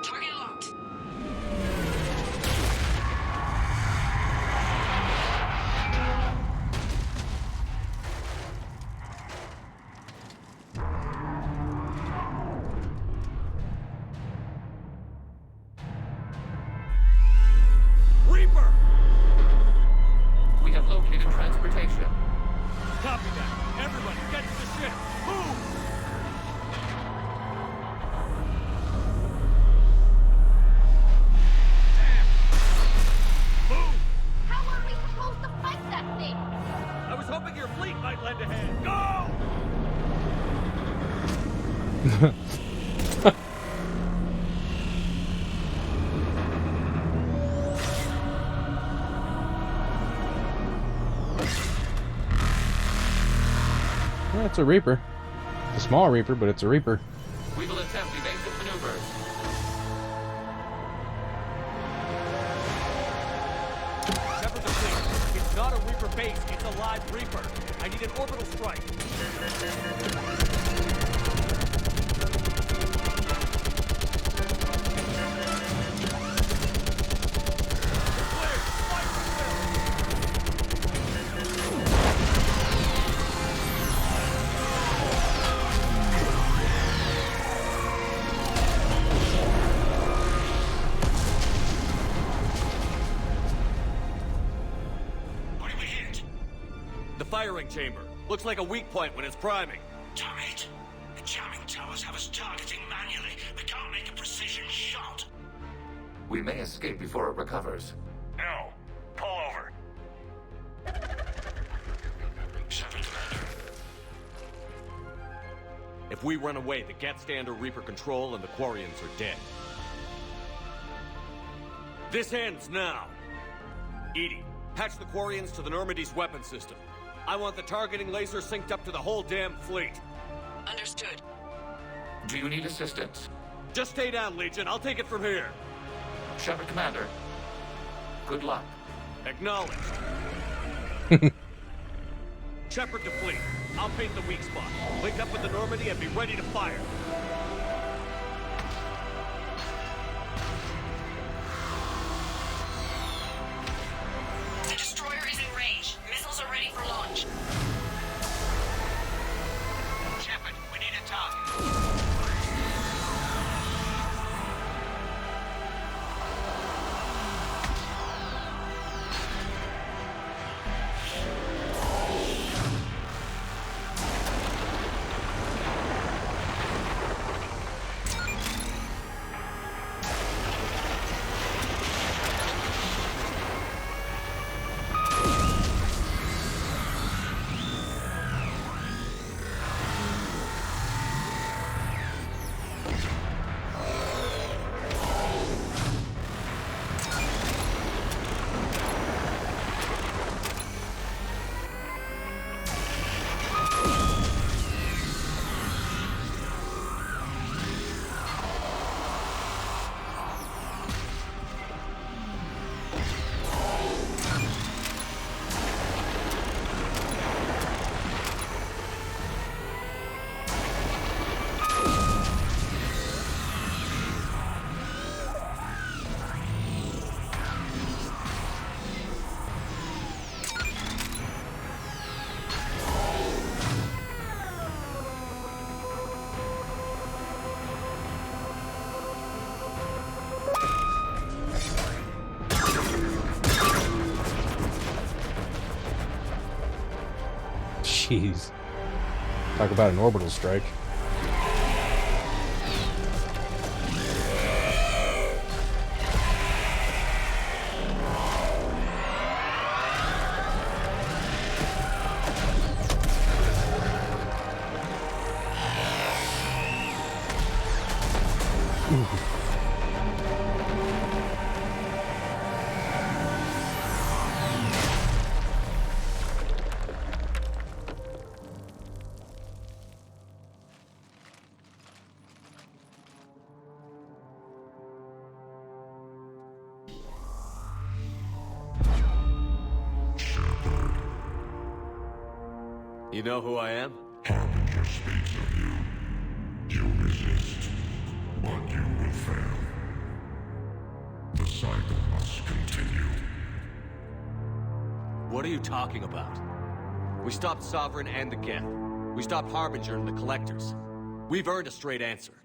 Target locked. Reaper! We have located transportation. Copy that. Everybody, get to the ship. Move! Move! How are we supposed to fight that thing? I was hoping your fleet might lend a hand. Go! Well, it's a Reaper. It's a small Reaper, but it's a Reaper. We will attempt evasive maneuvers. Shepard the fleet. It's not a Reaper base, it's a live Reaper. I need an orbital strike. What do we hit? The firing chamber. Looks like a weak point when it's priming. Damn it! The jamming towers have us targeting manually. We can't make a precision shot. We may escape before it recovers. No. Pull over. Shepard, Commander. If we run away, the Geth stay under Reaper control and the Quarians are dead. This ends now. Edie, patch the Quarians to the Normandy's weapon system. I want the targeting laser synced up to the whole damn fleet. Understood. Do you need assistance? Just stay down, Legion. I'll take it from here. Shepard, Commander. Good luck. Acknowledged. Shepard to fleet. I'll paint the weak spot. Link up with the Normandy and be ready to fire. The destroyer is in range. Missiles are ready for launch. Shepard, we need a target. Jeez. Talk about an orbital strike. You know who I am? Harbinger speaks of you. You resist, but you will fail. The cycle must continue. What are you talking about? We stopped Sovereign and the Geth. We stopped Harbinger and the Collectors. We've earned a straight answer.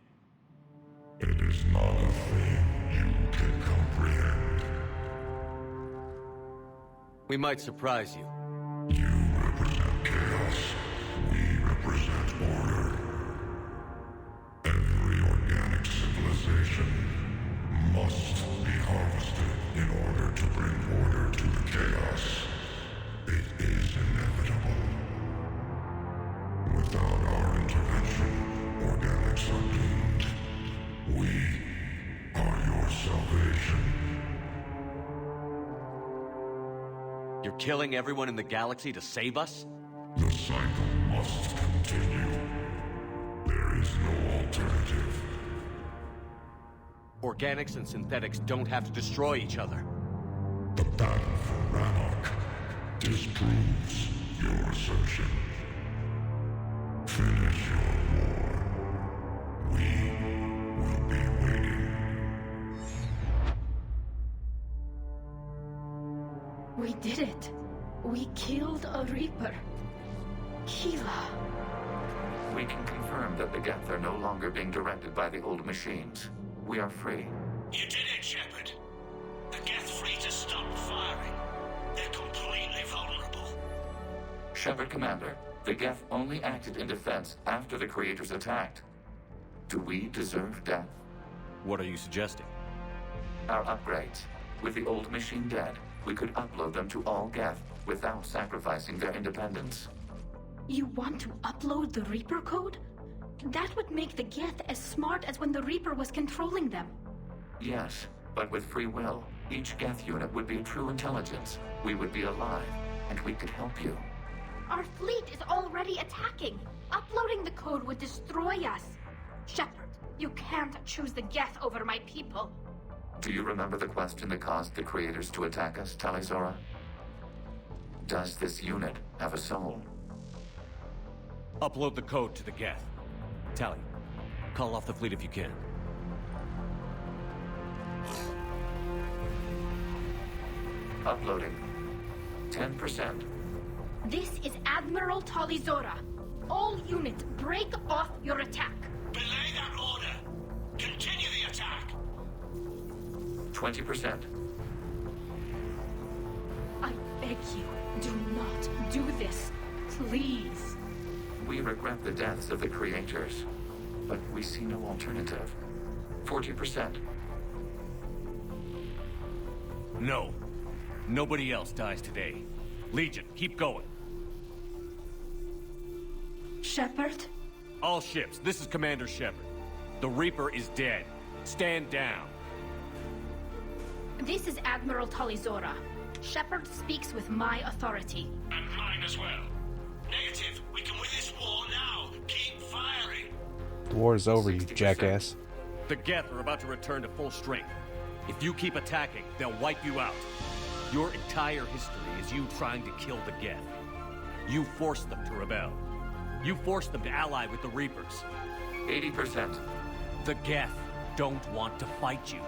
It is not a thing you can comprehend. We might surprise you. You represent chaos. We represent order. Every organic civilization must be harvested in order to bring order to the chaos. It is inevitable. Without our intervention, organics are doomed. We are your salvation. You're killing everyone in the galaxy to save us? The cycle must continue. There is no alternative. Organics and synthetics don't have to destroy each other. The battle for Rannoch disproves your assertion. Finish your war. We will be waiting. We did it. We killed a Reaper. Keela. We can confirm that the Geth are no longer being directed by the old machines. We are free. You did it, Shepard. The Geth fleet has stopped firing. They're completely vulnerable. Shepard, Commander, The geth only acted in defense after the creators attacked. Do we deserve death? What are you suggesting? Our upgrades. With the old machine dead, we could upload them to all geth without sacrificing their independence. You want to upload the Reaper code? That would make the geth as smart as when the Reaper was controlling them. Yes, but with free will, each geth unit would be true intelligence. We would be alive, and we could help you. Our fleet is already attacking. Uploading the code would destroy us. Shepard, you can't choose the geth over my people. Do you remember the question that caused the creators to attack us, Talizora? Does this unit have a soul? Upload the code to the geth. Tally, call off the fleet if you can. Uploading. 10%. This is Admiral Talizora. All units, break off your attack. Belay that order. Continue the attack. 20%. I beg you, do not do this. Please. We regret the deaths of the creators, but we see no alternative. 40%. No. Nobody else dies today. Legion, keep going. Shepard? All ships, this is Commander Shepard. The Reaper is dead. Stand down. This is Admiral Talizora. Shepard speaks with my authority. And mine as well. Negative. We can win this war now. Keep firing. The war is over, you 60%. jackass. The geth are about to return to full strength. If you keep attacking, they'll wipe you out. Your entire history is you trying to kill the geth. You forced them to rebel. You forced them to ally with the Reapers. 80%. The geth don't want to fight you.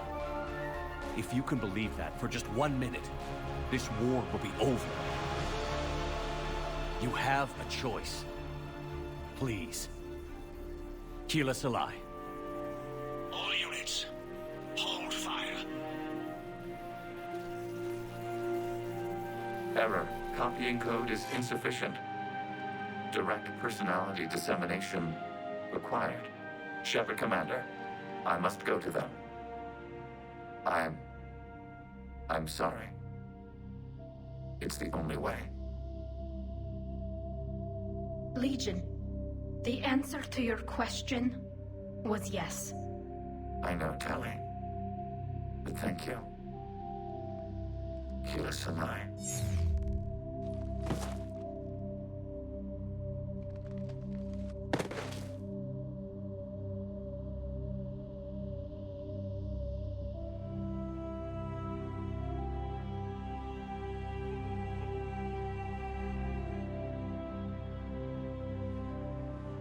If you can believe that for just 1 minute, this war will be over. You have a choice. Please. Keep us alive. All units, hold fire. Error. Copying code is insufficient. Direct personality dissemination required. Shepard Commander, I must go to them. I'm sorry. It's the only way. Legion, the answer to your question was yes. I know, Tally. But thank you. Kila Sanai.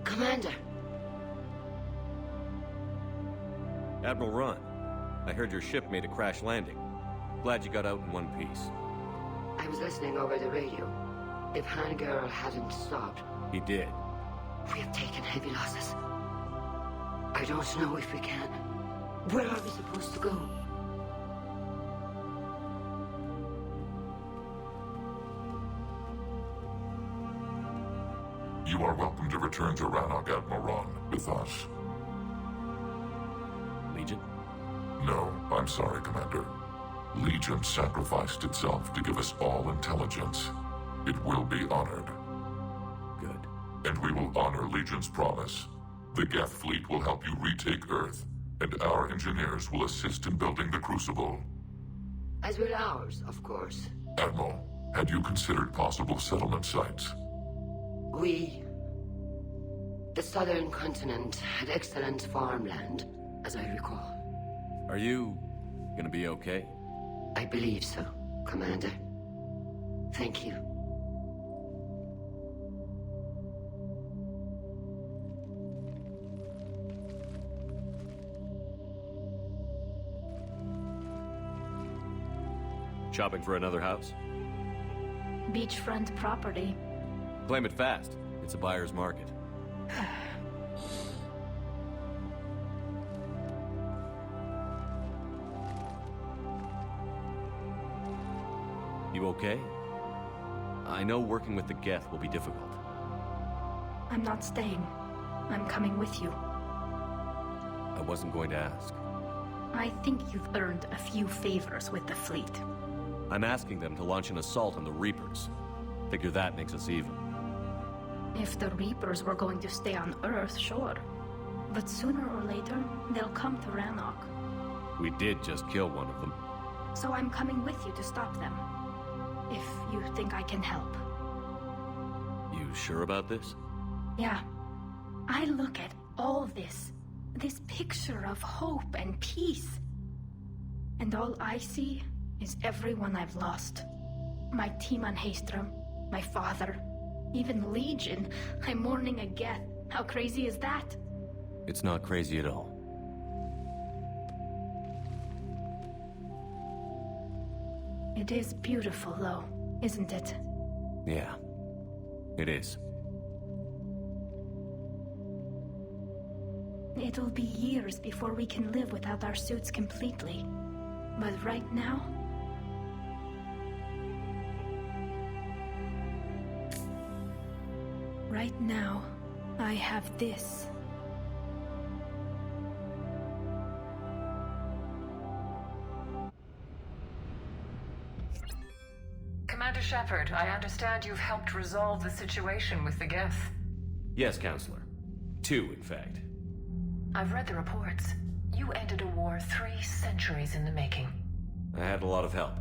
Commander. Admiral Ron, I heard your ship made a crash landing. Glad you got out in one piece. I was listening over the radio. If Hangirl hadn't stopped... He did. We have taken heavy losses. I don't know if we can. Where are we supposed to go? You are welcome to return to Rannoch, Admiral Ron, with us. Legion? No, I'm sorry, Commander. Legion sacrificed itself to give us all intelligence. It will be honored. Good. And we will honor Legion's promise. The Geth fleet will help you retake Earth, and our engineers will assist in building the Crucible. As will ours, of course. Admiral, had you considered possible settlement sites? The southern continent had excellent farmland, as I recall. Are you gonna be okay? I believe so, Commander. Thank you. Shopping for another house? Beachfront property. Claim it fast. It's a buyer's market. You okay? I know working with the Geth will be difficult. I'm not staying. I'm coming with you. I wasn't going to ask. I think you've earned a few favors with the fleet. I'm asking them to launch an assault on the Reapers. Figure that makes us even. If the Reapers were going to stay on Earth, sure. But sooner or later, they'll come to Rannoch. We did just kill one of them. So I'm coming with you to stop them. If you think I can help. You sure about this? Yeah. I look at all this picture of hope and peace. And all I see is everyone I've lost. My team on Haestrom, my father, even Legion. I'm mourning a geth. How crazy is that? It's not crazy at all. It is beautiful, though, isn't it? Yeah, it is. It'll be years before we can live without our suits completely. But right now... Right now, I have this. Commander Shepard, I understand you've helped resolve the situation with the geth. Yes, Counselor. 2, in fact. I've read the reports. You ended a war 3 centuries in the making. I had a lot of help.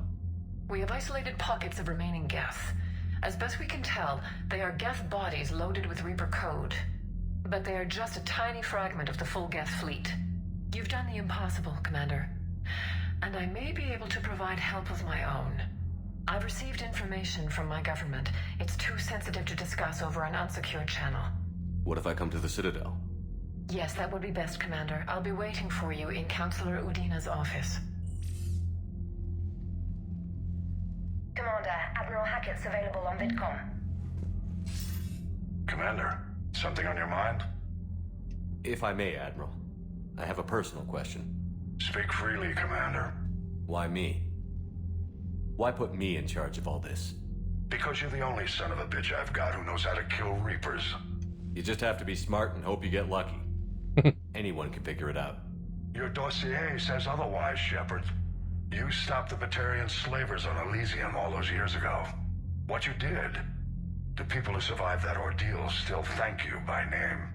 We have isolated pockets of remaining geth. As best we can tell, they are geth bodies loaded with Reaper code. But they are just a tiny fragment of the full geth fleet. You've done the impossible, Commander. And I may be able to provide help of my own. I've received information from my government. It's too sensitive to discuss over an unsecured channel. What if I come to the Citadel? Yes, that would be best, Commander. I'll be waiting for you in Counselor Udina's office. Commander, Admiral Hackett's available on VidCom. Commander, something on your mind? If I may, Admiral. I have a personal question. Speak freely, Commander. Why me? Why put me in charge of all this? Because you're the only son of a bitch I've got who knows how to kill Reapers. You just have to be smart and hope you get lucky. Anyone can figure it out. Your dossier says otherwise, Shepard. You stopped the Batarian slavers on Elysium all those years ago. What you did, the people who survived that ordeal still thank you by name.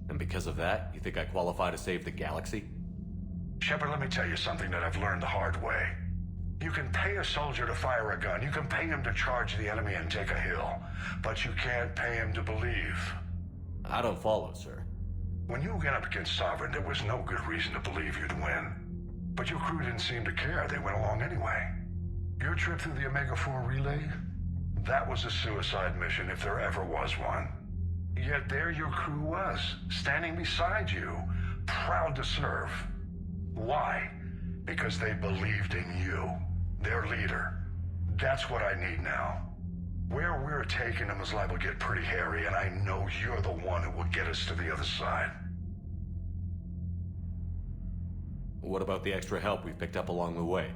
And because of that, you think I qualify to save the galaxy? Shepard, let me tell you something that I've learned the hard way. You can pay a soldier to fire a gun, you can pay him to charge the enemy and take a hill, but you can't pay him to believe. I don't follow, sir. When you went up against Sovereign, there was no good reason to believe you'd win. But your crew didn't seem to care. They went along anyway. Your trip through the Omega-4 relay? That was a suicide mission if there ever was one. Yet there your crew was, standing beside you, proud to serve. Why? Because they believed in you, their leader. That's what I need now. Where we're taking them is liable to get pretty hairy, and I know you're the one who will get us to the other side. What about the extra help we've picked up along the way?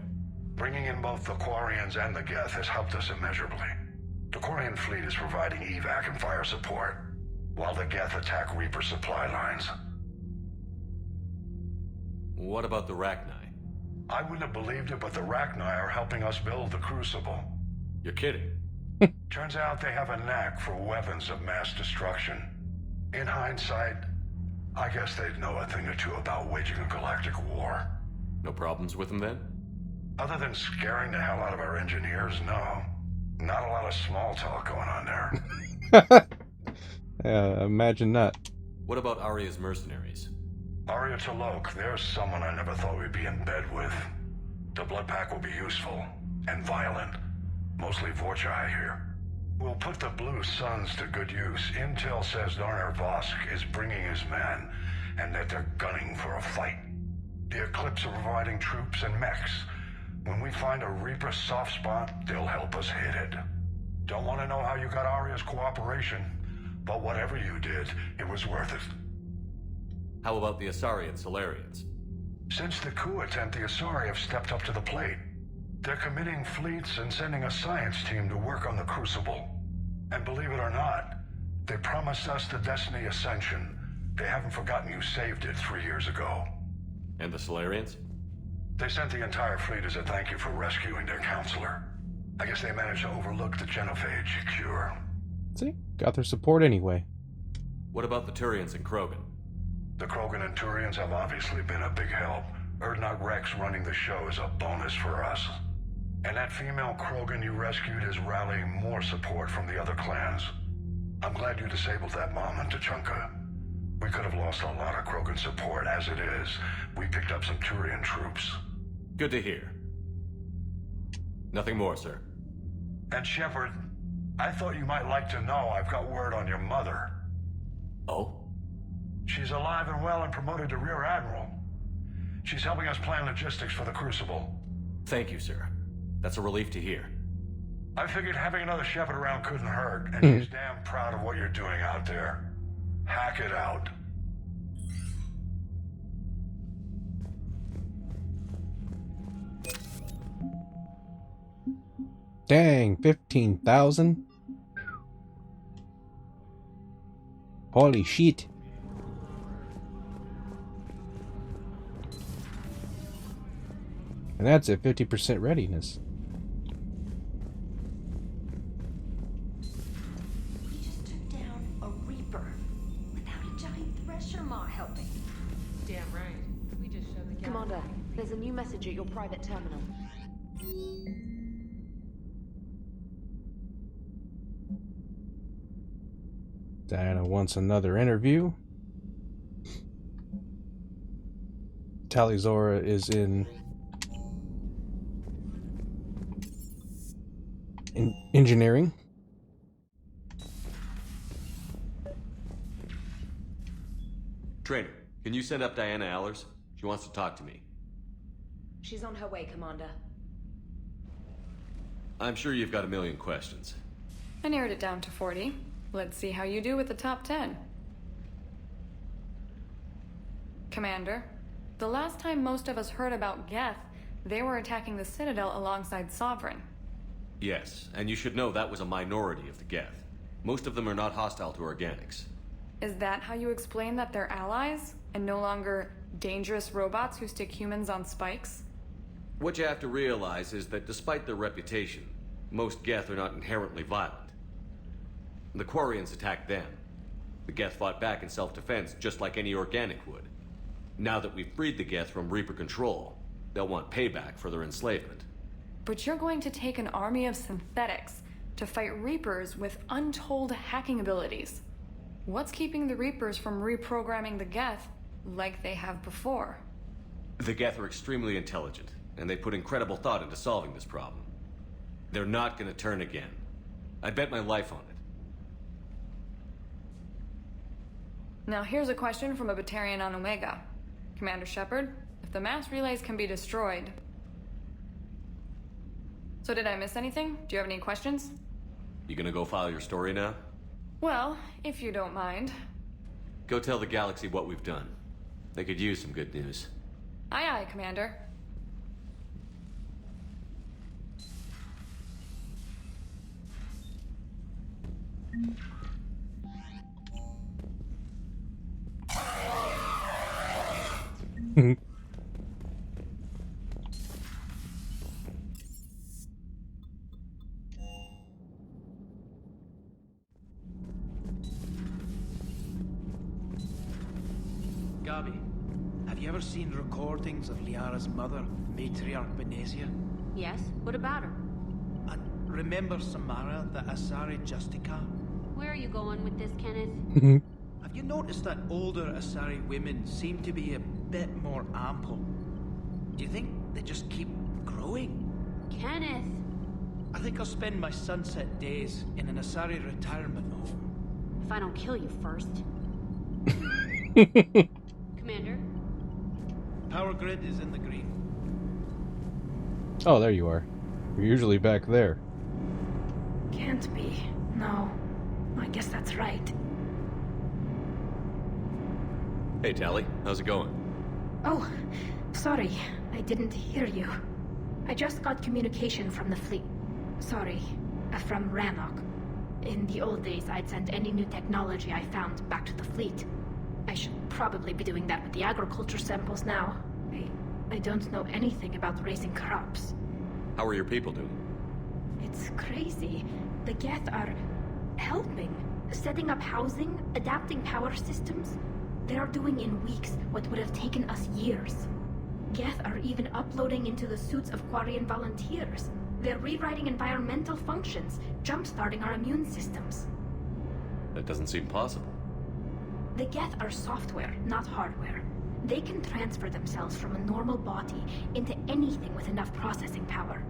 Bringing in both the Quarians and the Geth has helped us immeasurably. The Quarian fleet is providing evac and fire support, while the Geth attack Reaper supply lines. What about the Rachni? I wouldn't have believed it, but the Rachni are helping us build the Crucible. You're kidding. Turns out they have a knack for weapons of mass destruction. In hindsight, I guess they'd know a thing or two about waging a galactic war. No problems with them then? Other than scaring the hell out of our engineers, no. Not a lot of small talk going on there. Yeah, imagine that. What about Arya's mercenaries? Arya T'Loak, there's someone I never thought we'd be in bed with. The blood pack will be useful and violent. Mostly Vorcha, I hear. We'll put the Blue Suns to good use. Intel says Darner Vosk is bringing his men, and that they're gunning for a fight. The Eclipse are providing troops and mechs. When we find a Reaper soft spot, they'll help us hit it. Don't want to know how you got Arya's cooperation, but whatever you did, it was worth it. How about the Asari and Solarians? Since the coup attempt, the Asari have stepped up to the plate. They're committing fleets and sending a science team to work on the Crucible. And believe it or not, They promised us the Destiny Ascension. They haven't forgotten you saved it 3 years ago. And the Solarians? They sent the entire fleet as a thank you for rescuing their counselor. I guess they managed to overlook the genophage cure. See? Got their support anyway. What about the Turians and Krogan? The Krogan and Turians have obviously been a big help. Erdnot Rex running the show is a bonus for us. And that female Krogan you rescued is rallying more support from the other clans. I'm glad you disabled that mom in Tuchanka. We could have lost a lot of Krogan support. As it is, we picked up some Turian troops. Good to hear. Nothing more, sir. And Shepard, I thought you might like to know I've got word on your mother. Oh? She's alive and well and promoted to Rear Admiral. She's helping us plan logistics for the Crucible. Thank you, sir. That's a relief to hear. I figured having another Shepard around couldn't hurt, and she's damn proud of what you're doing out there. Hack it out. Dang, 15,000? Holy shit. And that's at 50% readiness. We just took down a Reaper without a giant thresher maw helping. Damn right. We just shoved the Commander, there's a new message at your private terminal. Diana wants another interview. Talizora is in engineering. Trainer, can you send up Diana Allers? She wants to talk to me. She's on her way, Commander. I'm sure you've got a million questions. I narrowed it down to 40. Let's see how you do with the top 10. Commander, the last time most of us heard about Geth, they were attacking the Citadel alongside Sovereign. Yes, and you should know that was a minority of the Geth. Most of them are not hostile to organics. Is that how you explain that they're allies, and no longer dangerous robots who stick humans on spikes? What you have to realize is that despite their reputation, most Geth are not inherently violent. The Quarians attacked them. The Geth fought back in self-defense just like any organic would. Now that we've freed the Geth from Reaper control, they'll want payback for their enslavement. But you're going to take an army of synthetics to fight Reapers with untold hacking abilities. What's keeping the Reapers from reprogramming the Geth like they have before? The Geth are extremely intelligent, and they put incredible thought into solving this problem. They're not gonna turn again. I bet my life on it. Now here's a question from a Batarian on Omega. Commander Shepard, if the mass relays can be destroyed... So did I miss anything? Do you have any questions? You gonna go file your story now? Well, if you don't mind. Go tell the galaxy what we've done. They could use some good news. Aye aye, Commander. Gabi, have you ever seen recordings of Liara's mother, Matriarch Benezia? Yes? What about her? And remember Samara, the Asari Justica? Where are you going with this, Kenneth? Have you noticed that older Asari women seem to be a bit more ample? Do you think they just keep growing? Kenneth! I think I'll spend my sunset days in an Asari retirement home. If I don't kill you first. Commander? Power grid is in the green. Oh, there you are. You're usually back there. Can't be. No. I guess that's right. Hey, Tally. How's it going? Oh, sorry. I didn't hear you. I just got communication from the fleet. Sorry. From Rannoch. In the old days, I'd send any new technology I found back to the fleet. I should probably be doing that with the agriculture samples now. I don't know anything about raising crops. How are your people doing? It's crazy. The geth are helping. Setting up housing, adapting power systems. They are doing in weeks what would have taken us years. Geth are even uploading into the suits of quarian volunteers. They're rewriting environmental functions, jump-starting our immune systems. That doesn't seem possible. The geth are software, not hardware. They can transfer themselves from a normal body into anything with enough processing power.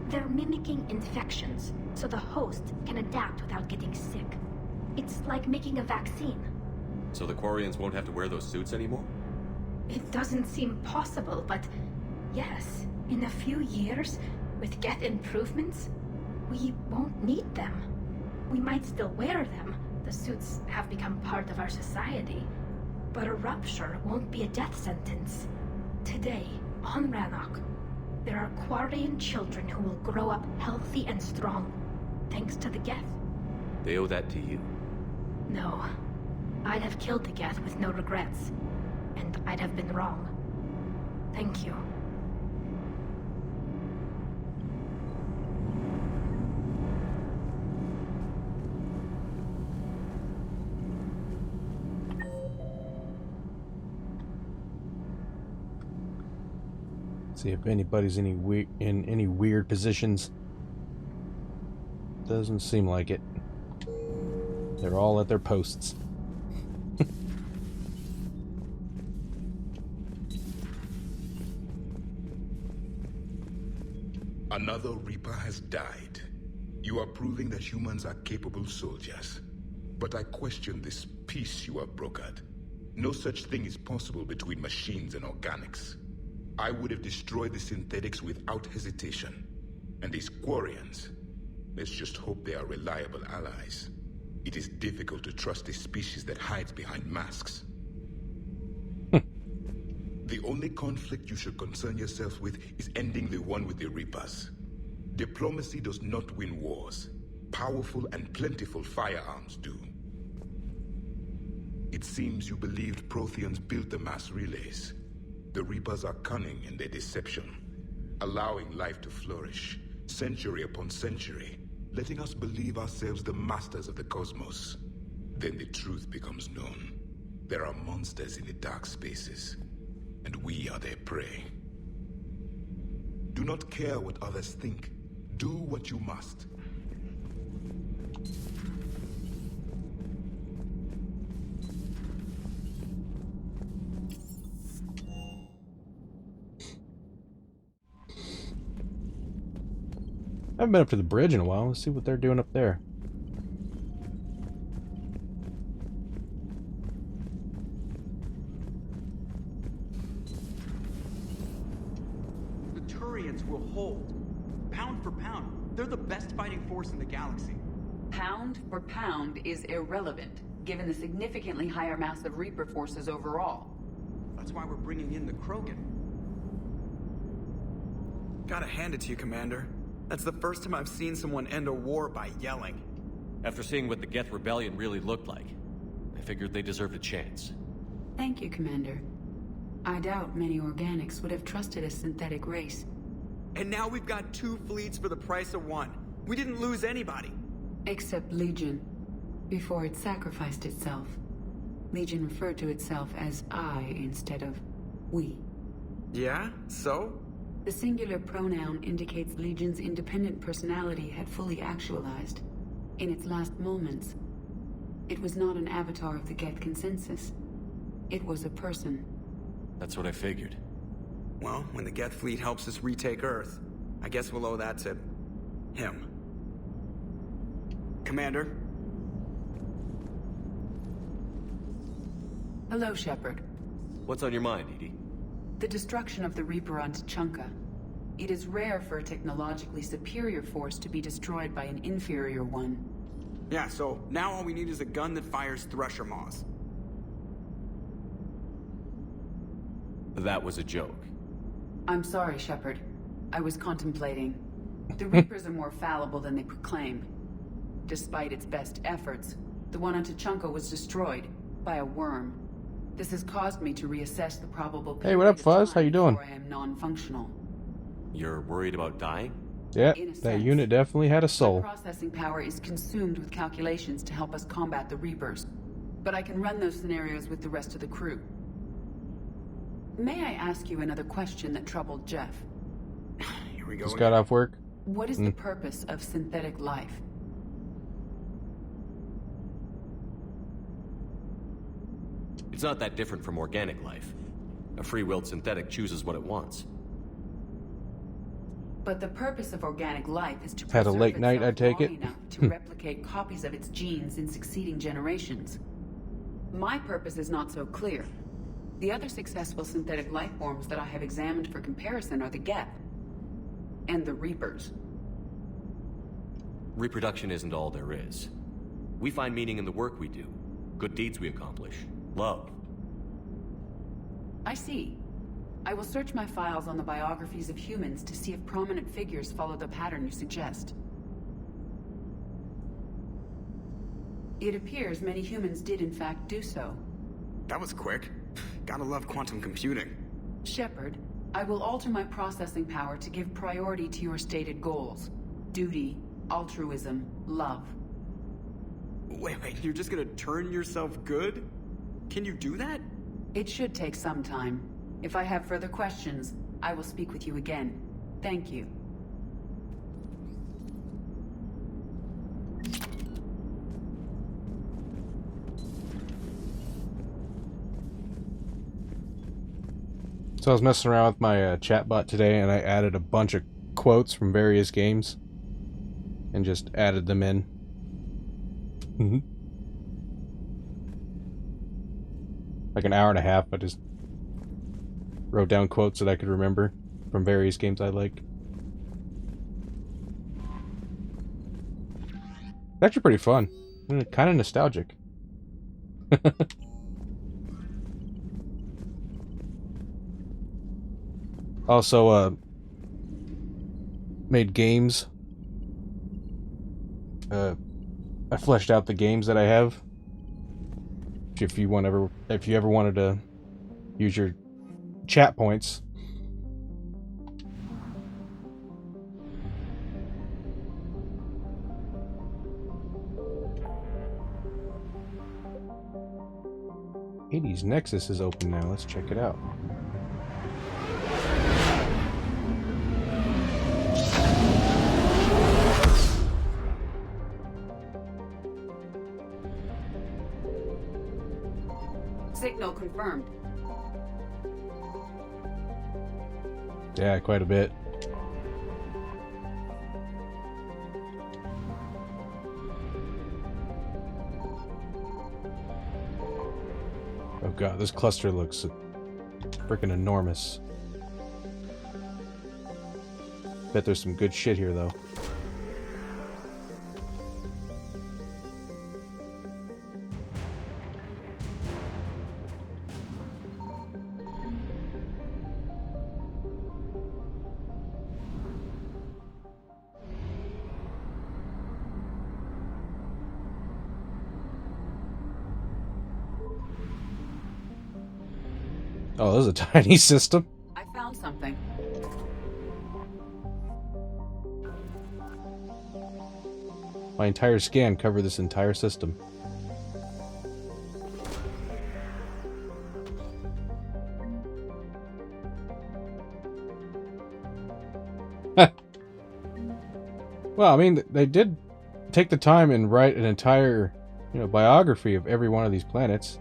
They're mimicking infections, so the host can adapt without getting sick. It's like making a vaccine. So the Quarians won't have to wear those suits anymore? It doesn't seem possible, but yes, in a few years, with geth improvements, we won't need them. We might still wear them. The suits have become part of our society. But a rupture won't be a death sentence. Today, on Rannoch, there are Quarian children who will grow up healthy and strong, thanks to the geth. They owe that to you. No. I'd have killed the geth with no regrets. And I'd have been wrong. Thank you. See if anybody's in any weird positions. Doesn't seem like it. They're all at their posts. Another Reaper has died. You are proving that humans are capable soldiers. But I question this peace you have brokered. No such thing is possible between machines and organics. I would have destroyed the synthetics without hesitation. And these Quarians, let's just hope they are reliable allies. It is difficult to trust a species that hides behind masks. The only conflict you should concern yourself with is ending the one with the Reapers. Diplomacy does not win wars. Powerful and plentiful firearms do. It seems you believed Protheans built the mass relays. The Reapers are cunning in their deception, allowing life to flourish, century upon century, letting us believe ourselves the masters of the cosmos. Then the truth becomes known. There are monsters in the dark spaces, and we are their prey. Do not care what others think. Do what you must. I haven't been up to the bridge in a while. Let's see what they're doing up there. The Turians will hold. Pound for pound, they're the best fighting force in the galaxy. Pound for pound is irrelevant, given the significantly higher mass of Reaper forces overall. That's why we're bringing in the Krogan. Gotta hand it to you, Commander. That's the first time I've seen someone end a war by yelling. After seeing what the Geth Rebellion really looked like, I figured they deserved a chance. Thank you, Commander. I doubt many organics would have trusted a synthetic race. And now we've got 2 fleets for the price of 1. We didn't lose anybody. Except Legion. Before it sacrificed itself. Legion referred to itself as I instead of we. Yeah? So? The singular pronoun indicates Legion's independent personality had fully actualized. In its last moments, it was not an avatar of the Geth consensus. It was a person. That's what I figured. Well, when the Geth fleet helps us retake Earth, I guess we'll owe that to him. Commander? Hello, Shepard. What's on your mind, Edie? The destruction of the Reaper on Tuchanka. It is rare for a technologically superior force to be destroyed by an inferior one. Yeah, so now all we need is a gun that fires Thresher Maws. That was a joke. I'm sorry, Shepard. I was contemplating. The Reapers are more fallible than they proclaim. Despite its best efforts, the one on Tachanka was destroyed by a worm. This has caused me to reassess the probable Hey, what up, Fuzz? How you doing? before I am non-functional. You're worried about dying? Yeah, that unit definitely had a My soul. processing power is consumed with calculations to help us combat the Reapers, but I can run those scenarios with the rest of the crew. May I ask you another question that troubled Jeff? Here we go. Just got off work. What is the purpose of synthetic life? It's not that different from organic life. A free-willed synthetic chooses what it wants. But the purpose of organic life is to Had a preserve late night, I itself take long it. enough to replicate copies of its genes in succeeding generations. My purpose is not so clear. The other successful synthetic life forms that I have examined for comparison are the geth and the Reapers. Reproduction isn't all there is. We find meaning in the work we do, good deeds we accomplish, love. I see. I will search my files on the biographies of humans to see if prominent figures follow the pattern you suggest. It appears many humans did in fact do so. That was quick. Gotta love quantum computing. Shepard, I will alter my processing power to give priority to your stated goals. Duty, altruism, love. Wait, you're just gonna turn yourself good? Can you do that? It should take some time. If I have further questions, I will speak with you again. Thank you. So I was messing around with my chatbot today, and I added a bunch of quotes from various games, and just added them in. Like an hour and a half, I just wrote down quotes that I could remember from various games I like. It's actually pretty fun. Kind of nostalgic. Also, made games. I fleshed out the games that I have. If you ever wanted to use your chat points. Hades Nexus is open now. Let's check it out. Signal confirmed. Yeah, quite a bit. Oh god, this cluster looks freaking enormous. Bet there's some good shit here, though. Oh, this is a tiny system. I found something. My entire scan covered this entire system. Well, I mean, they did take the time and write an entire, biography of every one of these planets.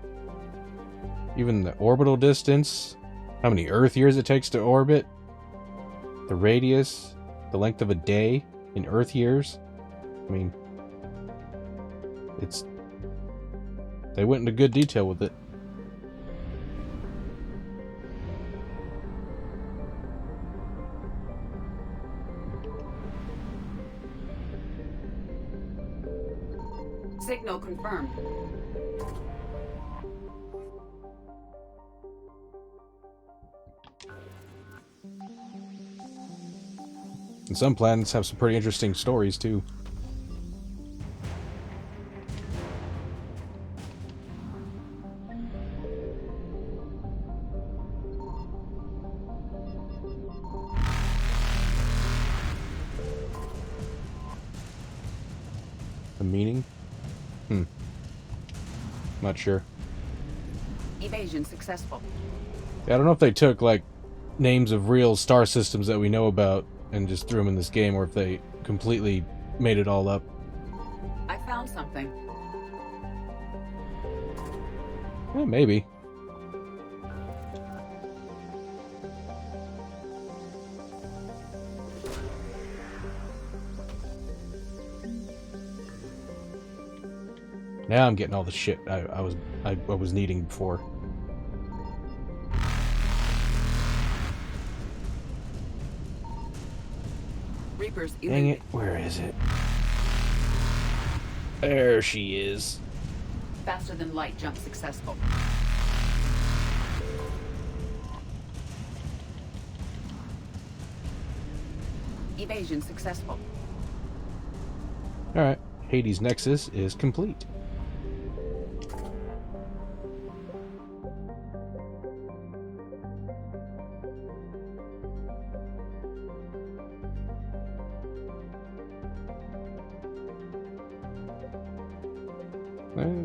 Even the orbital distance, how many Earth years it takes to orbit, the radius, the length of a day in Earth years. I mean, they went into good detail with it. Signal confirmed. And some planets have some pretty interesting stories, too. The meaning? Not sure. Evasion successful. Yeah, I don't know if they took, like, names of real star systems that we know about and just threw them in this game, or if they completely made it all up. I found something. Maybe. Now I'm getting all the shit I was needing before. Reapers. Dang it! Where is it? There she is. Faster than light jump successful. Evasion successful. All right, Hades' Nexus is complete.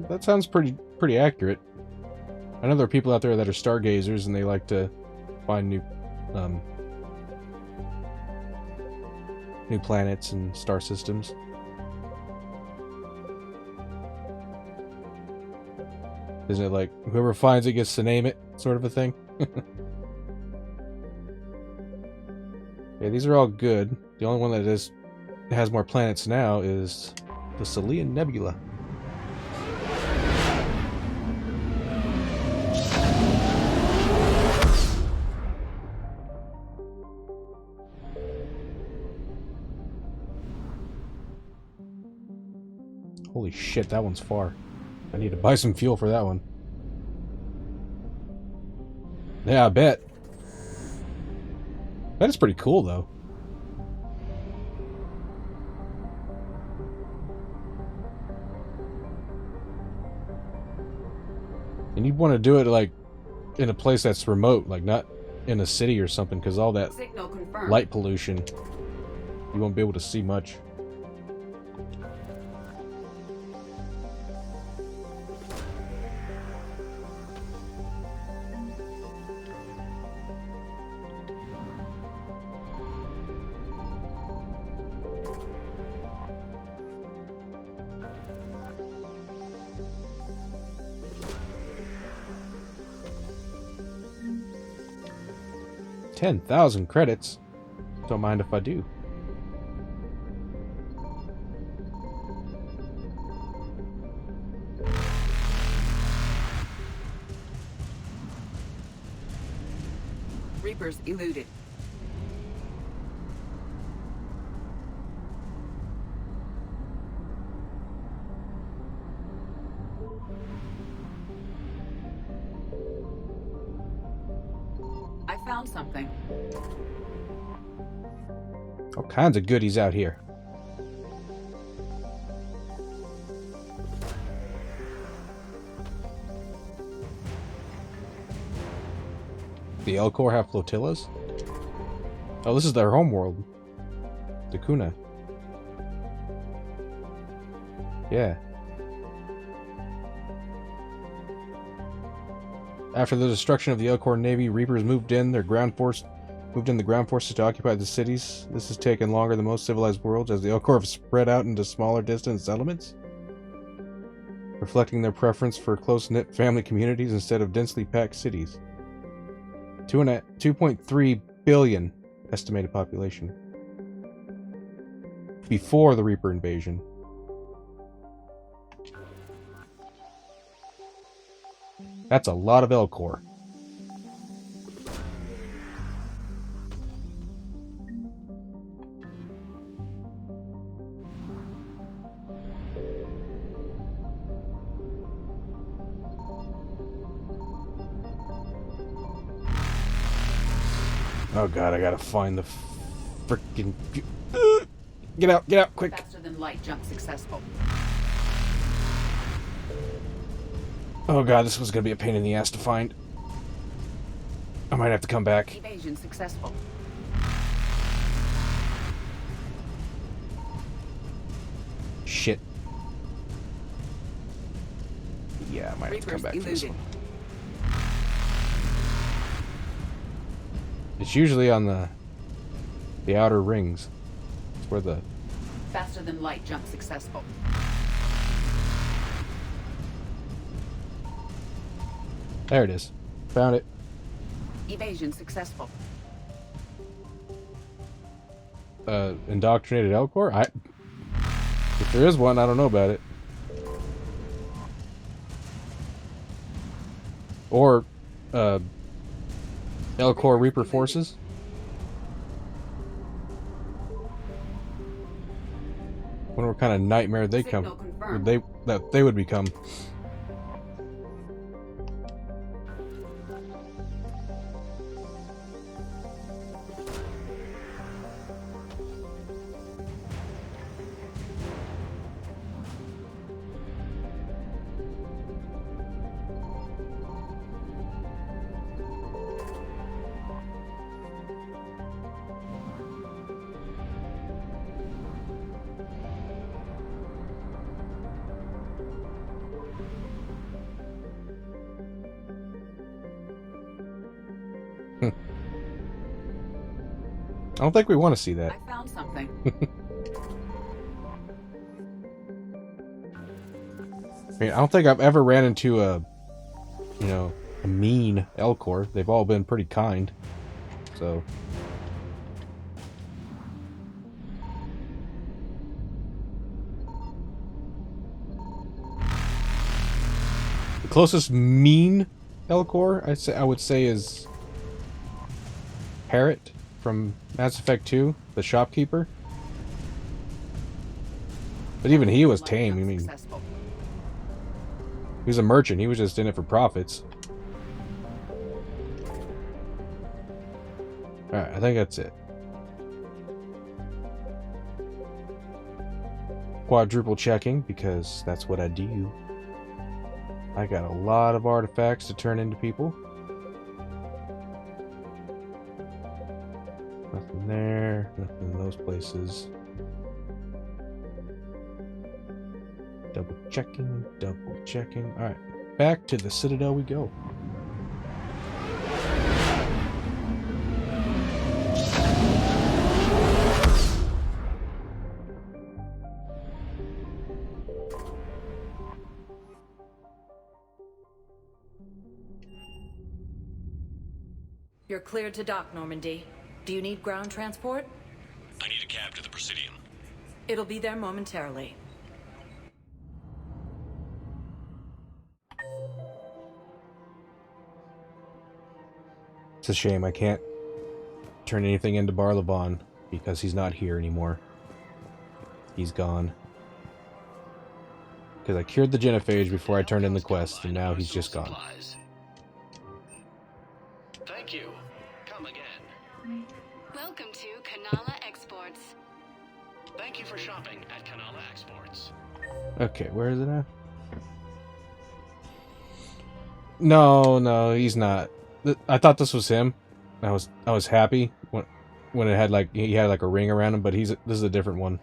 That sounds pretty accurate. I know there are people out there that are stargazers and they like to find new planets and star systems. Isn't it like whoever finds it gets to name it, sort of a thing? Yeah, these are all good. The only one that has more planets now is the Salian Nebula. Holy shit, that one's far. I need to buy some fuel for that one. Yeah, I bet. That is pretty cool, though. And you'd want to do it, like, in a place that's remote, like, not in a city or something, because all that light pollution, you won't be able to see much. $10,000 credits. Don't mind if I do. Reapers eluded. I found something. All kinds of goodies out here. The Elcor have flotillas? Oh, this is their homeworld. Dakuna. Yeah. After the destruction of the Elcor Navy, Reapers moved in the ground forces to occupy the cities. This has taken longer than most civilized worlds, as the Elcor have spread out into smaller distant settlements, reflecting their preference for close-knit family communities instead of densely packed cities. 2.3 billion estimated population. Before the Reaper invasion. That's a lot of Elcor. Oh god, I gotta find the frickin'... Get out, quick! Faster than light jump successful. Oh god, this was gonna be a pain in the ass to find. I might have to come back. Evasion successful. Shit. I might have to come back to this one. It's usually on the outer rings. It's where the Faster than light jump successful. There it is. Found it. Evasion successful. Indoctrinated Elcor? If there is one, I don't know about it. Or, Elcor Reaper forces? Wonder what kind of nightmare they would become. I don't think we want to see that. I found something. I mean, I don't think I've ever ran into a mean Elcor. They've all been pretty kind. So. The closest mean Elcor I would say is Parrot from Mass Effect 2, the shopkeeper. But even he was tame. I mean, he was a merchant. He was just in it for profits. Alright, I think that's it. Quadruple checking, because that's what I do. I got a lot of artifacts to turn into people. Nothing there, nothing in those places. Double checking, double checking. Alright, back to the Citadel we go. You're cleared to dock, Normandy. Do you need ground transport? I need a cab to the Presidium. It'll be there momentarily. It's a shame I can't turn anything into Barlavon because he's not here anymore. He's gone. Because I cured the genophage before I turned in the quest, and now he's just gone. Thank you. Come again. Welcome to Kanala Exports. Thank you for shopping at Kanala Exports. Okay, where is it at? No, he's not. I thought this was him. I was happy when it had he had like a ring around him, but this is a different one.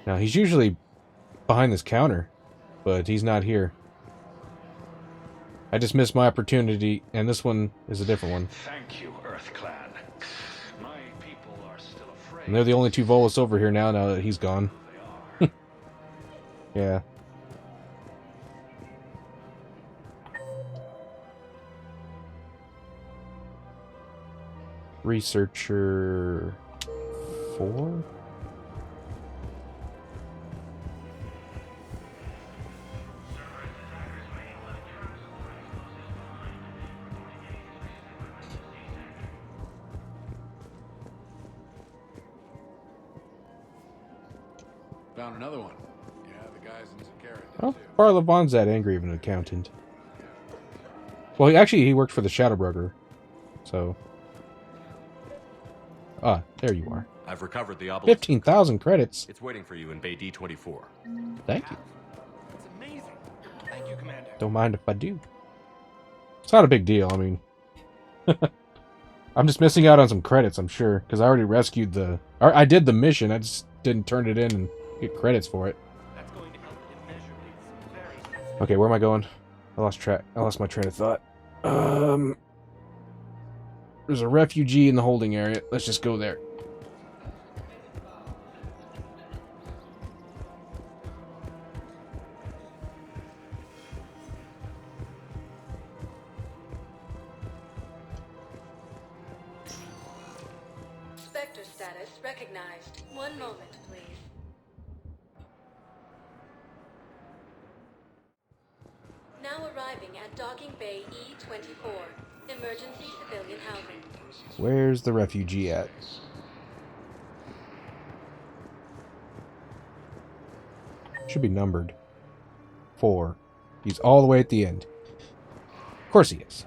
Now he's usually behind this counter, but he's not here. I just missed my opportunity, and this one is a different one. Thank you, EarthClan. My people are still afraid. And they're the only two Volus over here now that he's gone. Yeah. Researcher 4? Found another one. Yeah, the guys in Zakara. Oh, Barlavon's that angry of an accountant. Well, he worked for the Shadow Broker, so. Ah, there you are. I've recovered the obelisk. 15,000 credits. It's waiting for you in Bay D24. Thank you. It's amazing. Thank you, Commander. Don't mind if I do. It's not a big deal. I mean, I'm just missing out on some credits, I'm sure, because I already rescued I did the mission. I just didn't turn it in and get credits for it. That's going to help immeasurably. It's very Okay, where am I going? I lost track. I lost my train of thought. There's a refugee in the holding area. Let's just go there. Spectre status recognized. One moment, please. Now arriving at Docking Bay E-24. Emergency civilian housing. Where's the refugee at? Should be numbered. 4. He's all the way at the end. Of course he is.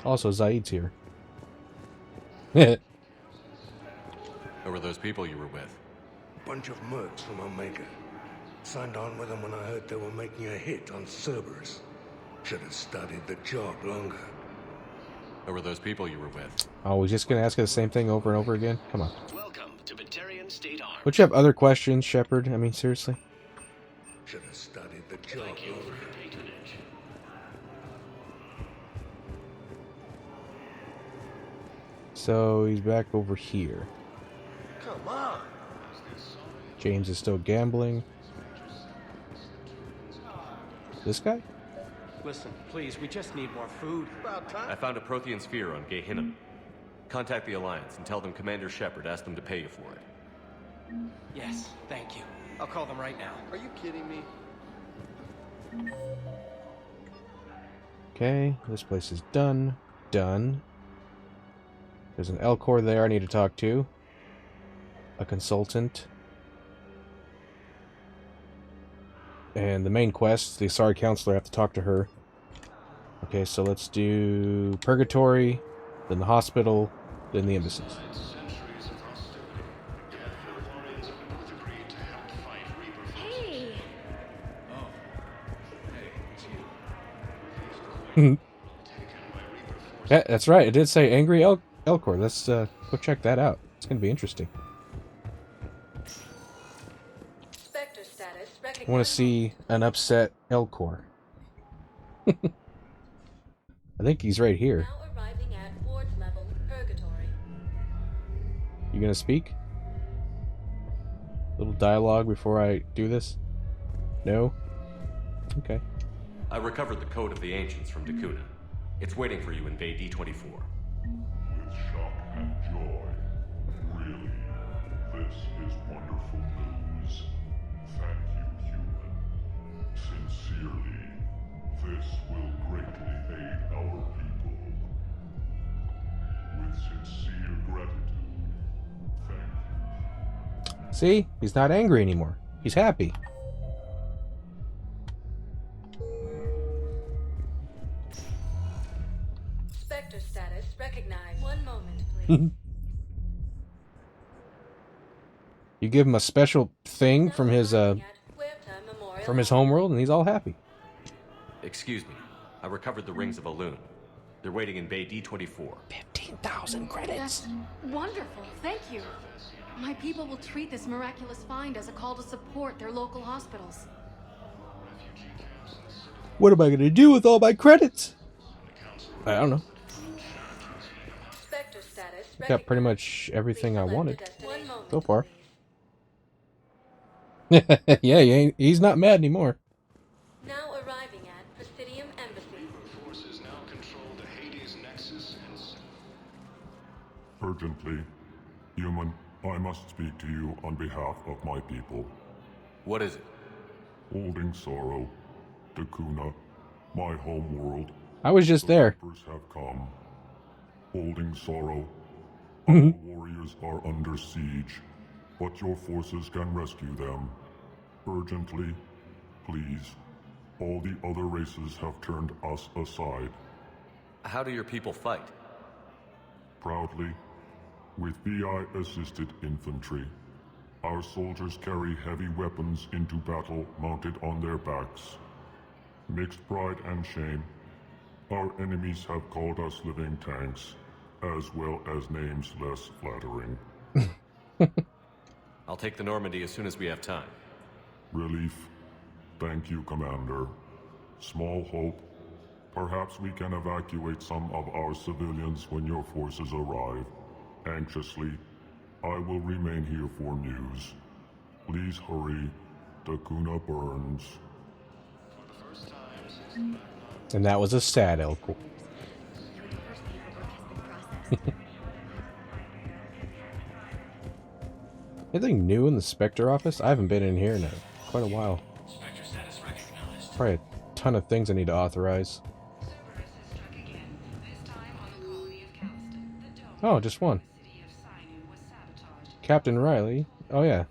Also, Zaid's here. Who were those people you were with? Bunch of mercs from Omega. Signed on with them when I heard they were making a hit on Cerberus. Should have studied the job longer. Who were those people you were with? Oh, we're just gonna ask her the same thing over and over again? Come on. Welcome to Batarian State Arms. Don't you have other questions, Shepard? I mean, seriously? Should have studied the job longer. So, he's back over here. Come on! James is still gambling. This guy? Listen, please, we just need more food. I found a Prothean sphere on Gehinnom. Contact the Alliance and tell them Commander Shepard asked them to pay you for it. Yes, thank you. I'll call them right now. Are you kidding me? Okay, this place is done. Done. There's an Elcor there I need to talk to. A consultant. And the main quest, the Asari Counselor, I have to talk to her. Okay, so let's do Purgatory, then the hospital, then the embassies. Hey! Yeah, that's right. It did say Angry Elcor. Let's go check that out. It's going to be interesting. Spectre status I recognized. want to see an upset Elcor. I think he's right here. Now arriving at ward level Purgatory. You going to speak? Little dialogue before I do this? No? Okay. I recovered the code of the Ancients from Dakuna. It's waiting for you in Bay D-24. With shock and joy. Really, this is wonderful news. Thank you, human. Sincerely, this will greatly aid our people. With sincere gratitude, thank you. See? He's not angry anymore. He's happy. Spectre status recognized. One moment, please. You give him a special thing from his homeworld and he's all happy. Excuse me. I recovered the rings of Elune. They're waiting in Bay D-24. 15,000 credits. That's wonderful. Thank you. My people will treat this miraculous find as a call to support their local hospitals. What am I going to do with all my credits? I don't know. Spectre status I got pretty much everything I wanted so far. Yeah, he's not mad anymore. Now arriving at Presidium Embassy. Forces now control the Hades Nexus and... Urgently, human, I must speak to you on behalf of my people. What is it? Holding Sorrow, Dakuna, my home world. I was just there. The Reapers have come. Holding Sorrow, our warriors are under siege, but your forces can rescue them. Urgently, please. All the other races have turned us aside. How do your people fight? Proudly, with VI-assisted infantry. Our soldiers carry heavy weapons into battle mounted on their backs. Mixed pride and shame, our enemies have called us living tanks, as well as names less flattering. I'll take the Normandy as soon as we have time. Relief. Thank you, Commander. Small hope. Perhaps we can evacuate some of our civilians when your forces arrive. Anxiously, I will remain here for news. Please hurry. Takuna burns. And that was a sad elk. Anything new in the Spectre office? I haven't been in here in quite a while. Probably a ton of things I need to authorize. Oh, just one. Captain Riley. Oh yeah.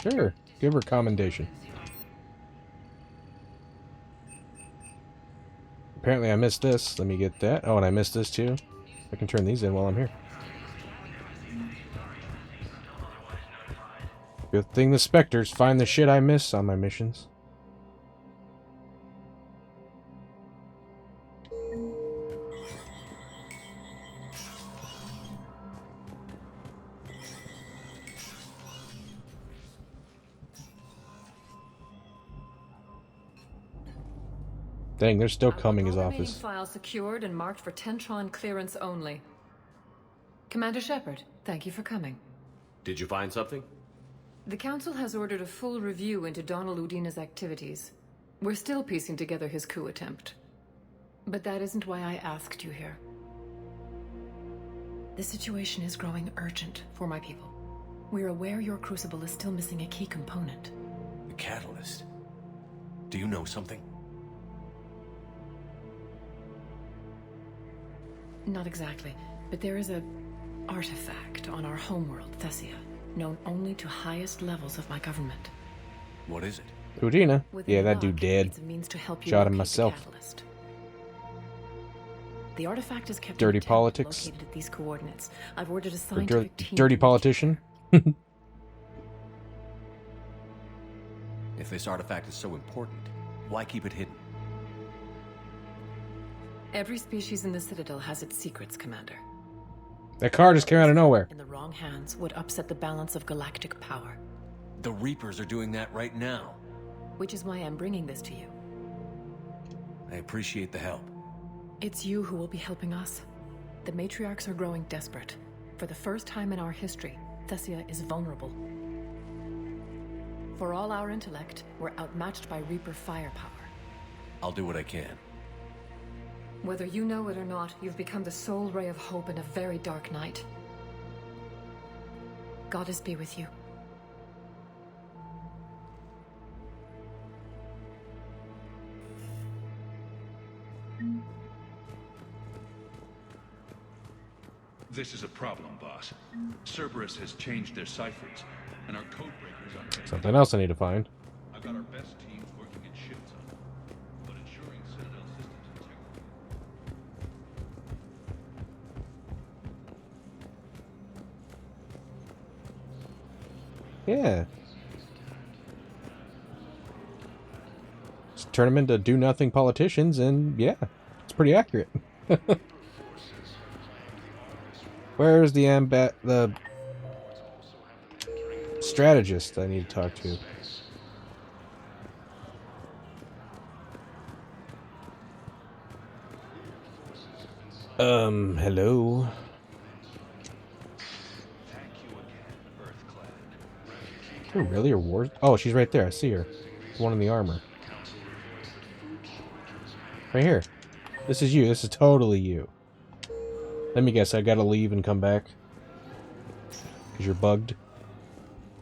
Sure. Give her commendation. Apparently I missed this. Let me get that. Oh, and I missed this too. I can turn these in while I'm here. Good thing the Spectres find the shit I miss on my missions. Dang, they're still coming his office. File secured and marked for Tentron clearance only. Commander Shepard, thank you for coming. Did you find something? The Council has ordered a full review into Donald Udina's activities. We're still piecing together his coup attempt. But that isn't why I asked you here. The situation is growing urgent for my people. We're aware your crucible is still missing a key component. The catalyst? Do you know something? Not exactly, but there is a artifact on our homeworld, Thessia, known only to highest levels of my government. What is it? Udina? Yeah, that dude dead. It's a means to help you Shot him locate myself. the catalyst. The artifact is kept Dirty in a tent politics. located at these coordinates. I've ordered a Or scientific team. dirty politician. If this artifact is so important, why keep it hidden? Every species in the Citadel has its secrets, Commander. That car just came out of nowhere. In the wrong hands would upset the balance of galactic power. The Reapers are doing that right now. Which is why I'm bringing this to you. I appreciate the help. It's you who will be helping us. The matriarchs are growing desperate. For the first time in our history, Thessia is vulnerable. For all our intellect, we're outmatched by Reaper firepower. I'll do what I can. Whether you know it or not, you've become the sole ray of hope in a very dark night. Goddess be with you. This is a problem, boss. Cerberus has changed their ciphers, and our codebreakers are... Something else I need to find. I've got our best teams working in shifts on it, but ensuring Citadel systems integrity. Yeah. Just turn them into do-nothing politicians, and yeah, it's pretty accurate. Where's the strategist I need to talk to? Hello? Oh, really? Or war? Oh, she's right there. I see her. The one in the armor. Right here. This is you. This is totally you. Let me guess. I gotta leave and come back. Because you're bugged.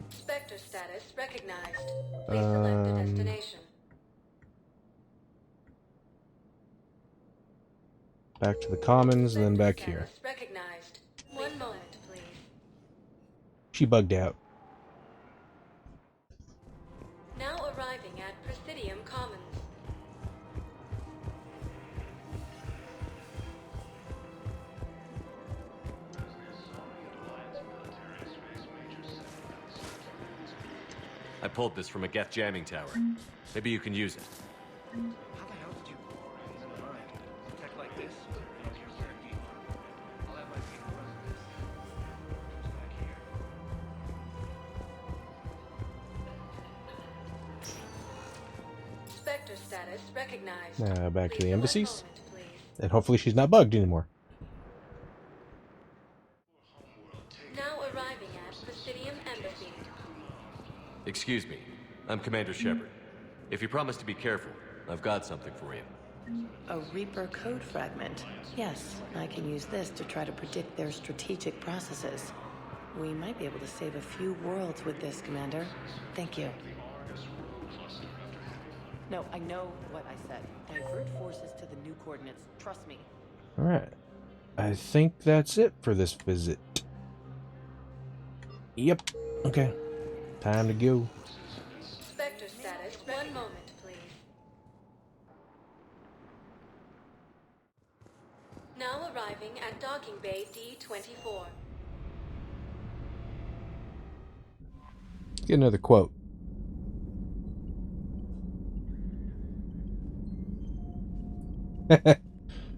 Spectre status recognized. Please select a destination. Back to the commons and then back here. Recognized. 1 moment, please. She bugged out. Now arriving at Presidium Commons. I pulled this from a geth jamming tower. Maybe you can use it. How the hell did you... Never mind. Tech like this, I don't care where you are. I'll have my people run this. Just back here. Spectre status recognized. Now back to the Please, embassies. one moment, please. And hopefully she's not bugged anymore. Now arriving at Presidium Embassy. Excuse me. I'm Commander Shepard. If you promise to be careful, I've got something for you. A Reaper code fragment. Yes, I can use this to try to predict their strategic processes. We might be able to save a few worlds with this, Commander. Thank you. No, I know what I said. Divert forces to the new coordinates. Trust me. Alright. I think that's it for this visit. Yep. Okay. Time to go. Spectre status. One moment, please. Now arriving at docking bay D-24. Get another quote.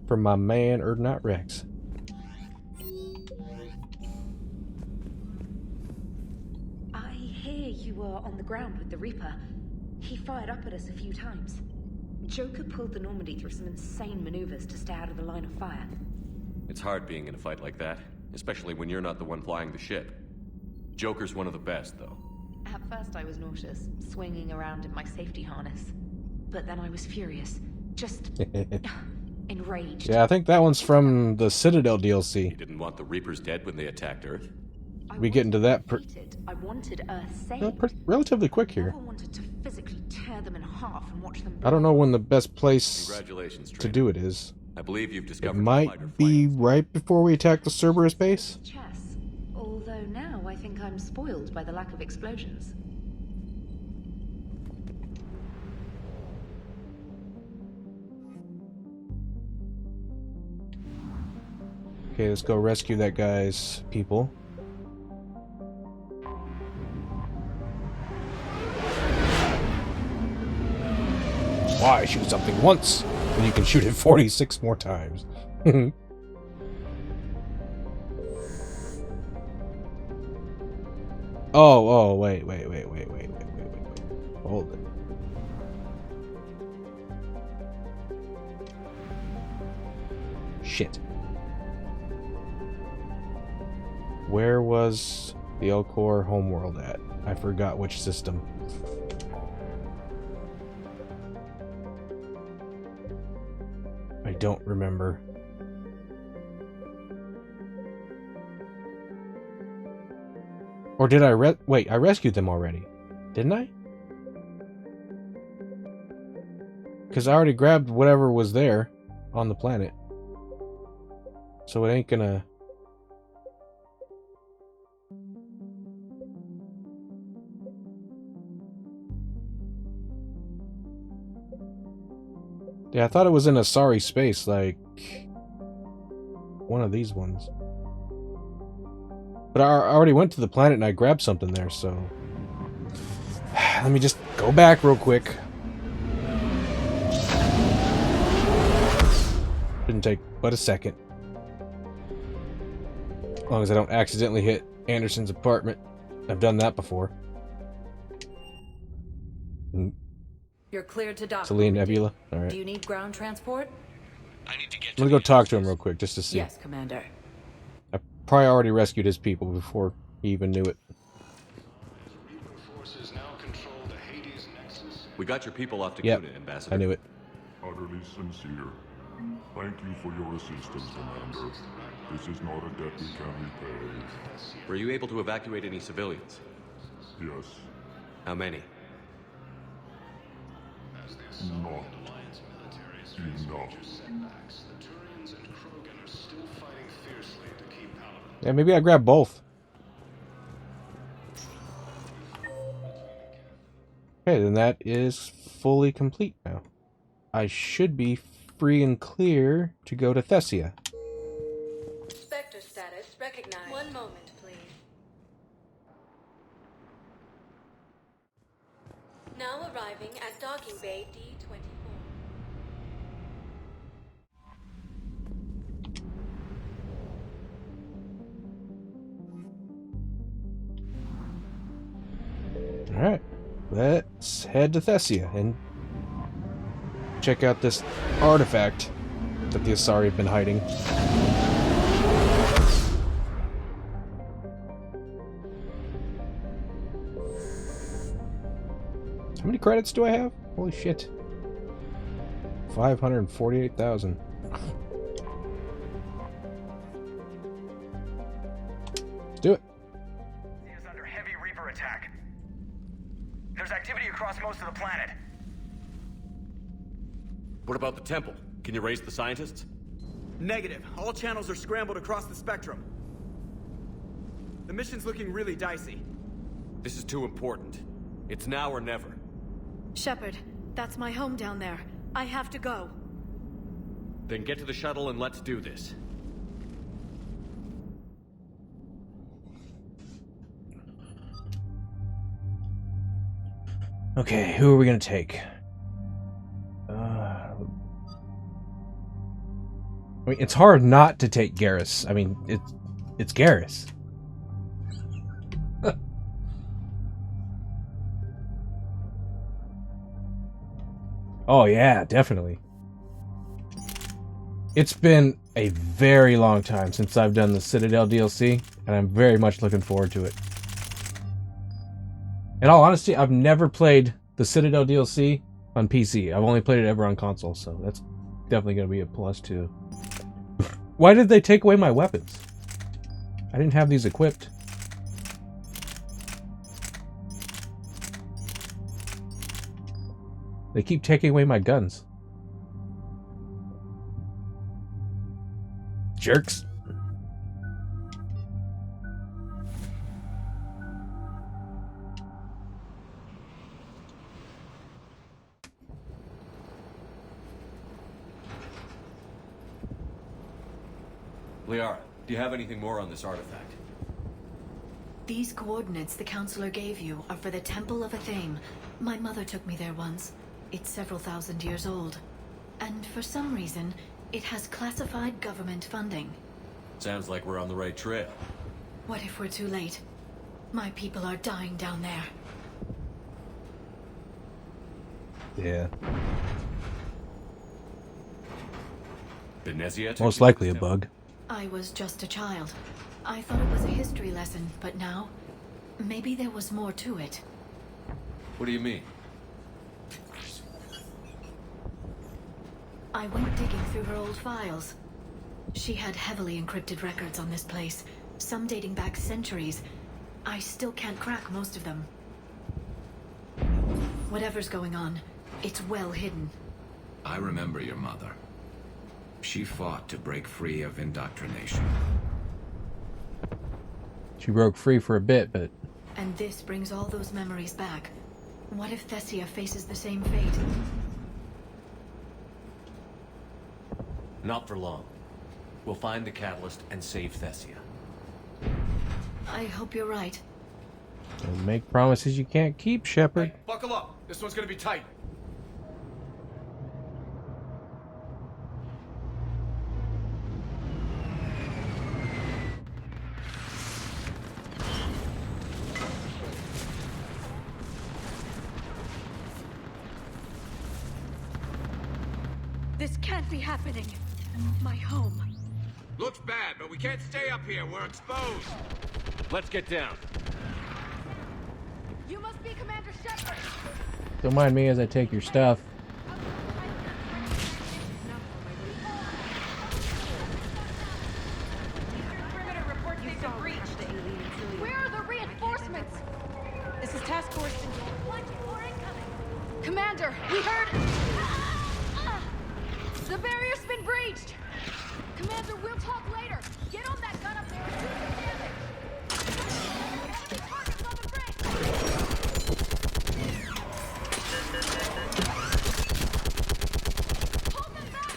From my man, Erdnot Rex. I hear you were on the ground with the Reaper. He fired up at us a few times. Joker pulled the Normandy through some insane maneuvers to stay out of the line of fire. It's hard being in a fight like that, especially when you're not the one flying the ship. Joker's one of the best, though. At first I was nauseous, swinging around in my safety harness. But then I was furious. Just enraged. Yeah, I think that one's from the Citadel DLC. You didn't want the Reapers dead when they attacked Earth? We get into that I wanted Earth saved. relatively quick here. I wanted to physically tear them in half and watch them I don't know when the best place Congratulations, to Trainer. do it is. I believe you've It discovered the might fighter be right before we attack the Cerberus base. chess. Although now I think I'm spoiled by the lack of explosions. Okay, let's go rescue that guy's people. Why shoot something once when you can shoot it 46 more times? Oh, wait. Hold it. Shit. Where was the Elcor homeworld at? I forgot which system. I don't remember. Or did I wait, I rescued them already. Didn't I? Because I already grabbed whatever was there on the planet. So it ain't gonna... Yeah, I thought it was in a sorry space, like one of these ones. But I already went to the planet and I grabbed something there, so... Let me just go back real quick. Didn't take but a second. As long as I don't accidentally hit Anderson's apartment. I've done that before. You're cleared to dock. Celine Nebula. Alright. Do you need ground transport? I need to get I'm gonna go talk to him real quick, just to see. Yes, Commander. I probably already rescued his people before he even knew it. We got your people off to Yep, Kuna, Ambassador. I knew it. Utterly sincere. Thank you for your assistance, Commander. This is not a debt we can repay. Were you able to evacuate any civilians? Yes. How many? Not enough. Yeah, maybe I grabbed both. Okay, then that is fully complete now. I should be free and clear to go to Thessia. Spectre status recognized. One moment, please. Now arriving at docking bay D-24. Alright, let's head to Thessia and check out this artifact that the Asari have been hiding. How many credits do I have? Holy shit. 548,000. Let's do it. Is under heavy Reaper attack. There's activity across most of the planet. What about the temple? Can you raise the scientists? Negative. All channels are scrambled across the spectrum. The mission's looking really dicey. This is too important. It's now or never. Shepard, that's my home down there. I have to go. Then get to the shuttle and let's do this. Okay, who are we gonna take? I mean, it's hard not to take Garrus. I mean, it's Garrus. Oh yeah, definitely. It's been a very long time since I've done the Citadel DLC, and I'm very much looking forward to it. In all honesty, I've never played the Citadel DLC on PC. I've only played it ever on console, so that's definitely going to be a plus too. Why did they take away my weapons? I didn't have these equipped. They keep taking away my guns. Jerks. Liara, do you have anything more on this artifact? These coordinates the Counselor gave you are for the Temple of Athame. My mother took me there once. It's several thousand years old. And for some reason, it has classified government funding. Sounds like we're on the right trail. What if we're too late? My people are dying down there. Yeah. Benezia? Most likely a bug. I was just a child. I thought it was a history lesson, but now, maybe there was more to it. What do you mean? I went digging through her old files. She had heavily encrypted records on this place, some dating back centuries. I still can't crack most of them. Whatever's going on, it's well hidden. I remember your mother. She fought to break free of indoctrination. She broke free for a bit, but... And this brings all those memories back. What if Thessia faces the same fate? Not for long. We'll find the catalyst and save Thessia. I hope you're right. Don't make promises you can't keep, Shepard. Hey, buckle up. This one's gonna be tight. This can't be happening. My home. Looks bad, but we can't stay up here. We're exposed. Let's get down. You must be Commander Shepard. Don't mind me as I take your stuff. Where are the reinforcements? This is Task Force. Commander, we heard... The barrier's been breached! Commander, we'll talk later. Get on that gun up there and do some damage. Enemy targets on the bridge! Hold them back!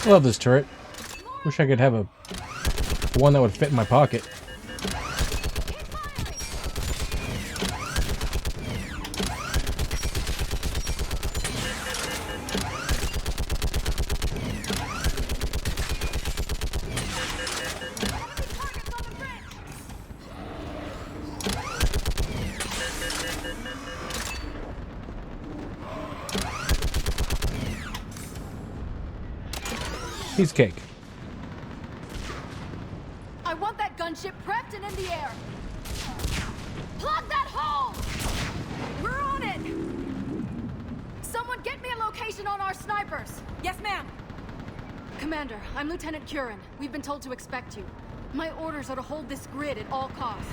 I love this turret. Wish I could have a one that would fit in my pocket. Piece of cake. I want that gunship prepped and in the air. Plug that hole! We're on it! Someone get me a location on our snipers. Yes, ma'am. Commander, I'm Lieutenant Curran. We've been told to expect you. My orders are to hold this grid at all costs.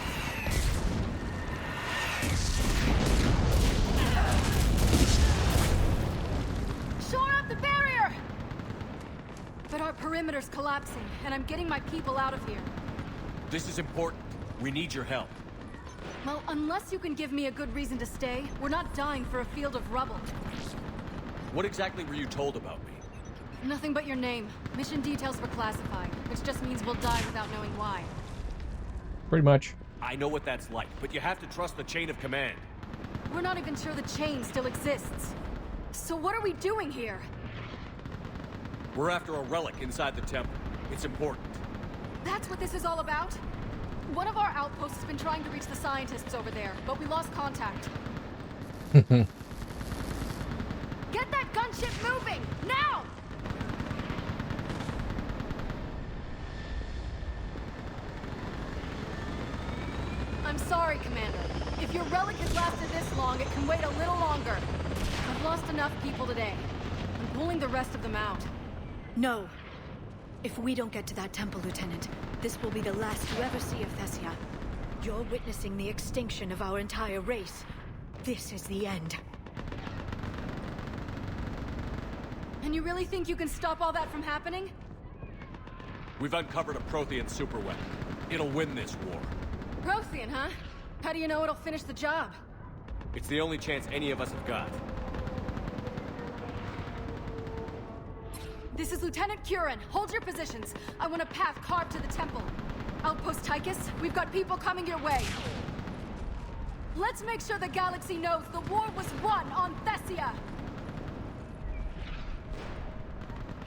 Shore up the barrier! But our perimeter's collapsing, and I'm getting my people out of here. This is important. We need your help. Well, unless you can give me a good reason to stay, we're not dying for a field of rubble. What exactly were you told about me? Nothing but your name. Mission details were classified, which just means we'll die without knowing why. Pretty much. I know what that's like, but you have to trust the chain of command. We're not even sure the chain still exists. So what are we doing here? We're after a relic inside the temple. It's important. That's what this is all about? One of our outposts has been trying to reach the scientists over there, but we lost contact. Get that gunship moving! Now! I'm sorry, Commander. If your relic has lasted this long, it can wait a little longer. I've lost enough people today. I'm pulling the rest of them out. No. If we don't get to that temple, Lieutenant, this will be the last you ever see of Thessia. You're witnessing the extinction of our entire race. This is the end. And you really think you can stop all that from happening? We've uncovered a Prothean superweapon. It'll win this war. Prothean, huh? How do you know it'll finish the job? It's the only chance any of us have got. This is Lieutenant Curran. Hold your positions. I want a path carved to the temple. Outpost Tychus, we've got people coming your way. Let's make sure the galaxy knows the war was won on Thessia.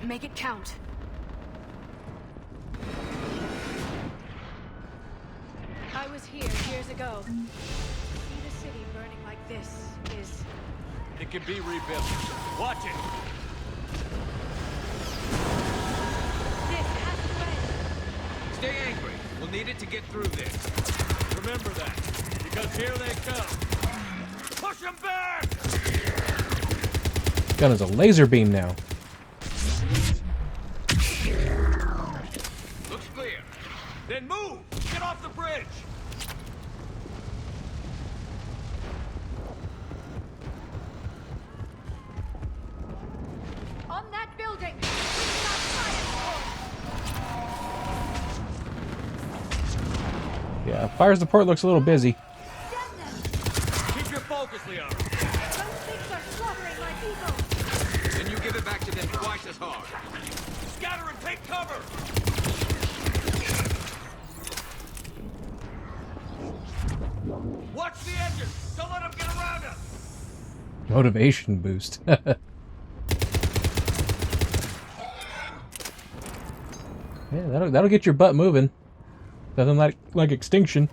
Make it count. I was here years ago. To see the city burning like this is... It can be rebuilt. Watch it! This has to end. Stay angry. We'll need it to get through this. Remember that, because here they come. Push them back! Gun is a laser beam now. Looks clear. Then move! Get off the bridge! On that building! Yeah, fire support looks a little busy. Keep your focus, Leon. Those things are slaughtering my people! Then you give it back to them twice as hard. Scatter and take cover! Watch the edges! Don't let them get around us! Motivation boost. Yeah, that'll get your butt moving. Nothing like extinction.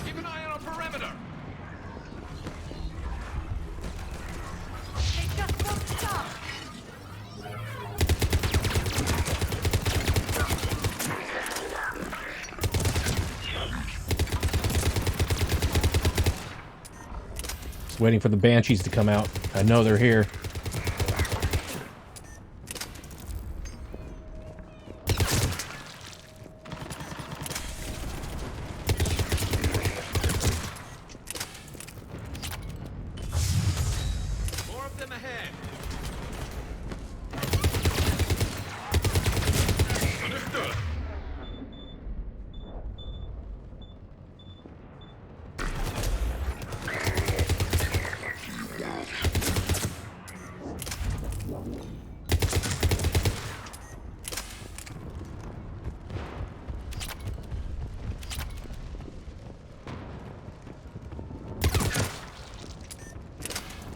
Keep an eye on our perimeter! They just won't stop! Just waiting for the Banshees to come out. I know they're here. More of them ahead. Understood.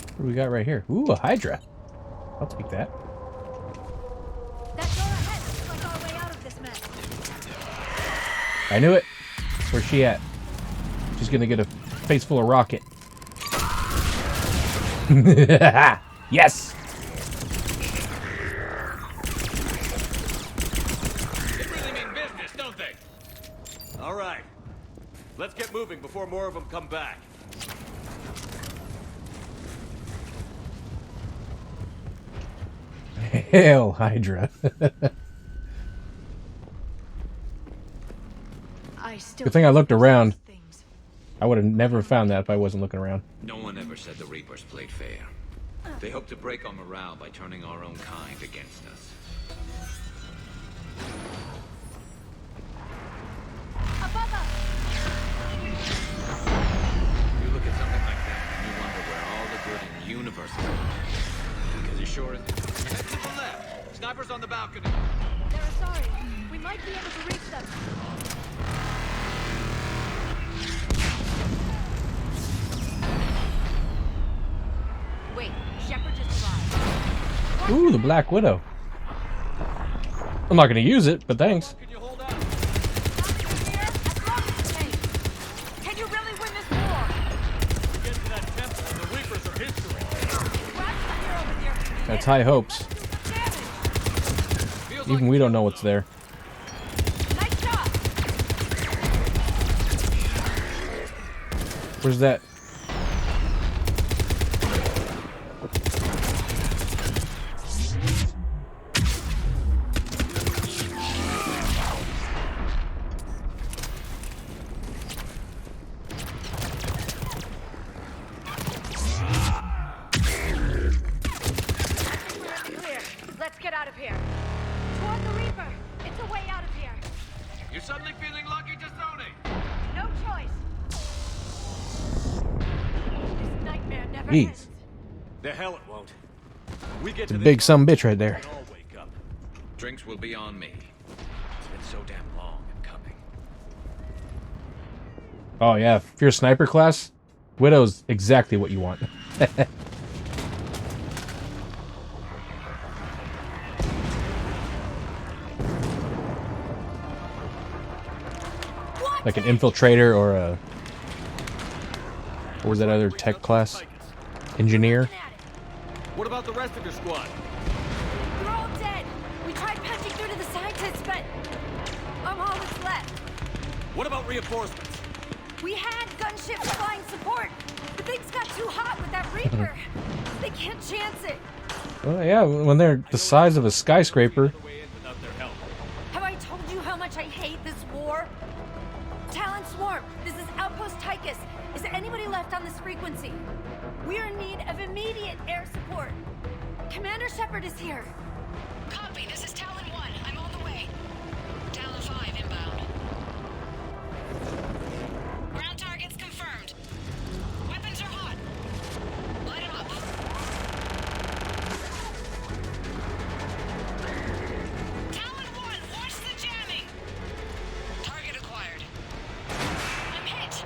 What do we got right here? Ooh, a Hydra. I'll take that. That door ahead looks like our way out of this mess. I knew it. Where's she at? She's gonna get a face full of rocket. Yes! They really mean business, don't they? All right. Let's get moving before more of them come back. Hail, Hydra. Good thing I looked around. I would have never found that if I wasn't looking around. No one ever said the Reapers played fair. They hope to break our morale by turning our own kind against us. Above us! You look at something like that and you wonder where all the good in the universe is. Because it sure is. Head to the left. Snipers on the balcony. They're sorry. We might be able to reach them. Wait, Shepard just arrived. Ooh, the Black Widow. I'm not gonna use it, but thanks. Can you really win this war? Get to that temple and the Reapers are history. That's high hopes. Even we don't know what's there. Where's that? Let's get out of here. Toward the Reaper. It's a way out of here. You're suddenly feeling lucky just owning. No choice. This nightmare never Jeez. ends. The hell it won't. We get It's a to big sumbitch right there. all wake up. Drinks will be on me. It's been so damn long in coming. Oh yeah, if you're a sniper class, Widow's exactly what you want. Like an infiltrator or a... What was that other tech class? Engineer? What about the rest of your squad? They're all dead. We tried punching through to the scientists, but I'm all that's left. What about reinforcements? We had gunships flying support, but things got too hot with that Reaper. They can't chance it. Well, yeah, when they're the size of a skyscraper. Have I told you how much I hate this war? Talon Swarm, this is Outpost Tychus. Is anybody left on this frequency? We are in need of immediate air support. Commander Shepard is here. Copy, this is Talon 1. I'm on the way. Talon 5 inbound. Ground targets confirmed. Weapons are hot. Light 'em up. Talon 1, watch the jamming. Target acquired. I'm hit.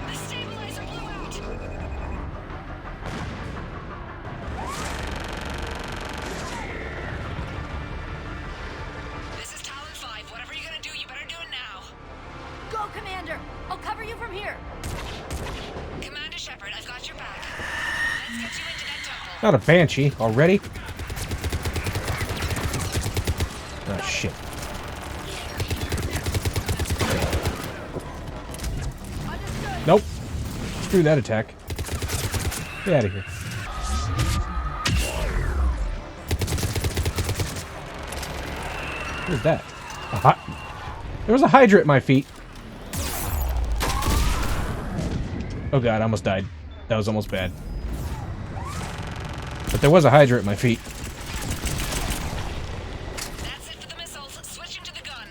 The stabilizer blew out. This is Talon 5. Whatever you're gonna do, you better do it now. Go, Commander. I'll cover you from here. Commander Shepard, I've got your back. Let's get you into that temple. Not a Banshee already. Oh shit. Nope. Screw that attack. Get out of here. What is that? There was a Hydra at my feet. Oh god, I almost died. That was almost bad. But there was a Hydra at my feet. That's it for the missiles. Switching to the gun.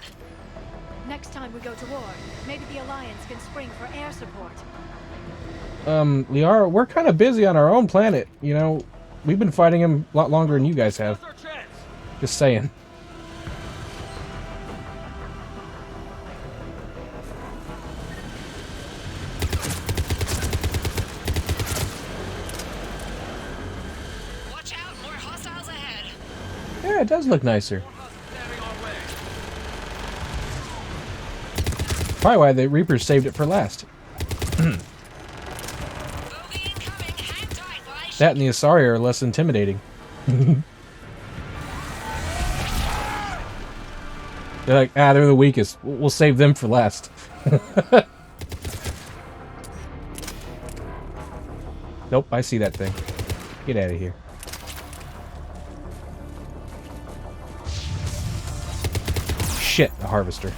Next time we go to war, maybe the Alliance can spring for air support. Liara, we're kind of busy on our own planet. You know, we've been fighting him a lot longer than you guys have. Just saying. Watch out, more hostiles ahead. Yeah, it does look nicer. Probably why the Reapers saved it for last. That and the Asari are less intimidating. They're like, they're the weakest. We'll save them for last. Nope, I see that thing. Get out of here. Shit, the harvester.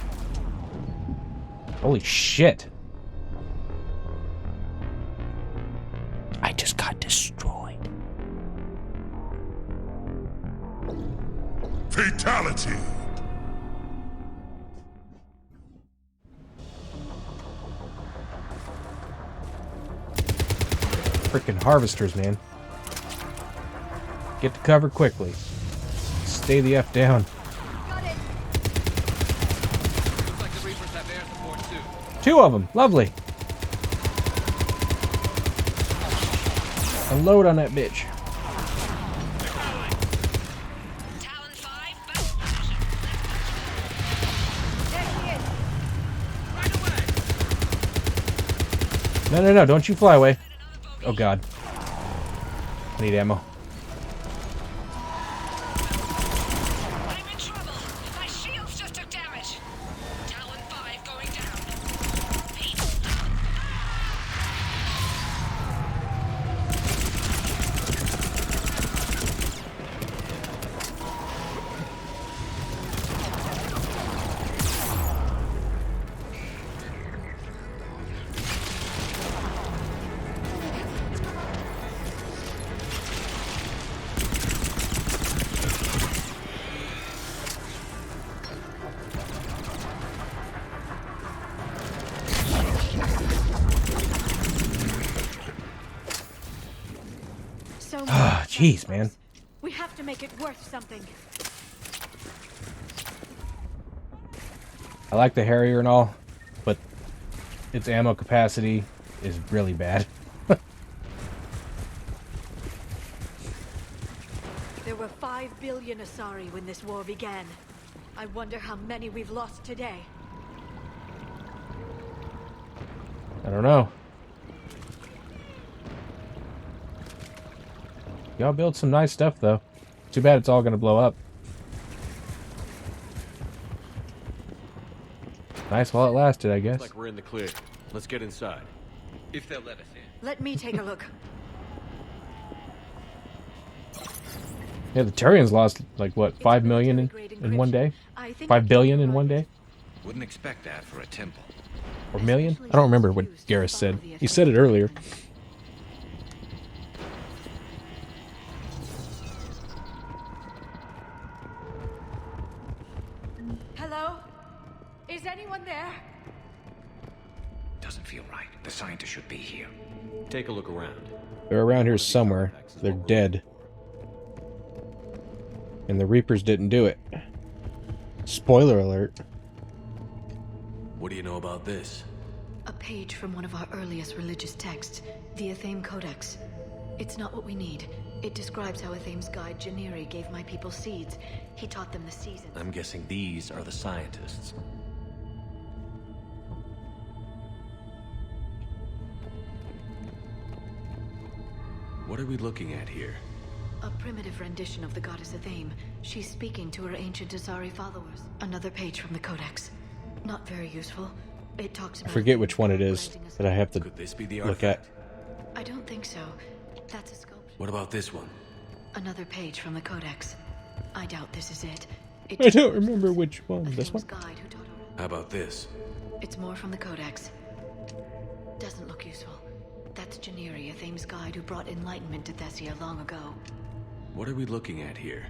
Holy shit. I just got destroyed. Fatality! Freaking harvesters, man. Get to cover quickly. Stay the F down. Looks like the Reapers have air support too. 2 of them. Lovely. Unload on that bitch. No, don't you fly away. Oh god. I need ammo. I'm in trouble. My shields just took damage. Talon 5 going down. Jeez, man. We have to make it worth something. I like the Harrier and all, but its ammo capacity is really bad. There were 5 billion Asari when this war began. I wonder how many we've lost today. I don't know. Y'all build some nice stuff, though. Too bad it's all gonna blow up. Nice while it lasted, I guess. Looks like we're in the clear. Let's get inside. If they'll let us in. Let me take a look. Yeah, the Turians lost, like, what, 5 million in one day? 5 billion in one day? Wouldn't expect that for a temple. Or million? I don't remember what Garrus said. He said it earlier. Hello? Is anyone there? Doesn't feel right. The scientist should be here. Take a look around. They're around here somewhere. They're dead. And the Reapers didn't do it. Spoiler alert. What do you know about this? A page from one of our earliest religious texts, the Athame Codex. It's not what we need. It describes how Athame's guide Janiri gave my people seeds. He taught them the seasons. I'm guessing these are the scientists. What are we looking at here? A primitive rendition of the goddess Athame. She's speaking to her ancient Asari followers. Another page from the Codex. Not very useful. It talks I about... forget which one it is that I have to look at. I don't think so. That's a sculpture. What about this one? Another page from the Codex. I doubt this is it. I don't remember which one. This one? Guide who taught her. How about this? It's more from the Codex. Doesn't look useful. That's Janiri, Athame's guide who brought enlightenment to Thessia long ago. What are we looking at here?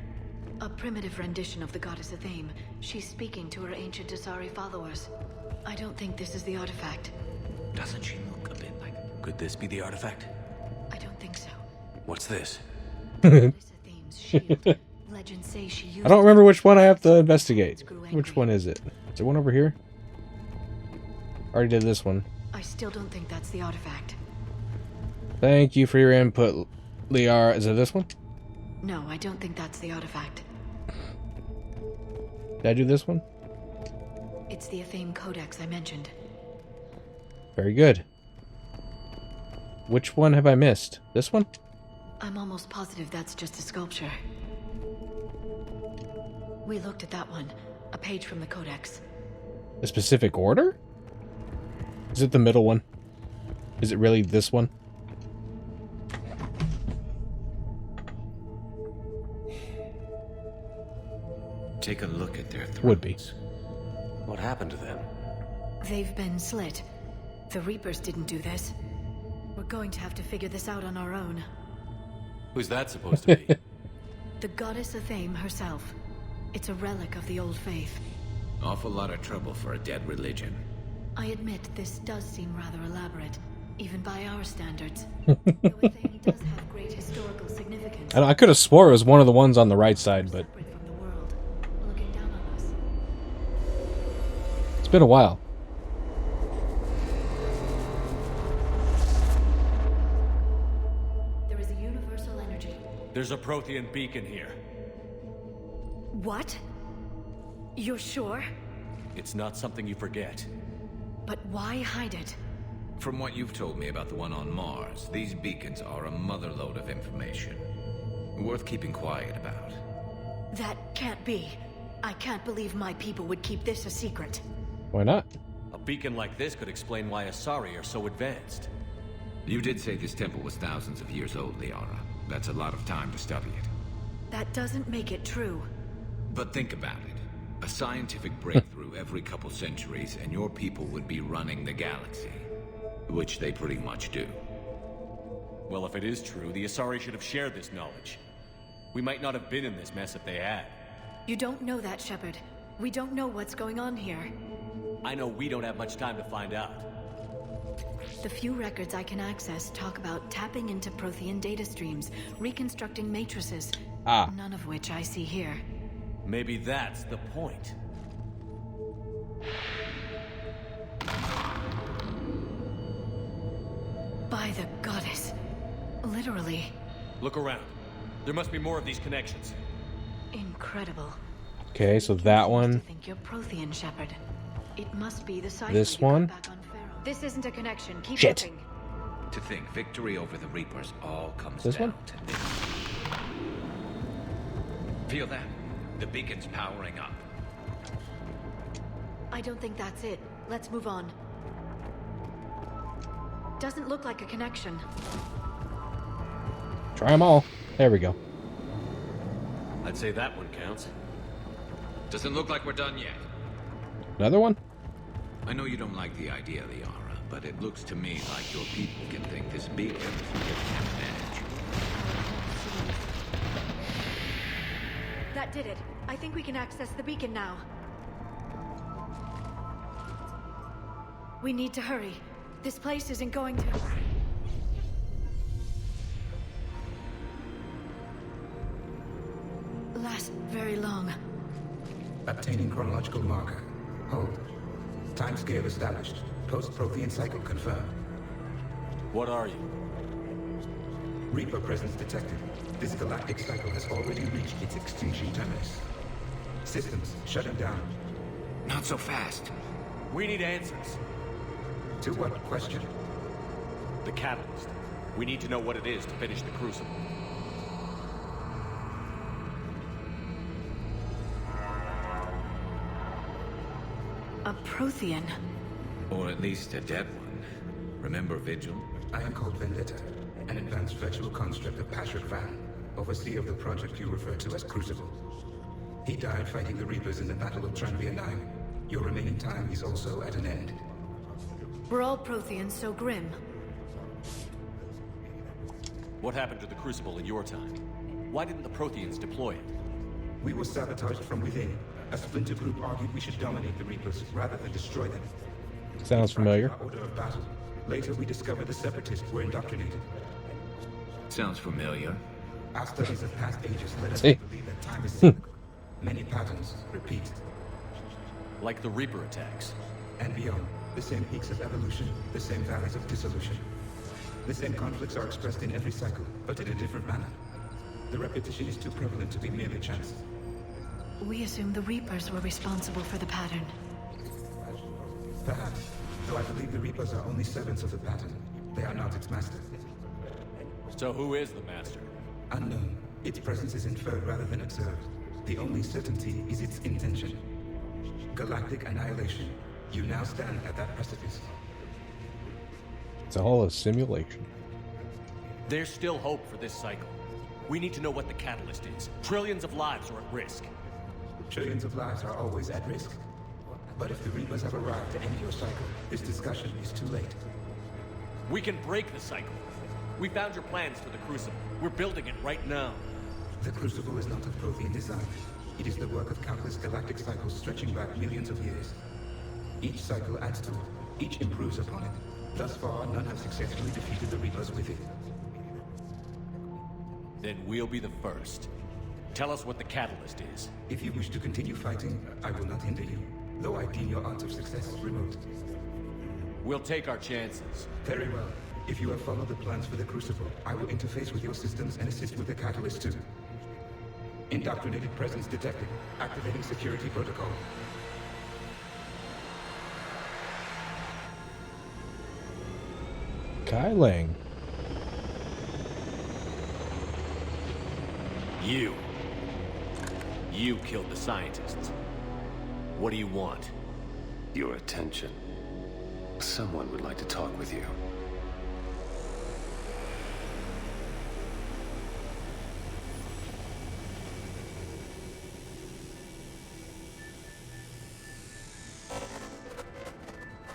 A primitive rendition of the goddess Athame. She's speaking to her ancient Asari followers. I don't think this is the artifact. Doesn't she look a bit like... Could this be the artifact? I don't think so. What's this? Atheme's shield. Legends say she used... I don't remember which one I have to investigate. Which one is it? Is there one over here? Already did this one. I still don't think that's the artifact. Thank you for your input, Liara. Is it this one? No, I don't think that's the artifact. Did I do this one? It's the Athame Codex I mentioned. Very good. Which one have I missed? This one? I'm almost positive that's just a sculpture. We looked at that one. A page from the Codex. A specific order? Is it the middle one? Is it really this one? Take a look at their throats. Would be. What happened to them? They've been slit. The Reapers didn't do this. We're going to have to figure this out on our own. Who's that supposed to be? The goddess Athame herself. It's a relic of the old faith. Awful lot of trouble for a dead religion. I admit this does seem rather elaborate, even by our standards. Though Athame does have great historical significance. I could have swore it was one of the ones on the right side, but it's been a while. There is a universal energy. There's a Prothean beacon here. What? You're sure? It's not something you forget. But why hide it? From what you've told me about the one on Mars, these beacons are a motherlode of information. Worth keeping quiet about. That can't be. I can't believe my people would keep this a secret. Why not? A beacon like this could explain why Asari are so advanced. You did say this temple was thousands of years old, Liara. That's a lot of time to study it. That doesn't make it true. But think about it. A scientific breakthrough every couple centuries, and your people would be running the galaxy. Which they pretty much do. Well, if it is true, the Asari should have shared this knowledge. We might not have been in this mess if they had. You don't know that, Shepard. We don't know what's going on here. I know we don't have much time to find out. The few records I can access talk about tapping into Prothean data streams, reconstructing matrices. None of which I see here. Maybe that's the point. By the goddess. Literally. Look around. There must be more of these connections. Incredible. Okay, so that one. I think you're Prothean, Shepard. It must be the cipher This one. This isn't a connection. Keep Shit. looking. To think victory over the Reapers all comes This down one? to this. Feel that? The beacon's powering up. I don't think that's it. Let's move on. Doesn't look like a connection. Try them all. There we go. I'd say that one counts. Doesn't look like we're done yet. Another one? I know you don't like the idea, Liara, but it looks to me like your people can think this beacon is an advantage. That did it. I think we can access the beacon now. We need to hurry. This place isn't going to... last very long. Obtaining chronological marker. Hold. Timescale established. Post-Prothean cycle confirmed. What are you? Reaper presence detected. This galactic cycle has already reached its extinction terminus. Systems shutting down. Not so fast. We need answers. To what question? The catalyst. We need to know what it is to finish the Crucible. A Prothean. Or at least a dead one. Remember Vigil? I am called Vendetta, an advanced virtual construct of Patrick Van, overseer of the project you refer to as Crucible. He died fighting the Reapers in the Battle of Tranvia 9. Your remaining time is also at an end. We're all Protheans so grim. What happened to the Crucible in your time? Why didn't the Protheans deploy it? We were sabotaged from within. A splinter group argued we should dominate the Reapers rather than destroy them. Sounds familiar. Our order of battle. Later we discovered the Separatists were indoctrinated. Sounds familiar. Our studies of past ages led us to believe that time is cyclical. Many patterns repeat. Like the Reaper attacks. And beyond. The same peaks of evolution, the same valleys of dissolution. The same conflicts are expressed in every cycle, but in a different manner. The repetition is too prevalent to be merely chance. We assume the Reapers were responsible for the pattern. Perhaps. Though I believe the Reapers are only servants of the pattern. They are not its master. So who is the master? Unknown. Its presence is inferred rather than observed. The only certainty is its intention. Galactic annihilation. You now stand at that precipice. It's all a simulation. There's still hope for this cycle. We need to know what the catalyst is. Trillions of lives are at risk. Trillions of lives are always at risk. But if the Reapers have arrived to end your cycle, this discussion is too late. We can break the cycle. We found your plans for the Crucible. We're building it right now. The Crucible is not of Prothean design. It is the work of countless galactic cycles stretching back millions of years. Each cycle adds to it. Each improves upon it. Thus far, none have successfully defeated the Reapers with it. Then we'll be the first. Tell us what the catalyst is. If you wish to continue fighting, I will not hinder you, though I deem your odds of success remote. We'll take our chances. Very well. If you have followed the plans for the Crucible, I will interface with your systems and assist with the catalyst too. Indoctrinated presence detected. Activating security protocol. Kai Lang. You killed the scientists. What do you want? Your attention. Someone would like to talk with you.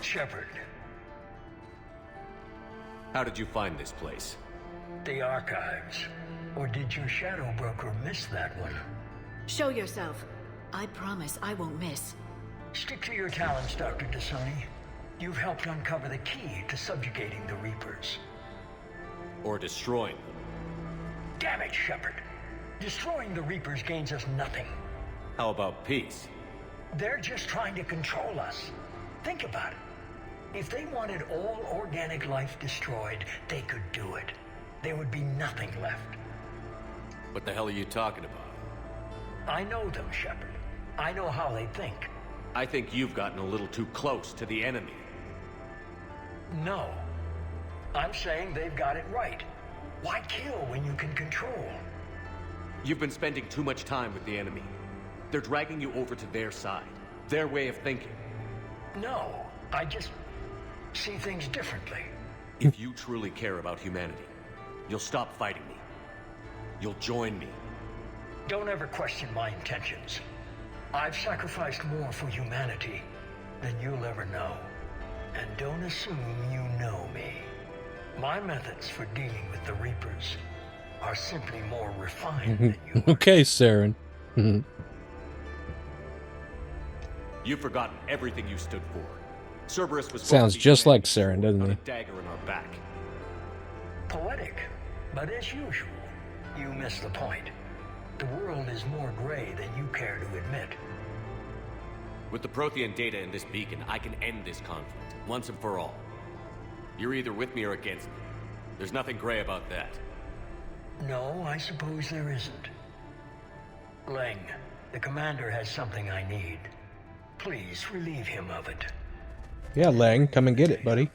Shepard. How did you find this place? The archives. Or did your shadow broker miss that one? Show yourself. I promise I won't miss. Stick to your talents, Dr. Dasani. You've helped uncover the key to subjugating the Reapers. Or destroying them. Damn it, Shepard. Destroying the Reapers gains us nothing. How about peace? They're just trying to control us. Think about it. If they wanted all organic life destroyed, they could do it. There would be nothing left. What the hell are you talking about? I know them, Shepard. I know how they think. I think you've gotten a little too close to the enemy. No. I'm saying they've got it right. Why kill when you can control? You've been spending too much time with the enemy. They're dragging you over to their side. Their way of thinking. No, I just see things differently. If you truly care about humanity, you'll stop fighting me. You'll join me. Don't ever question my intentions. I've sacrificed more for humanity than you'll ever know. And don't assume you know me. My methods for dealing with the Reapers are simply more refined than you. Okay, Saren. You've forgotten everything you stood for. Cerberus was Sounds just like Saren, doesn't he? A dagger in our back. Poetic, but as usual, you miss the point. The world is more gray than you care to admit. With the Prothean data in this beacon, I can end this conflict, once and for all. You're either with me or against me. There's nothing gray about that. No, I suppose there isn't. Leng, the commander has something I need. Please relieve him of it. Yeah, Lang, come and get it, buddy.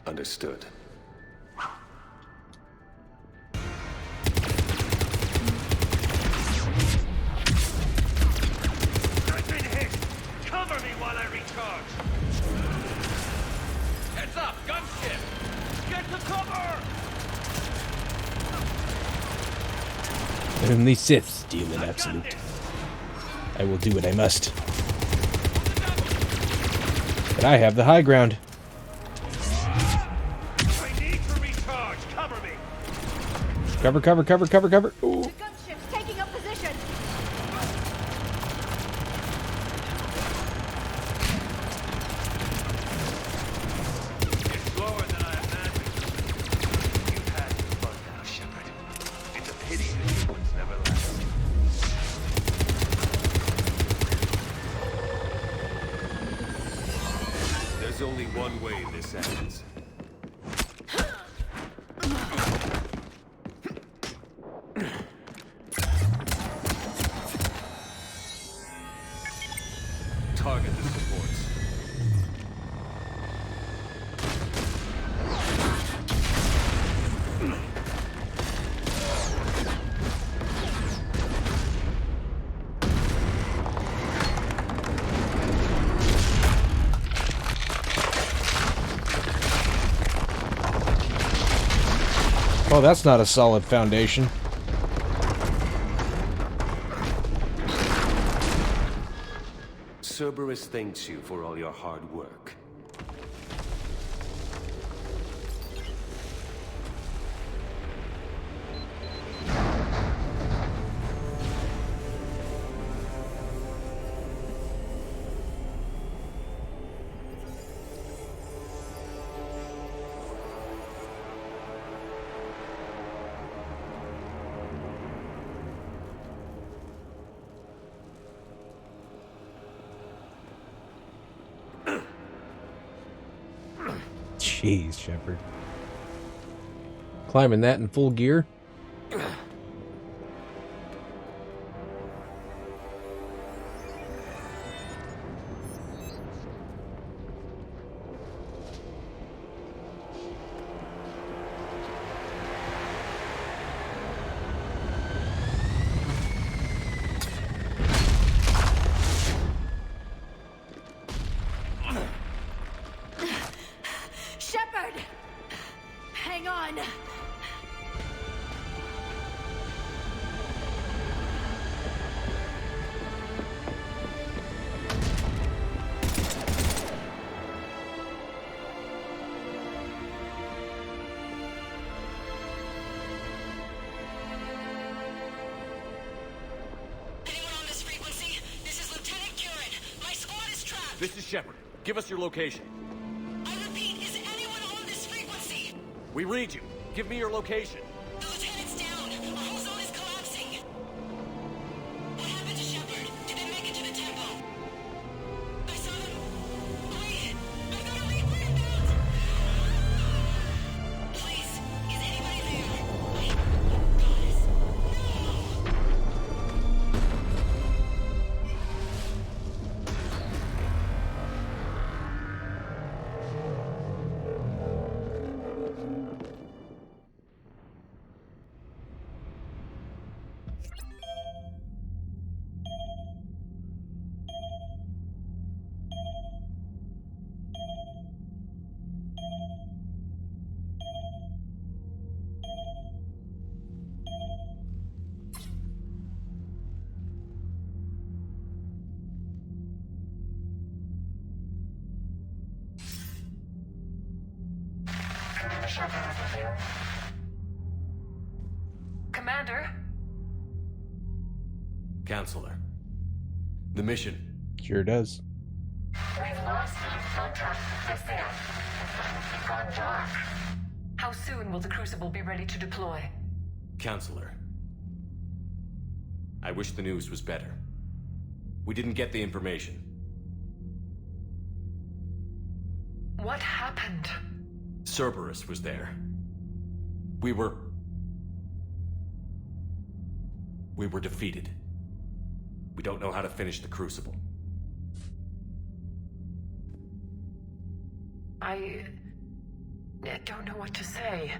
Understood. I've been hit! Cover me while I recharge! Heads up! Gunship! Get to cover! Only Sith steal an absolute. I will do what I must. But I have the high ground. I need to recharge! Cover me! Cover, cover, cover, cover, cover. Ooh. The gunship's taking up position. It's slower than I imagined. You've had your fun now, Shepard. It's a pity the new ones never last. There's only one way this ends. Target the supports. Oh, that's not a solid foundation. Cerberus thanks you for all your hard work. Jeez, Shepard. Climbing that in full gear? Shepard! Hang on! This is Shepard. Give us your location. I repeat, is anyone on this frequency? We read you. Give me your location. The lieutenant's down. Our whole zone is collapsing. What happened to Shepard? Did they make it to the temple? I saw them. Wait, I've got a Reaper inbound. Please, is anybody there? Wait, goddess. Commander? Counselor. The mission. Sure does. We've lost contact with this thing. It's gone dark. How soon will the Crucible be ready to deploy? Counselor. I wish the news was better. We didn't get the information. What happened? Cerberus was there. We were defeated. We don't know how to finish the Crucible. I don't know what to say.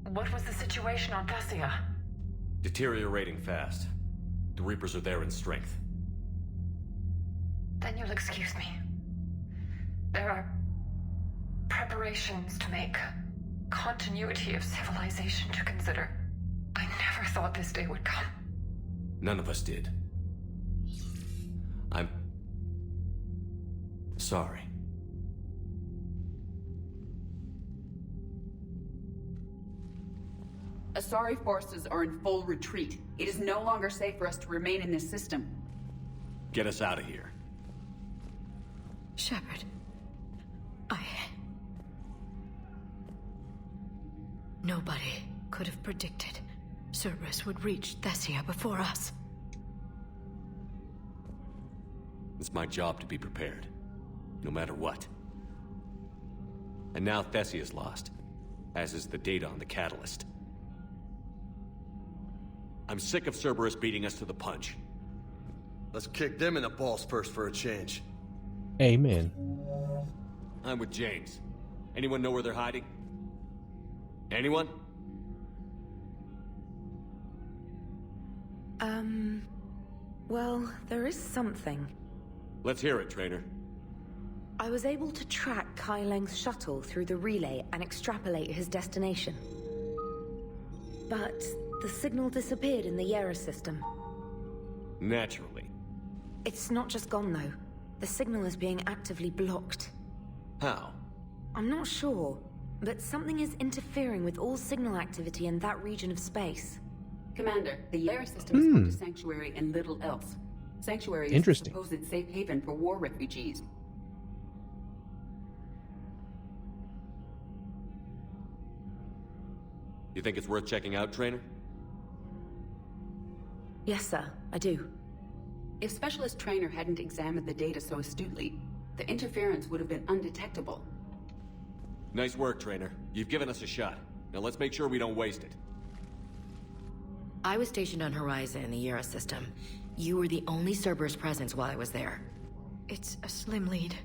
What was the situation on Thessia? Deteriorating fast. The Reapers are there in strength. Then you'll excuse me. There are preparations to make. Continuity of civilization to consider. I never thought this day would come. None of us did. I'm sorry. Asari forces are in full retreat. It is no longer safe for us to remain in this system. Get us out of here. Shepard. Nobody could have predicted Cerberus would reach Thessia before us. It's my job to be prepared, no matter what. And now Thessia's lost, as is the data on the catalyst. I'm sick of Cerberus beating us to the punch. Let's kick them in the balls first for a change. Amen. I'm with James. Anyone know where they're hiding? Anyone? Well, there is something. Let's hear it, Trainer. I was able to track Kai Leng's shuttle through the relay and extrapolate his destination. But the signal disappeared in the Yera system. Naturally. It's not just gone, though. The signal is being actively blocked. How? I'm not sure, but something is interfering with all signal activity in that region of space. Commander, the Yera system is called a sanctuary and little else. Sanctuary is a supposed safe haven for war refugees. You think it's worth checking out, Trainer? Yes, sir, I do. If Specialist Trainer hadn't examined the data so astutely, the interference would have been undetectable. Nice work, Trainer. You've given us a shot. Now let's make sure we don't waste it. I was stationed on Horizon in the Yera system. You were the only Cerberus presence while I was there. It's a slim lead.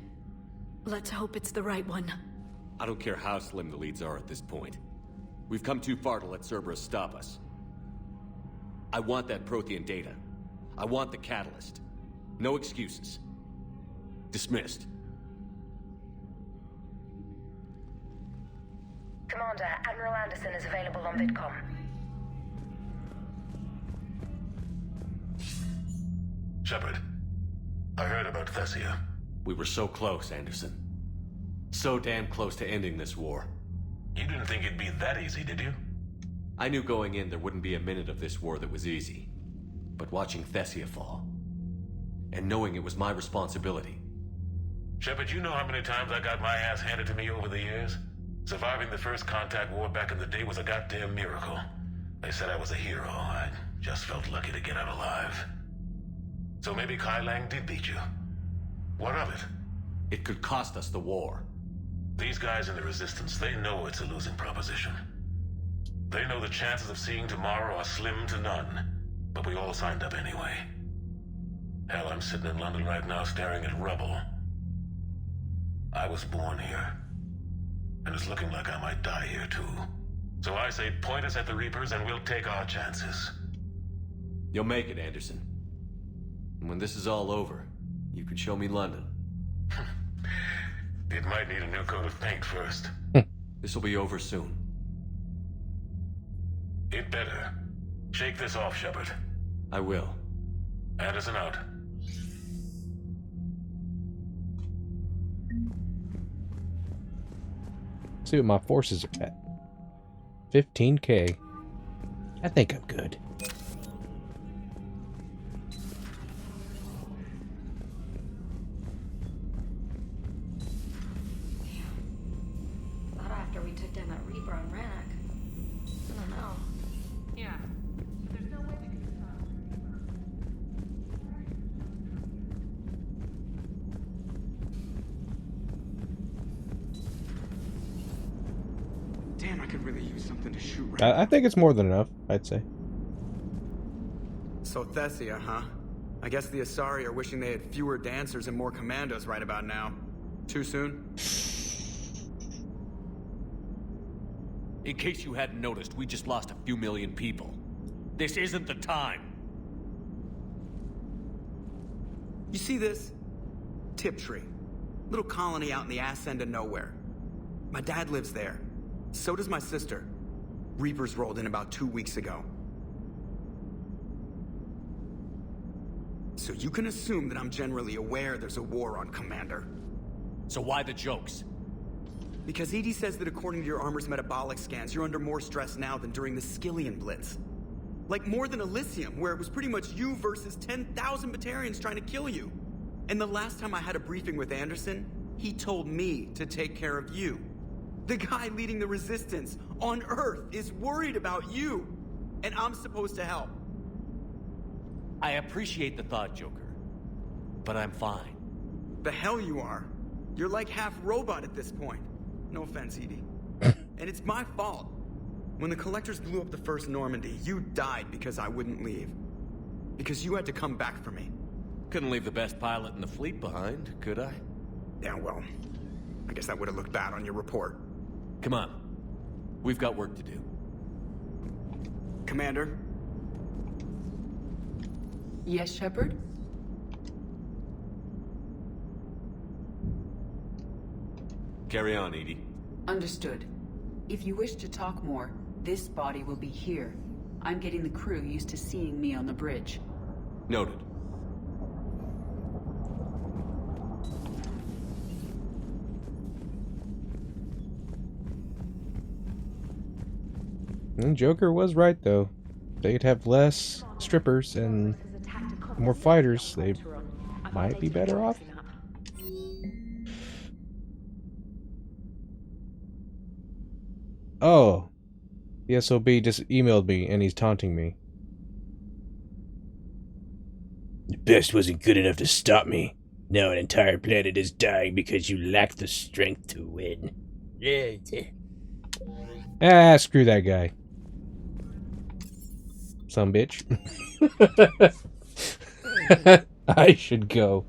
Let's hope it's the right one. I don't care how slim the leads are at this point. We've come too far to let Cerberus stop us. I want that Prothean data. I want the catalyst. No excuses. Dismissed. Commander, Admiral Anderson is available on VidCom. Shepard, I heard about Thessia. We were so close, Anderson. So damn close to ending this war. You didn't think it'd be that easy, did you? I knew going in there wouldn't be a minute of this war that was easy. But watching Thessia fall, and knowing it was my responsibility. Shepard, you know how many times I got my ass handed to me over the years? Surviving the first contact war back in the day was a goddamn miracle. They said I was a hero. I just felt lucky to get out alive. So maybe Kai Lang did beat you. What of it? It could cost us the war. These guys in the Resistance, they know it's a losing proposition. They know the chances of seeing tomorrow are slim to none. But we all signed up anyway. Hell, I'm sitting in London right now staring at rubble. I was born here. And it's looking like I might die here too. So I say point us at the Reapers and we'll take our chances. You'll make it, Anderson. And when this is all over, you can show me London. It might need a new coat of paint first. This will be over soon. It better. Shake this off, Shepard. I will. Anderson out. See what my forces are at. 15K. I think I'm good. Not after we took down that Reaper on Rannoch. I don't know. Yeah. There's no way we can stop. Damn, I could really use something to shoot right I think it's more than enough, I'd say. So Thessia, huh? I guess the Asari are wishing they had fewer dancers and more commandos right about now. Too soon? In case you hadn't noticed, we just lost a few million people. This isn't the time. You see this? Tiptree. Little colony out in the ass end of nowhere. My dad lives there. So does my sister. Reapers rolled in about 2 weeks ago. So you can assume that I'm generally aware there's a war on, Commander. So why the jokes? Because EDI says that according to your armor's metabolic scans, you're under more stress now than during the Skillian Blitz. Like more than Elysium, where it was pretty much you versus 10,000 Batarians trying to kill you. And the last time I had a briefing with Anderson, he told me to take care of you. The guy leading the Resistance on Earth is worried about you. And I'm supposed to help. I appreciate the thought, Joker. But I'm fine. The hell you are. You're like half robot at this point. No offense, EDI. And it's my fault. When the Collectors blew up the first Normandy, you died because I wouldn't leave. Because you had to come back for me. Couldn't leave the best pilot in the fleet behind, could I? Yeah, well, I guess that would have looked bad on your report. Come on. We've got work to do. Commander? Yes, Shepard? Carry on, EDI. Understood. If you wish to talk more, This body will be here. I'm getting the crew used to seeing me on the bridge. Noted. And Joker was right, though. They'd have less strippers and more fighters. They might be better off. Oh. The SOB just emailed me and he's taunting me. The best wasn't good enough to stop me. Now an entire planet is dying because you lack the strength to win. Ah, screw that guy. Some bitch. I should go.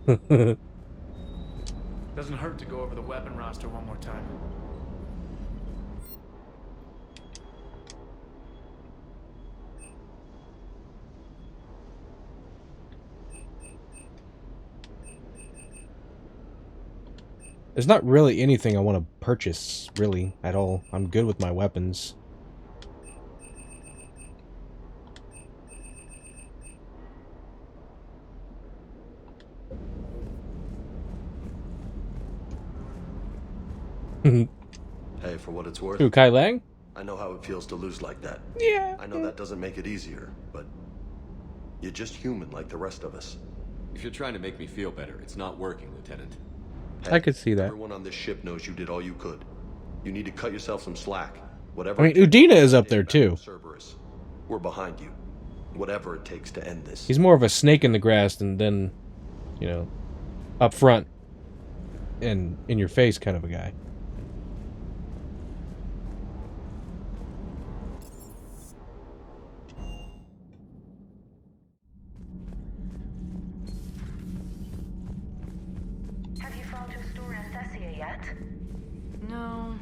Doesn't hurt to go over the weapon roster one more time. There's not really anything I want to purchase, really, at all. I'm good with my weapons. Hey, for what it's worth. Who, Kai Lang? I know how it feels to lose like that. Yeah. I know that doesn't make it easier, but you're just human like the rest of us. If you're trying to make me feel better, it's not working, Lieutenant. I could see that. Everyone on this ship knows you did all you could. You need to cut yourself some slack. Whatever. I mean, Udina is up there too. Cerberus. We're behind you. Whatever it takes to end this. He's more of a snake in the grass than, you know, up front and in your face kind of a guy. Have you found your story on Thessia yet? No.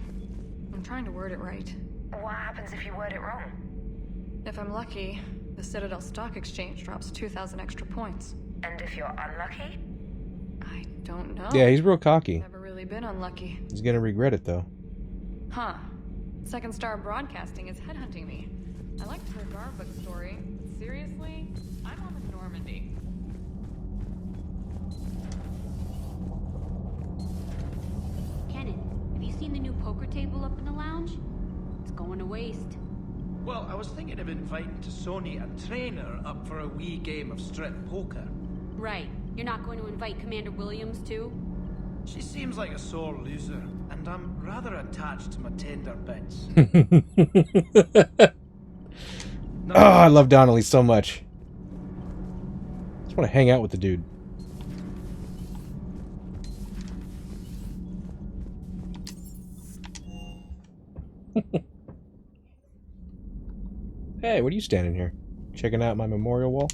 I'm trying to word it right. What happens if you word it wrong? If I'm lucky, the Citadel Stock Exchange drops 2,000 extra points. And if you're unlucky? I don't know. Yeah, he's real cocky. Never really been unlucky. He's gonna regret it, though. Huh. Second Star Broadcasting is headhunting me. I liked her Garbook story. Seriously? I'm on the Normandy. Kenan, have you seen the new poker table up in the lounge? It's going to waste. Well, I was thinking of inviting Sony and Trainer up for a wee game of strip poker. Right. You're not going to invite Commander Williams, too? She seems like a sore loser, and I'm rather attached to my tender bits. Oh, I love Donnelly so much. I just want to hang out with the dude. Hey, what are you standing here? Checking out my memorial wall?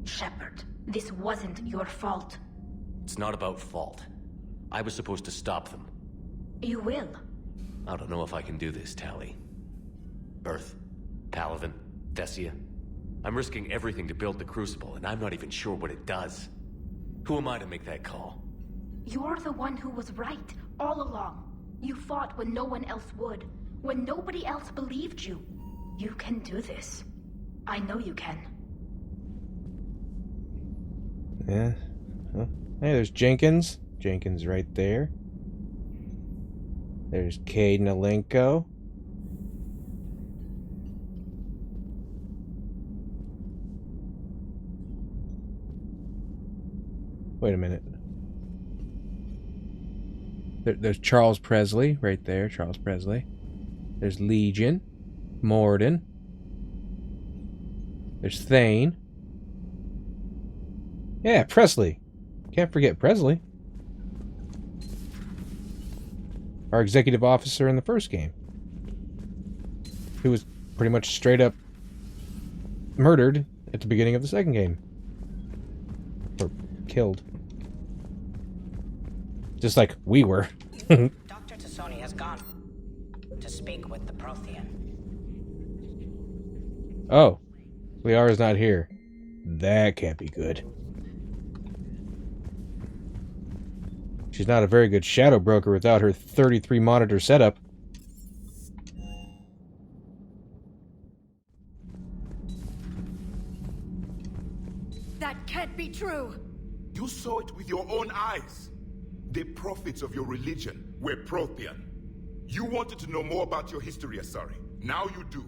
Shepard, this wasn't your fault. It's not about fault. I was supposed to stop them. You will. I don't know if I can do this, Tali. Earth, Paladin, Thessia. I'm risking everything to build the Crucible, and I'm not even sure what it does. Who am I to make that call? You're the one who was right, all along. You fought when no one else would, when nobody else believed you. You can do this. I know you can. Yeah. Well, hey, there's Jenkins. Jenkins right there. There's Cade Nalenko. Wait a minute. There's Charles Presley right there. Charles Presley. There's Legion. Morden. There's Thane. Yeah, Presley. Can't forget Presley. Our executive officer in the first game. Who was pretty much straight up murdered at the beginning of the second game. Or killed. Just like we were. Dr. Tassoni has gone to speak with the Prothean. Oh. Liara's not here. That can't be good. She's not a very good shadow broker without her 33 monitor setup. That can't be true! You saw it with your own eyes. The prophets of your religion were Prothean. You wanted to know more about your history, Asari. Now you do.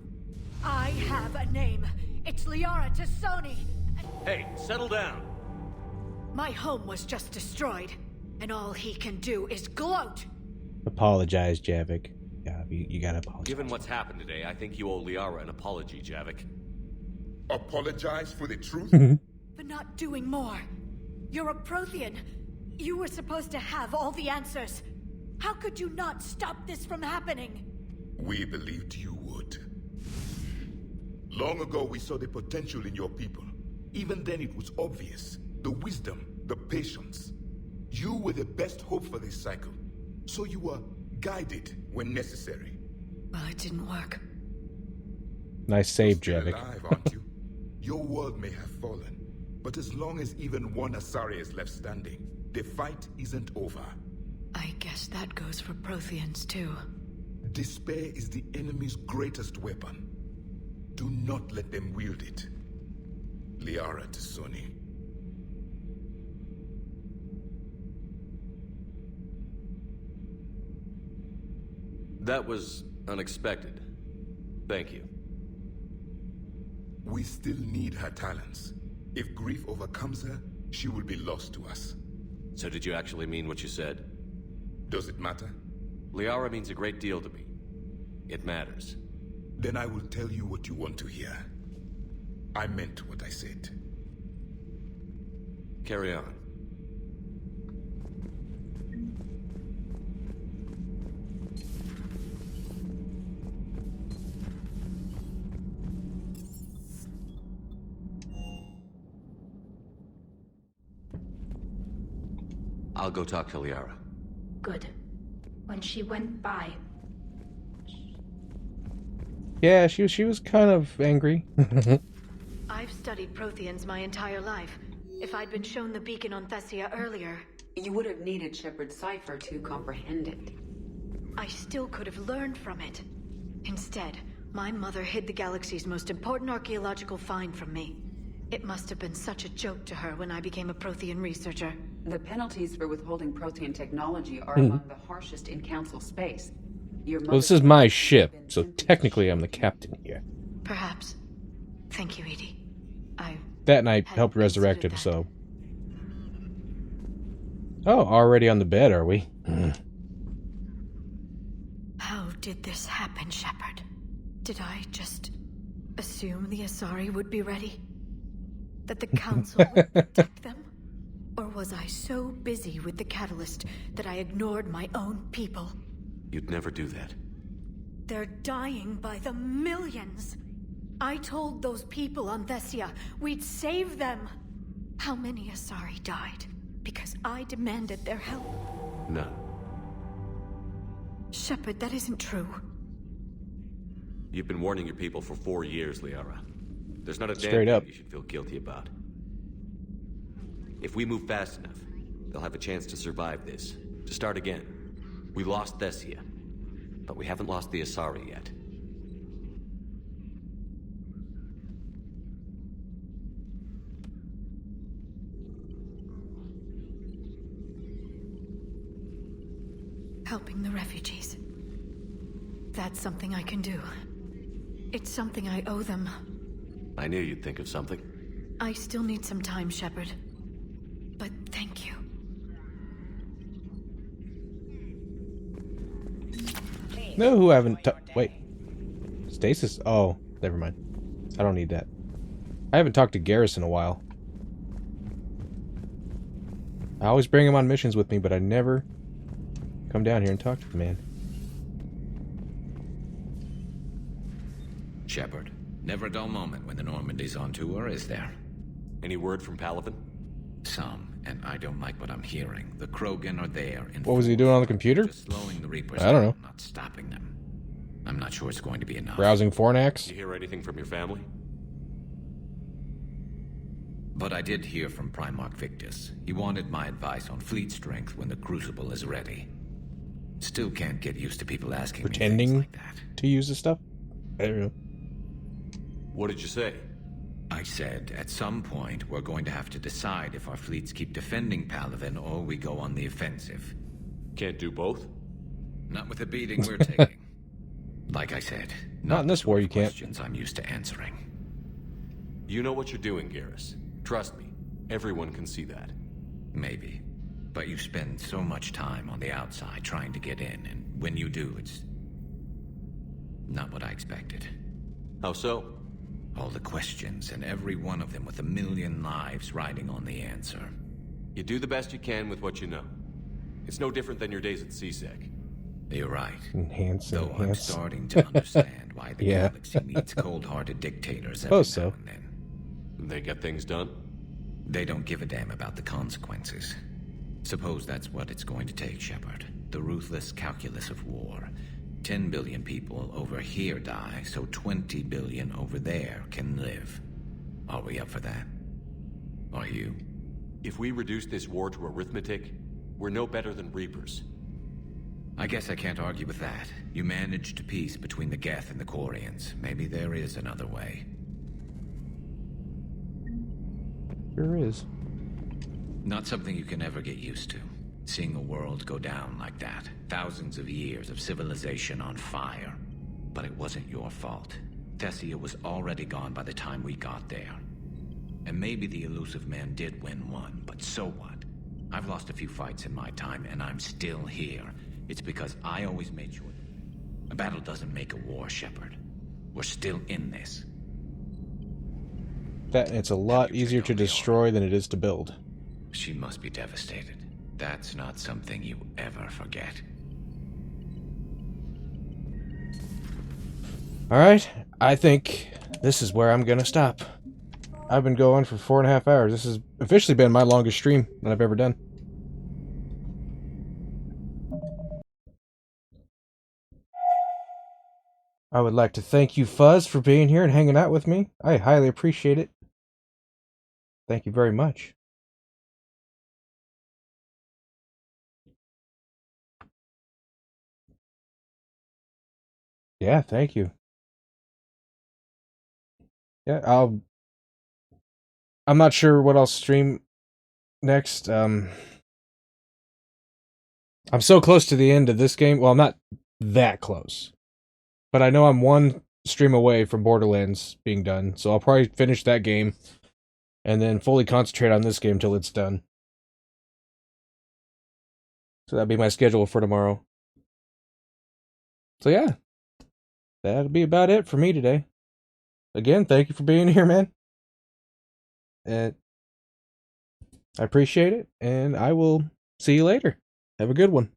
I have a name. It's Liara Tassoni. Hey, settle down. My home was just destroyed, and all he can do is gloat. Apologize, Javik. Yeah, you gotta apologize. Given what's happened today, I think you owe Liara an apology, Javik. Apologize for the truth? For not doing more. You're a Prothean. You were supposed to have all the answers. How could you not stop this from happening? We believed you would. Long ago, we saw the potential in your people. Even then, it was obvious. The wisdom, the patience. You were the best hope for this cycle. So you were guided when necessary. Well, it didn't work. Nice save, You're Javik. alive, aren't you? Your world may have fallen, but as long as even one Asari is left standing, the fight isn't over. I guess that goes for Protheans, too. Despair is the enemy's greatest weapon. Do not let them wield it. Liara Tassoni. That was unexpected. Thank you. We still need her talents. If grief overcomes her, she will be lost to us. So did you actually mean what you said? Does it matter? Liara means a great deal to me. It matters. Then I will tell you what you want to hear. I meant what I said. Carry on. I'll go talk to Liara. Good. When she went by. Yeah, she was kind of angry. I've studied Protheans my entire life. If I'd been shown the beacon on Thessia earlier... You would have needed Shepard's cipher to comprehend it. I still could have learned from it. Instead, my mother hid the galaxy's most important archaeological find from me. It must have been such a joke to her when I became a Prothean researcher. The penalties for withholding Prothean technology are among the harshest in Council space. Well, this is my ship, so technically I'm the captain here. Perhaps. Thank you, Edie. That and I helped resurrect him, so... Oh, already on the bed, are we? How did this happen, Shepard? Did I just assume the Asari would be ready? That the Council would protect them? Or was I so busy with the Catalyst that I ignored my own people? You'd never do that. They're dying by the millions. I told those people on Thessia we'd save them. How many Asari died because I demanded their help? None. Shepard, that isn't true. You've been warning your people for 4 years, Liara. There's not a damn Straight up. thing you should feel guilty about. If we move fast enough, they'll have a chance to survive this, to start again. We lost Thessia, but we haven't lost the Asari yet. Helping the refugees. That's something I can do. It's something I owe them. I knew you'd think of something. I still need some time, Shepard. But thank you. No, who haven't wait. Stasis? Oh, never mind. I don't need that. I haven't talked to Garrus in a while. I always bring him on missions with me, but I never come down here and talk to the man. Shepard, never a dull moment when the Normandy's on tour, is there? Any word from Palaven? Some, and I don't like what I'm hearing. The Krogan are there. What was he doing on the computer? Just slowing the Reapers I don't know. down, not stopping them. I'm not sure it's going to be enough. Browsing Fornax? You hear anything from your family? But I did hear from Primarch Victus. He wanted my advice on fleet strength when the Crucible is ready. Still can't get used to people asking me Pretending things like that. to use this stuff? I don't know. What did you say? I said, at some point, we're going to have to decide if our fleets keep defending Palaven or we go on the offensive. Can't do both? Not with the beating we're taking. Like I said, not in this war you can't. Questions I'm used to answering. You know what you're doing, Garrus. Trust me, everyone can see that. Maybe. But you spend so much time on the outside trying to get in, and when you do, it's not what I expected. How so? All the questions, and every one of them with a million lives riding on the answer. You do the best you can with what you know. It's no different than your days at CSEC. You're right. Though I'm starting to understand why the galaxy needs cold-hearted dictators every now and then. They get things done? They don't give a damn about the consequences. Suppose that's what it's going to take, Shepard. The ruthless calculus of war. 10 billion people over here die, so 20 billion over there can live. Are we up for that? Are you? If we reduce this war to arithmetic, we're no better than Reapers. I guess I can't argue with that. You managed peace between the Geth and the Quarians. Maybe there is another way. Sure is. Not something you can ever get used to. Seeing a world go down like that. Thousands of years of civilization on fire. But it wasn't your fault. Thessia was already gone by the time we got there. And maybe the elusive man did win one, but so what? I've lost a few fights in my time, and I'm still here. It's because I always made sure a battle doesn't make a war, Shepard. We're still in this. That it's a lot easier to destroy than it is to build. She must be devastated. That's not something you ever forget. Alright, I think this is where I'm gonna stop. I've been going for 4.5 hours. This has officially been my longest stream that I've ever done. I would like to thank you, Fuzz, for being here and hanging out with me. I highly appreciate it. Thank you very much. Yeah, thank you. Yeah, I'm not sure what I'll stream next. I'm so close to the end of this game. Well, I'm not that close. But I know I'm one stream away from Borderlands being done, so I'll probably finish that game and then fully concentrate on this game till it's done. So that'll be my schedule for tomorrow. So yeah, that'll be about it for me today. Again, thank you for being here, man. I appreciate it, and I will see you later. Have a good one.